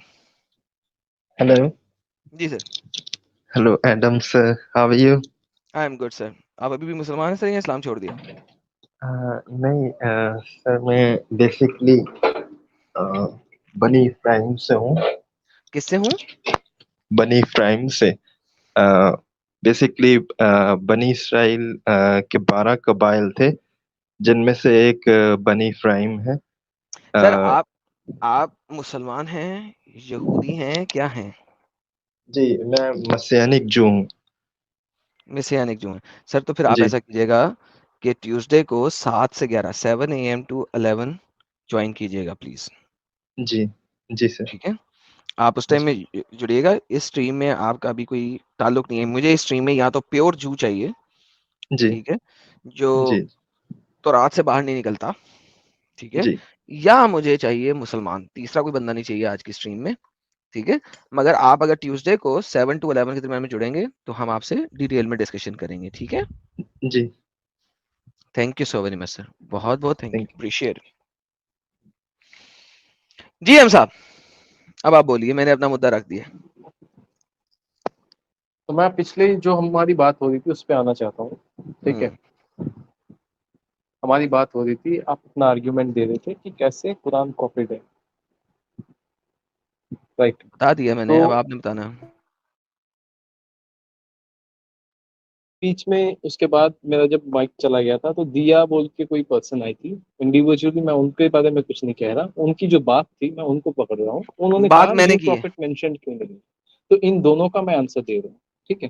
Speaker 12: ہیلو.
Speaker 1: جی sir.
Speaker 12: Hello Adam sir, how are you?
Speaker 1: I am good sir. آپ ابھی بھی مسلمان ہیں سر یا اسلام چھوڑ دیا؟
Speaker 12: نہیں سر, میں بیسکلی بنی اسرائیل سے ہوں.
Speaker 1: کس سے ہوں؟
Speaker 12: بنی اسرائیل سے. بیسکلی بنی اسرائیل کے 12 قبائل تھے جن میں سے ایک بنی اسرائیل ہے.
Speaker 1: سر آپ مسلمان ہیں, یہودی ہیں, کیا ہیں؟
Speaker 12: جی میں مسیحنک جو ہوں.
Speaker 1: مسیحنک جو ہیں سر. تو پھر آپ
Speaker 12: جی
Speaker 1: ایسا کیجیے گا کہ ٹیوزڈے کو 7 سے 11 7 AM to 11 جوائن کیجیے گا پلیز.
Speaker 12: جی جی سر.
Speaker 1: ٹھیک ہے, آپ اس ٹائم میں جڑیے گا. اس اسٹریم میں آپ کا بھی کوئی تعلق نہیں ہے. مجھے اس اسٹریم میں یا تو پیور جو چاہیے,
Speaker 12: جی
Speaker 1: ٹھیک ہے, جو
Speaker 12: جی
Speaker 1: تو رات سے باہر نہیں نکلتا, ٹھیک ہے,
Speaker 12: جی
Speaker 1: یا مجھے چاہیے مسلمان. تیسرا کوئی بندہ نہیں چاہیے آج کی اسٹریم میں, ٹھیک ہے. مگر آپ اگر ٹیوزڈے کو 7 to 11 کے درمیان میں جڑیں گے تو ہم آپ سے ڈیٹیل میں ڈسکشن کریں گے, ٹھیک ہے.
Speaker 12: جی
Speaker 1: thank you so very much sir, بہت بہت تھینک
Speaker 12: تھینک
Speaker 1: یو, اپریشیٹ. جی ایم صاحب اب آپ بولیے, میں نے اپنا مدعا رکھ دیا.
Speaker 8: تو میں پچھلے جو ہماری بات ہو رہی تھی اس پہ آنا چاہتا ہوں. ٹھیک ہے, ہماری بات ہو رہی تھی, آپ اپنا آرگیومنٹ دے رہے تھے کہ کیسے قرآن کاپیڈ ہے. رائٹ,
Speaker 1: بتا دیا میں نے,
Speaker 8: تو
Speaker 1: اب آپ نے بتانا.
Speaker 8: بیچ میں اس کے بعد میرا جب مائک چلا گیا تھا تو دیا بول کے کوئی پرسن آئی تھی انڈیویجولی, میں ان کے بارے میں کچھ نہیں کہہ رہا, ان کی جو بات تھی میں ان کو پکڑ رہا ہوں. انہوں نے
Speaker 1: بات
Speaker 8: کہا
Speaker 1: میں نے
Speaker 8: نیو
Speaker 1: کی ہے.
Speaker 8: پروفٹ مینشن کیوں نہیں, تو ان دونوں کا میں آنسر دے رہا ہوں. ٹھیک ہے,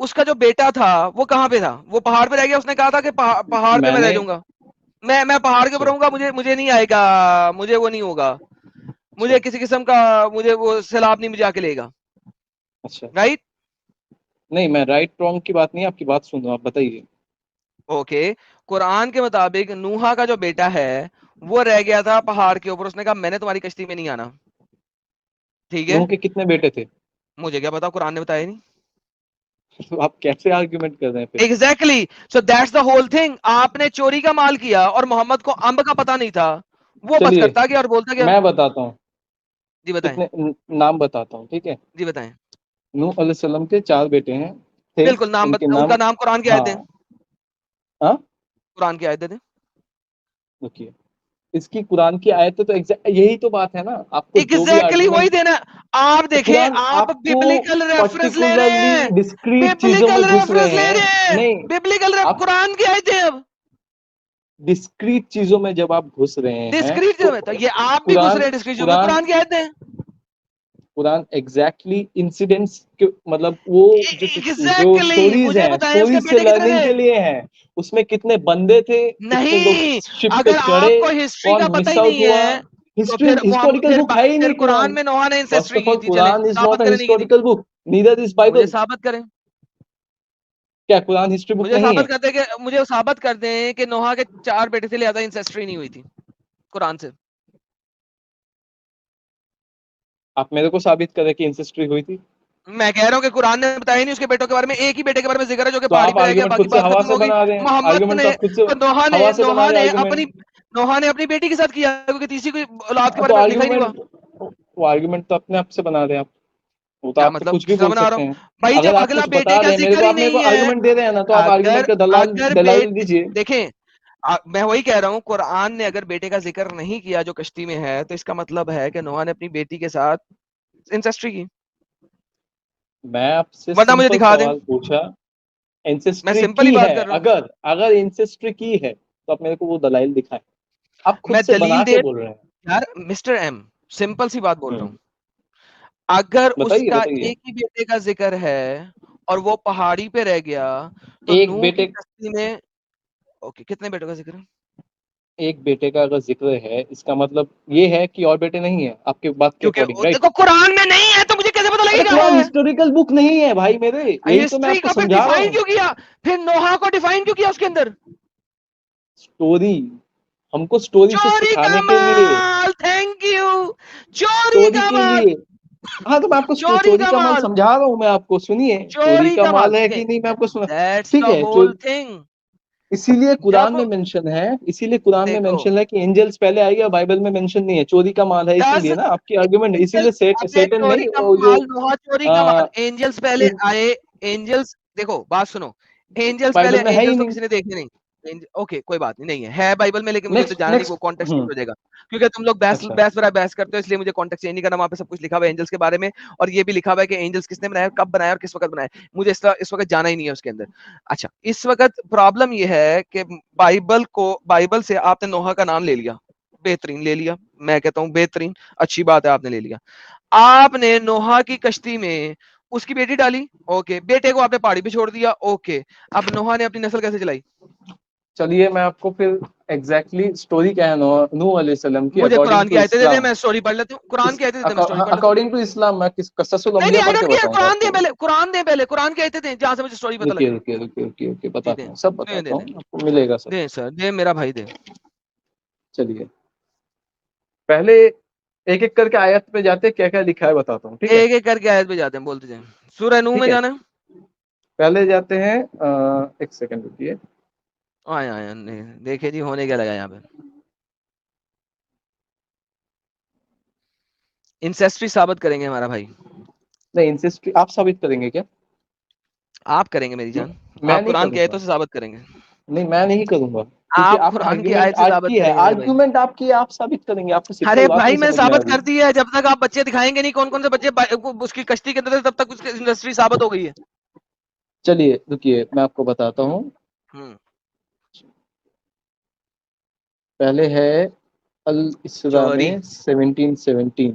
Speaker 1: اس کا جو بیٹا تھا وہ کہاں پہ تھا؟ وہ پہاڑ پہ رہ گیا، اس نے کہا تھا کہ پہاڑ پہ میں رہ جاؤں گا، میں پہاڑ کے اوپر رہوں گا، مجھے نہیں آئے گا، مجھے وہ نہیں ہوگا، مجھے کسی قسم کا مجھے وہ سیلاب نہیں مجھے آ کے لے گا.
Speaker 8: اچھا
Speaker 1: رائٹ؟
Speaker 8: نہیں میں رائٹ رانگ کی بات نہیں، آپ کی بات سن رہا ہوں، آپ بتائیے.
Speaker 1: اوکے. قرآن کے مطابق نوحہ کا جو بیٹا ہے وہ رہ گیا تھا پہاڑ کے اوپر، اس نے کہا میں نے تمہاری کشتی میں نہیں آنا. ٹھیک ہے،
Speaker 8: نوح کے کتنے بیٹے تھے؟
Speaker 1: مجھے کیا پتا، قرآن نے بتایا نہیں.
Speaker 8: تو آپ کیسے آرگیومنٹ کر رہے ہیں پھر؟
Speaker 1: Exactly, so that's the whole thing. آپ نے چوری کا مال کیا اور محمد کو امب کا پتا نہیں تھا، وہ بس
Speaker 8: چلیے
Speaker 1: کرتا گیا اور بولتا گیا.
Speaker 8: میں بتاتا ہوں،
Speaker 1: جی بتائیں.
Speaker 8: کتنے نام بتاتا ہوں، ٹھیک ہے.
Speaker 1: جی بتائیں.
Speaker 8: نوح علیہ السلام کے 4 بیٹے ہیں تھے،
Speaker 1: بالکل، نام
Speaker 8: ان کے
Speaker 1: ان
Speaker 8: نام.
Speaker 1: کا نام قرآن کی آیت
Speaker 8: ہاں
Speaker 1: دیں.
Speaker 8: ہاں
Speaker 1: قرآن کی آیت دیں.
Speaker 8: دیکھیے اس کی قرآن کی آیت تو یہی تو بات ہے نا، آپ کو جو بھی
Speaker 1: ایگزیکٹلی وہی
Speaker 8: آرگیومنٹ
Speaker 1: دینا. آپ دیکھیں،
Speaker 8: قرآن
Speaker 1: آپ
Speaker 8: کو
Speaker 1: ببلیکل ریفرنس لے رہے
Speaker 8: پرٹیکولرلی
Speaker 1: ہیں،
Speaker 8: ڈسکریٹ چیزوں میں
Speaker 1: ببلیکل
Speaker 8: گھس
Speaker 1: ریفرنس
Speaker 8: رہے
Speaker 1: لے
Speaker 8: ہیں.
Speaker 1: رہے ہیں،
Speaker 8: نہیں
Speaker 1: ببلیکل
Speaker 8: آپ
Speaker 1: قرآن کی آیت ہے. اب
Speaker 8: ڈسکریٹ چیزوں میں جب آپ گھس رہے ہیں
Speaker 1: ڈسکریٹ
Speaker 8: تو
Speaker 1: تو یہ آپ بھی گھس
Speaker 8: قرآن
Speaker 1: رہے ہیں ڈسکریٹ میں.
Speaker 8: قرآن
Speaker 1: قرآن کی آیت ہیں.
Speaker 8: قرآن ایگزیکٹلی انسیڈنٹس کے مطلب وہ جو
Speaker 1: ایگزیکٹلی
Speaker 8: سٹوریز
Speaker 1: مجھے
Speaker 8: ہیں،
Speaker 1: بتائیں اس کے
Speaker 8: سٹوریز سے
Speaker 1: بیٹے کتنے
Speaker 8: لرننگ
Speaker 1: تھے.
Speaker 8: کے لیے ہیں. اس میں کتنے بندے تھے، کتنے لوگ
Speaker 1: نہیں،
Speaker 8: شپ پہ
Speaker 1: اگر
Speaker 8: چڑھے،
Speaker 1: آپ کو ہسٹری کا
Speaker 8: کون
Speaker 1: پتہ
Speaker 8: مس
Speaker 1: ہی
Speaker 8: آؤٹ
Speaker 1: نہیں
Speaker 8: ہوا.
Speaker 1: ہے تو
Speaker 8: ہسٹری ہسٹوریکل بک ہے ہی
Speaker 1: پھر
Speaker 8: نہیں قرآن.
Speaker 1: قرآن میں نوح نے
Speaker 8: فرسٹ
Speaker 1: انسیسٹری
Speaker 8: آف
Speaker 1: کی
Speaker 8: آل
Speaker 1: تھی. چلیں
Speaker 8: قرآن از ناٹ
Speaker 1: ثابت
Speaker 8: اے
Speaker 1: کریں نہیں کی تھی.
Speaker 8: ہسٹوریکل بک، نیدر از
Speaker 1: مجھے
Speaker 8: بائبل.
Speaker 1: ثابت کریں،
Speaker 8: کیا قرآن ہسٹری بک
Speaker 1: مجھے
Speaker 8: نہیں ہے؟
Speaker 1: ثابت کر دیں کہ مجھے ثابت کر دیں کہ نوح کے 4 بیٹے سے زیادہ انسیسٹری نہیں ہوئی تھی قرآن سے.
Speaker 8: آپ میرے کو ثابت کریں کہ انسسٹری ہوئی تھی.
Speaker 1: میں کہہ رہا ہوں کہ قرآن نے بتایا نہیں اس کے بیٹوں کے بارے میں. ایک ہی بیٹے کے بارے میں ذکر ہے جو کہ
Speaker 8: تو
Speaker 1: پہاڑی
Speaker 8: آپ
Speaker 1: پہ رہ گیا،
Speaker 8: آرگیومنٹ
Speaker 1: باقی
Speaker 8: خود سے
Speaker 1: بات
Speaker 8: ہوا
Speaker 1: ختم
Speaker 8: سے
Speaker 1: ہو گئی.
Speaker 8: بنا رہے ہیں،
Speaker 1: محمد
Speaker 8: آرگیومنٹ
Speaker 1: نے
Speaker 8: تو آپ خود سے ہوا سے بنا رہے ہیں آرگیومنٹ.
Speaker 1: نوح نے اپنی بیٹی کے ساتھ کیا کیونکہ تیسری کوئی اولاد کے بارے
Speaker 8: تو
Speaker 1: میں لکھا ہی نہیں ہوا.
Speaker 8: وہ آرگیومنٹ تو اپنے آپ سے بنا رہے ہیں آپ. وہ تو
Speaker 1: کیا
Speaker 8: آپ تو
Speaker 1: مطلب
Speaker 8: کچھ بھی
Speaker 1: کس طرح
Speaker 8: بول
Speaker 1: بنا رہا
Speaker 8: سکتے
Speaker 1: ہوں
Speaker 8: ہیں.
Speaker 1: بھائی؟
Speaker 8: اگر
Speaker 1: جب
Speaker 8: آپ
Speaker 1: اگلا
Speaker 8: کچھ
Speaker 1: بیٹے
Speaker 8: بتا
Speaker 1: کا
Speaker 8: رہے ہیں میرے
Speaker 1: ذکر
Speaker 8: کو،
Speaker 1: ہی
Speaker 8: آپ میرے کو
Speaker 1: نہیں ہے.
Speaker 8: آرگیومنٹ دے رہے ہیں نا، تو آپ آرگیومنٹ کا
Speaker 1: اگر
Speaker 8: دلائل دیجیے.
Speaker 1: دیکھیں، میں وہی کہہ رہا ہوں، قرآن نے اگر بیٹے کا ذکر نہیں کیا جو کشتی میں ہے تو اس کا مطلب ہے کہ نوح نے اپنی بیٹی کے ساتھ انسیسٹری کی.
Speaker 8: میں آپ سے
Speaker 1: ورنہ مجھے
Speaker 8: سمپل
Speaker 1: دکھا دیں.
Speaker 8: سوال پوچھا،
Speaker 1: میں
Speaker 8: انسسٹری
Speaker 1: سمپل ہی
Speaker 8: کی
Speaker 1: بات
Speaker 8: ہے،
Speaker 1: کر رہا ہوں.
Speaker 8: اگر انسسٹری کی ہے تو آپ میرے کو وہ دلائل دکھائیں. آپ خود
Speaker 1: میں
Speaker 8: سے بنا
Speaker 1: دلیل
Speaker 8: کے
Speaker 1: دے
Speaker 8: بول رہے ہیں.
Speaker 1: یار مسٹر ایم، سمپل سی بات بول رہا ہوں. اگر اس
Speaker 8: بتائیے
Speaker 1: کا
Speaker 8: بتائیے.
Speaker 1: ایک ہی بیٹے کا ذکر ہے اور وہ پہاڑی پہ رہ گیا تو
Speaker 8: ایک
Speaker 1: نوح کی
Speaker 8: بیٹے
Speaker 1: کشتی میں اوکے کتنے بیٹوں کا ذکر ہے؟
Speaker 8: ایک بیٹے کا اگر ذکر ہے، اس کا مطلب یہ ہے کہ اور بیٹے نہیں ہیں آپ کے بات کے اکارڈنگ،
Speaker 1: کیونکہ
Speaker 8: رائٹ؟
Speaker 1: دیکھو قرآن میں نہیں ہے تو مجھے کیسے پتا
Speaker 8: ارے
Speaker 1: لگے گا
Speaker 8: قرآن
Speaker 1: ہے.
Speaker 8: ہسٹوریکل بک نہیں ہے بھائی میرے، یہی تو میں
Speaker 1: ہسٹری
Speaker 8: آپ کو
Speaker 1: کا پھر
Speaker 8: سمجھا رہا
Speaker 1: ڈیفائن
Speaker 8: ہوں.
Speaker 1: کیوں کیا؟ پھر نوحہ کو ڈیفائن کیوں کیا اس کے اندر؟
Speaker 8: سٹوری، ہم کو سٹوری سے
Speaker 1: چوری کا
Speaker 8: سکھانے کے لیے،
Speaker 1: مال. Thank you. چوری
Speaker 8: سٹوری
Speaker 1: کا
Speaker 8: کے
Speaker 1: مال.
Speaker 8: لیے. ہاں تو میں آپ کو چوری کا مال سمجھا رہا ہوں. میں آپ کو سنیے، چوری کا
Speaker 1: مال
Speaker 8: مال ہے
Speaker 1: دیکھیں،
Speaker 8: کہ نہیں میں آپ کو سنا.
Speaker 1: دیٹس
Speaker 8: ٹھیک
Speaker 1: دا
Speaker 8: ہے،
Speaker 1: ہول تھنگ.
Speaker 8: اسی لیے قرآن
Speaker 1: جب
Speaker 8: میں مینشن ہے، اسی لیے قرآن میں
Speaker 1: دیکھو
Speaker 8: مینشن ہے کہ اینجلز پہلے آئے گا، بائبل میں مینشن نہیں ہے. چوری کا مال ہے اسی
Speaker 1: دس
Speaker 8: لیے نا آپ کی آرگیومنٹ، اسی لیے سیٹن
Speaker 1: چوری
Speaker 8: نہیں
Speaker 1: کا
Speaker 8: وہ جو
Speaker 1: مال. نوحہ چوری کا مال. اینجلز پہلے آئے. اینجلز دیکھو بات سنو، اینجلز پہلے،
Speaker 8: بائبل میں ہے ہی
Speaker 1: اینجلز تو
Speaker 8: نہیں.
Speaker 1: کسی نے دیکھے نہیں. اوکے کوئی بات نہیں ہے بائبل میں، لیکن مجھے تو
Speaker 8: نیکسٹ
Speaker 1: جانا نہیں، وہ
Speaker 8: نیکسٹ
Speaker 1: کانٹیکسٹ چینج ہو جائے گا کیونکہ تم لوگ
Speaker 8: اچھا
Speaker 1: بحث کرتے ہو، اس لیے مجھے کانٹیکسٹ چینج نہیں کرنا. وہاں پہ سب کچھ لکھا ہوا ہے اینجلز کے بارے میں، اور یہ بھی لکھا ہوا ہے کہ اینجلز کس نے بنایا، کب بنایا اور کس وقت بنایا. مجھے اس وقت جانا ہی نہیں ہے اس کے اندر. اچھا، اس وقت پرابلم یہ ہے کہ بائبل سے آپ نے نوحہ کا نام لے لیا، بہترین لے لیا. میں کہتا ہوں بہترین، اچھی بات ہے آپ نے لے لیا. آپ نے نوحہ کی کشتی میں اس کی بیٹی ڈالی، اوکے. بیٹے کو آپ نے پہاڑی پہ چھوڑ دیا، اوکے. اب نوحہ نے اپنی نسل کیسے چلائی؟
Speaker 8: چلیے میں آپ کو پھر ایگزیکٹلی سٹوری کیا ہے نوح علیہ السلام کی
Speaker 1: مجھے
Speaker 8: اکارڈنگ
Speaker 1: قرآن
Speaker 8: ٹو
Speaker 1: کی آیتیں دے دیں،
Speaker 8: اسلام.
Speaker 1: میں سٹوری پڑھ لیتا ہوں. قرآن کی آیتیں دے دیں، میں سٹوری پڑھ لیتا ہوں.
Speaker 8: اکارڈنگ ٹو اسلام میں قصص
Speaker 1: نہیں
Speaker 8: الانبیاء
Speaker 1: آئی
Speaker 8: پڑھ کے
Speaker 1: ڈونٹ کیئر.
Speaker 8: بتاؤں گا
Speaker 1: قرآن
Speaker 8: آپ
Speaker 1: دیں
Speaker 8: کو.
Speaker 1: پہلے، قرآن دیں پہلے، قرآن کی آیتیں دیں جہاں سے مجھے سٹوری پتہ لگے.
Speaker 8: رکیے
Speaker 1: جی
Speaker 8: بتاتا ہوں، سب
Speaker 1: دیں
Speaker 8: بتاتا
Speaker 1: دیں دیں
Speaker 8: ہوں، آپ کو ملے گا سب.
Speaker 1: دیں سر، دیں میرا بھائی دیں.
Speaker 8: چلیے پہلے ایک ایک کر کے آیت پہ جاتے کیا کیا لکھا ہے بتاتا ہوں، ٹھیک ہے؟
Speaker 1: ایک ایک کر کے آیت پہ جاتے ہیں، بولتے جائیں. سورہ نوح میں
Speaker 8: ٹھیک ہے،
Speaker 1: جانا ہے.
Speaker 8: پہلے جاتے ہیں ایک سیکنڈ رکیے.
Speaker 1: آیا دیکھیں جی ہونے کیا لگا یہاں پہ. انسیسٹری ثابت کریں گے ہمارا بھائی.
Speaker 8: نہیں انسسٹ آپ ثابت کریں گے کیا؟
Speaker 1: آپ کریں گے میری جان،
Speaker 8: میں
Speaker 1: آپ
Speaker 8: نہیں
Speaker 1: قرآن کی
Speaker 8: کروں گا.
Speaker 1: آیتوں سے ثابت کریں گے.
Speaker 8: نہیں میں نہیں کروں گا، کیونکہ آپ
Speaker 1: قرآن کی
Speaker 8: آرگیومنٹ
Speaker 1: آیت سے
Speaker 8: آپ
Speaker 1: ثابت
Speaker 8: کی ہے،
Speaker 1: کریں گے میرے بھائی.
Speaker 8: آرگیومنٹ آپ کی ہے، آپ ثابت کریں گے. آپ کو
Speaker 1: ارے
Speaker 8: سمپل بات
Speaker 1: بھائی
Speaker 8: نہیں
Speaker 1: میں
Speaker 8: سمجھ میں آ
Speaker 1: ثابت
Speaker 8: رہی.
Speaker 1: کر دی ہے، جب تک آپ بچے دکھائیں گے نہیں کون کون سے بچے اس کی کشتی کے اندر تھے تب تک اس کی انڈسٹری ثابت ہو گئی ہے.
Speaker 8: چلیے رکیے میں آپ کو بتاتا ہوں. پہلے ہے الاسراء میں
Speaker 1: چوری
Speaker 8: 1717.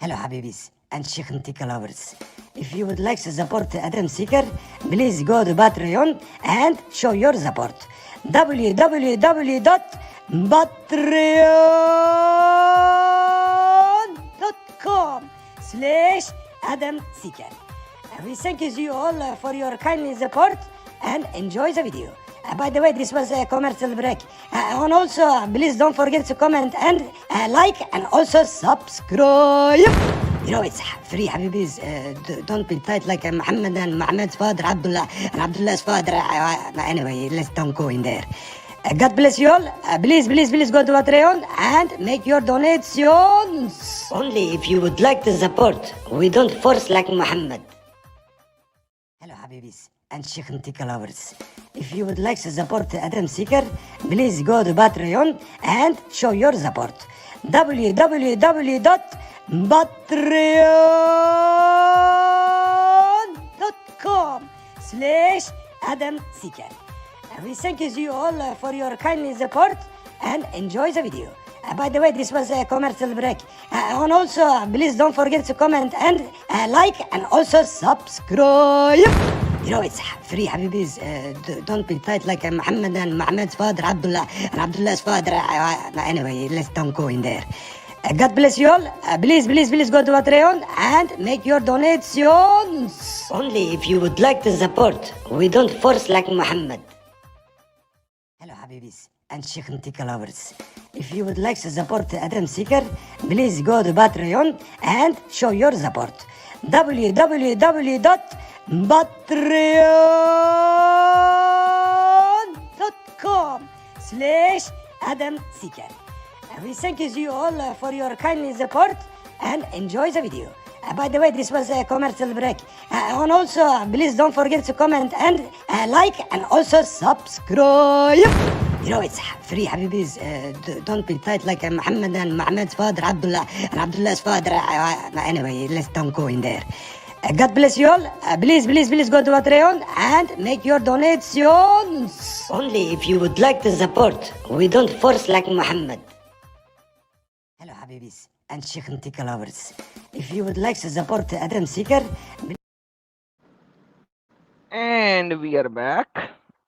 Speaker 13: Hello Habibis and Sheikh Ntika lovers. If you would like to support Adam Seeker, please go to Patreon and show your support. www.patreon.com/Adam Seeker. We thank you all for your kindly support and enjoy the video. By the way, this was a commercial break. And also, please don't forget to comment and like and also subscribe. You know, it's free, Habibis. Don't be tight like Muhammad and Muhammad's father, Abdullah, and Abdullah's father. Anyway, let's don't go in there. God bless you all. Please go to Patreon and make your donations. Only if you would like to support. We don't force like Muhammad. Hello, Habibis. and Sheikh Ntika lovers. If you would like to support Adam Seeker, please go to Patreon and show your support. www.patreon.com/Adam Seeker. We thank you all for your kindly support and enjoy the video. By the way, this was a commercial break. And also, please don't forget to comment and like and also subscribe. You know, it's free, Habibis. Don't be tight like Muhammad and Muhammad's father, Abdullah, and Abdullah's father. Anyway, let's don't go in there. God bless you all. Please go to Patreon and make your donations. Only if you would like to support. We don't force like Muhammad. Hello, Habibis and Sheikh Ntika lovers. If you would like to support Adam Seeker, please go to Patreon and show your support. www.patreon.com/Adam Seeker. We thank you all for your kindly support and enjoy the video. By the way, this was a commercial break. And also, please don't forget to comment and like and also subscribe. You know, it's free, Habibis. Don't be tight like Muhammad and Muhammad's father, Abdullah, and Abdullah's father. Anyway, let's don't go in there. God bless you all. Please go to Patreon and make your donations. Only if you would like to support. We don't force like Muhammad. Hello, Habibis and Sheikh Ntika lovers. If you would like to support Adam Seeker.
Speaker 1: And we are back.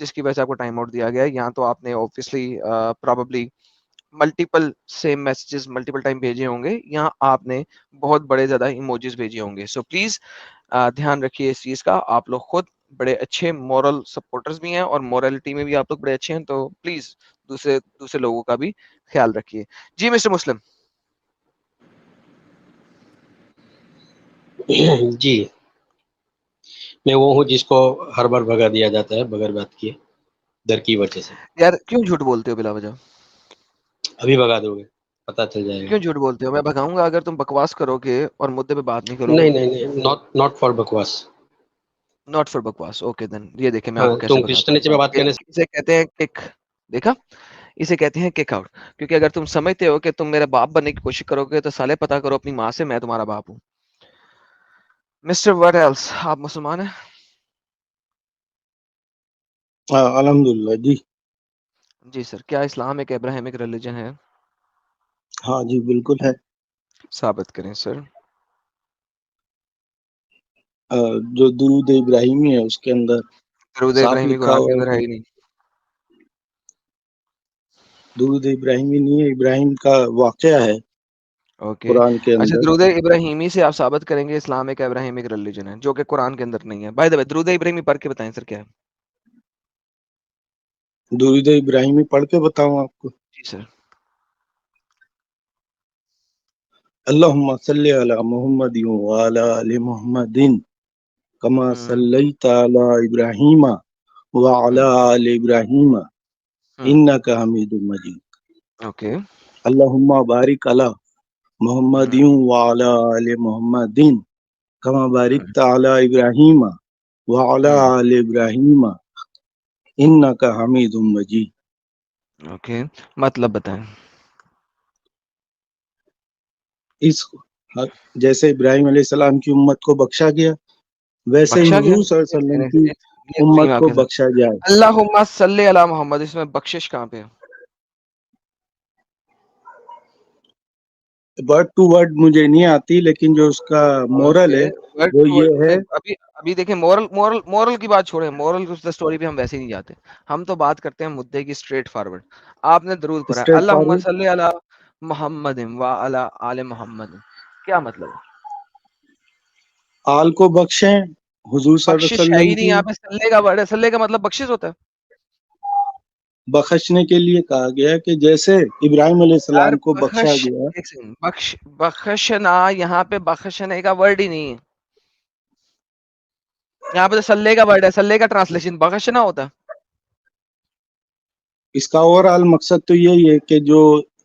Speaker 1: جس کی وجہ سے آپ کو time out دیا گیا ہے. یہاں تو آپ نے obviously probably multiple same messages multiple time بھیجے ہوں گے, یہاں آپ نے بہت بڑے زیادہ ایموجیز بھیجے ہوں گے. سو پلیز دھیان رکھیے اس چیز کا. آپ لوگ خود بڑے اچھے مورل سپورٹرز بھی ہیں اور مورلٹی میں بھی آپ لوگ بڑے اچھے ہیں, تو پلیز دوسرے لوگوں کا بھی خیال رکھیے. جی مسٹر مسلم.
Speaker 14: جی میں وہ ہوں جس کو ہر بار بھگا دیا جاتا ہے بغیر بات کیے ڈر کی وجہ سے.
Speaker 1: یار کیوں جھوٹ بولتے ہو بلا وجہ؟
Speaker 14: ابھی بھگا دو گے پتا چل جائے گا.
Speaker 1: کیوں جھوٹ بولتے ہو؟ میں بھگاؤں گا اگر تم بکواس کرو گے اور مدے پہ بات نہیں کرو گے.
Speaker 14: نہیں ناٹ فار بکواس.
Speaker 1: ناٹ فار بکواس. اوکے دین یہ دیکھیں میں آپ
Speaker 14: ہاں
Speaker 1: کو کیسے
Speaker 14: تم
Speaker 1: بتاتا
Speaker 14: کرسچنٹی میں بات
Speaker 1: ہوں.
Speaker 14: کرنے سے
Speaker 1: اسے کہتے ہیں کک. دیکھا, اسے کہتے ہیں کک آؤٹ. کیونکہ اگر تم سمجھتے ہو کہ تم میرا باپ بننے کی کوشش کرو گے تو سالے پتا کرو اپنی ماں سے میں تمہارا باپ ہوں. مسٹر وٹ ایلس, آپ مسلمان ہیں؟
Speaker 14: الحمدللہ. جی
Speaker 1: جی سر. کیا اسلام ایک ابراہیمک ریلیجن ہے؟
Speaker 14: ہاں جی بالکل ہے.
Speaker 1: ثابت کریں سر.
Speaker 14: جو درود ابراہیمی ہے اس کے اندر
Speaker 1: درود
Speaker 14: صاف
Speaker 1: ابراہیمی
Speaker 14: لکھا
Speaker 1: قرآن کے
Speaker 14: ہوا ہے
Speaker 1: اندر ہے
Speaker 14: کہ
Speaker 1: ہی نہیں.
Speaker 14: درود ابراہیمی نہیں ہے, ابراہیم کا واقعہ ہے
Speaker 1: اوکے.
Speaker 14: قرآن کے
Speaker 1: اچھا,
Speaker 14: اندر.
Speaker 1: درود ابراہیمی سے آپ ثابت کریں گے اسلام ایک ابراہیمک ریلیجن ہے, جو کہ قرآن کے اندر نہیں ہے. بائی دا وے درود ابراہیمی پڑھ کے بتائیں سر کیا ہے.
Speaker 14: درود ابراہیمی پڑھ کے بتاؤں آپ کو؟
Speaker 1: جی سر.
Speaker 14: اللہم صلی علی محمد وعلی آل محمد کما صلیت علی ابراہیم وعلی آل ابراہیم انک حمید مجید.
Speaker 1: اوکے.
Speaker 14: اللہم بارک علی محمد وعلی آل محمد کما بارکت علی ابراہیم وعلی آل ابراہیم انک حمید مجید.
Speaker 1: اوکے, مطلب بتائیں.
Speaker 14: اس جیسے ابراہیم علیہ السلام کی امت کو بخشا گیا ویسے ہی
Speaker 1: بخشا گیا
Speaker 14: حضور صلی اللہ علیہ وسلم کی امت کو بخشا جائے.
Speaker 1: اللہم صلی علی محمد, اس میں بخشش کہاں پہ ہے؟
Speaker 14: ورڈ ٹو ورڈ مجھے نہیں آتی, لیکن جو اس کا مورل ہے وہ یہ ہے.
Speaker 1: ابھی دیکھیں مورل کی بات چھوڑیں, مورل سٹوری پہ ہم ویسے ہی نہیں جاتے. ہم تو بات کرتے ہیں مدعے کی اسٹریٹ فارورڈ. آپ نے درود پڑھا
Speaker 14: اسٹریٹ
Speaker 1: اللہم
Speaker 14: فارورڈ
Speaker 1: صلی علی محمد وعلی آل محمد, کیا مطلب ہے؟
Speaker 14: آل کو بخشیں, حضور صلی اللہ علیہ
Speaker 1: بخشش ہے
Speaker 14: وسلم
Speaker 1: ہی نہیں
Speaker 14: کی
Speaker 1: یہاں پہ. سلے کا ورڈ ہے, سلے کا مطلب بخشش ہوتا ہے.
Speaker 14: بخشنے کے لیے کہا گیا کہ جیسے ابراہیم علیہ السلام کو بخشا گیا.
Speaker 1: بخشنا, یہاں پہ بخشنے کا ورڈ ہی نہیں ہے. یہاں پہ تو سلے کا ورڈ ہے, سلے کا ٹرانسلیشن بخشنا ہوتا ہے.
Speaker 14: اس کا اوور آل مقصد تو یہی ہے کہ جو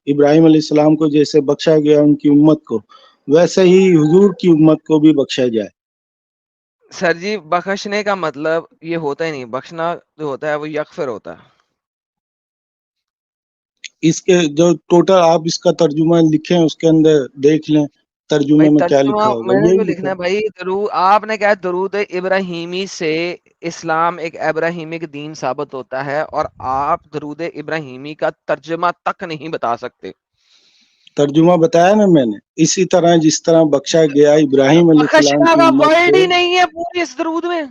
Speaker 14: ابراہیم علیہ السلام کو جیسے بخشا گیا ان کی امت کو, ویسے ہی حضور کی امت کو بھی بخشا جائے.
Speaker 1: سر جی بخشنے کا مطلب یہ ہوتا ہی نہیں. بخشنا جو ہوتا ہے وہ یغفر ہوتا ہے.
Speaker 14: اس کے جو ٹوٹل آپ اس کا ترجمہ لکھیں اس کے اندر دیکھ لیں ترجمے
Speaker 1: بھائی
Speaker 14: میں کیا
Speaker 1: ترجمہ
Speaker 14: لکھا ہوگا,
Speaker 1: میں نے
Speaker 14: یہی
Speaker 1: جو
Speaker 14: لکھا
Speaker 1: لکھنا ہے بھائی, آپ نے کہا درود ابراہیمی سے اسلام ایک ابراہیمک دین ثابت ہوتا ہے, اور آپ درود ابراہیمی کا ترجمہ تک نہیں بتا سکتے.
Speaker 14: ترجمہ بتایا نا میں نے. اسی طرح جس طرح بخشا گیا ابراہیم علیہ السلام
Speaker 1: بخشنا
Speaker 14: کی
Speaker 1: کا
Speaker 14: امت
Speaker 1: ورڈ
Speaker 14: کو,
Speaker 1: ہی نہیں ہے پورے اس درود میں.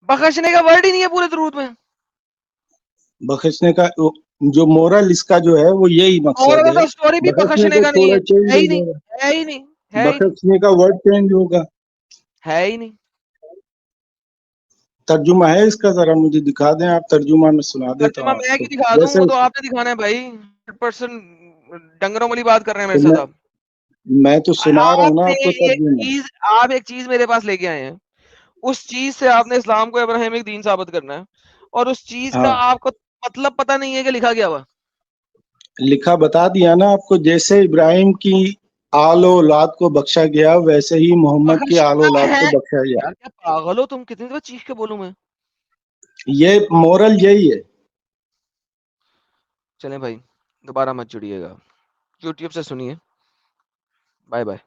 Speaker 1: بخشنے کا ورڈ ہی نہیں ہے پورے درود میں.
Speaker 14: بخشنے کا جو مورل اس کا جو ہے وہ یہی
Speaker 1: اور
Speaker 14: مقصد ہے.
Speaker 1: تو اسٹوری بھی
Speaker 14: بخشنے
Speaker 1: بخشنے
Speaker 14: کو
Speaker 1: کا نہیں
Speaker 14: تھوڑا چینج
Speaker 1: ہے
Speaker 14: ہو
Speaker 1: ہی نہیں,
Speaker 14: جائے گا,
Speaker 1: ہے ہی نہیں, ہے ہی نہیں,
Speaker 14: بخشنے کا ورڈ چینج ہوگا,
Speaker 1: ہے ہی نہیں.
Speaker 14: ترجمہ ہے اس کا, ذرا مجھے دکھا دیں آپ ترجمہ, میں سنا دیتا
Speaker 1: ترجمہ
Speaker 14: ہوں آپ
Speaker 1: میں
Speaker 14: کو.
Speaker 1: کی دکھا دوں,
Speaker 14: ویسے
Speaker 1: وہ تو آپ نے دکھانا ہے بھائی. 100% ڈنگروں والی بات کر رہے ہیں میرے
Speaker 14: تو
Speaker 1: ساتھ آپ.
Speaker 14: میں تو سنا رہا ہوں نا آپ کو ترجمہ.
Speaker 1: آپ ایک چیز میرے پاس لے کے آئے ہیں, اس چیز سے آپ نے اسلام کو ابراہیمک دین ثابت کرنا ہے, اور اس چیز کا
Speaker 14: ہاں
Speaker 1: آپ کو مطلب پتہ نہیں ہے کہ لکھا گیا ہوا.
Speaker 14: لکھا بتا دیا نا آپ کو, جیسے ابراہیم کی آل و اولاد کو بخشا گیا ویسے ہی محمد کی آل و
Speaker 1: بخشنا
Speaker 14: اولاد
Speaker 1: ہے
Speaker 14: کو بخشا گیا.
Speaker 1: یار, کیا پاگل ہو تم, کتنی دفعہ چیخ کے بولوں میں.
Speaker 14: یہ مورل یہی ہے.
Speaker 1: چلیں بھائی دوبارہ مت جڑیے گا, یوٹیوب سے سنیے. Bye bye.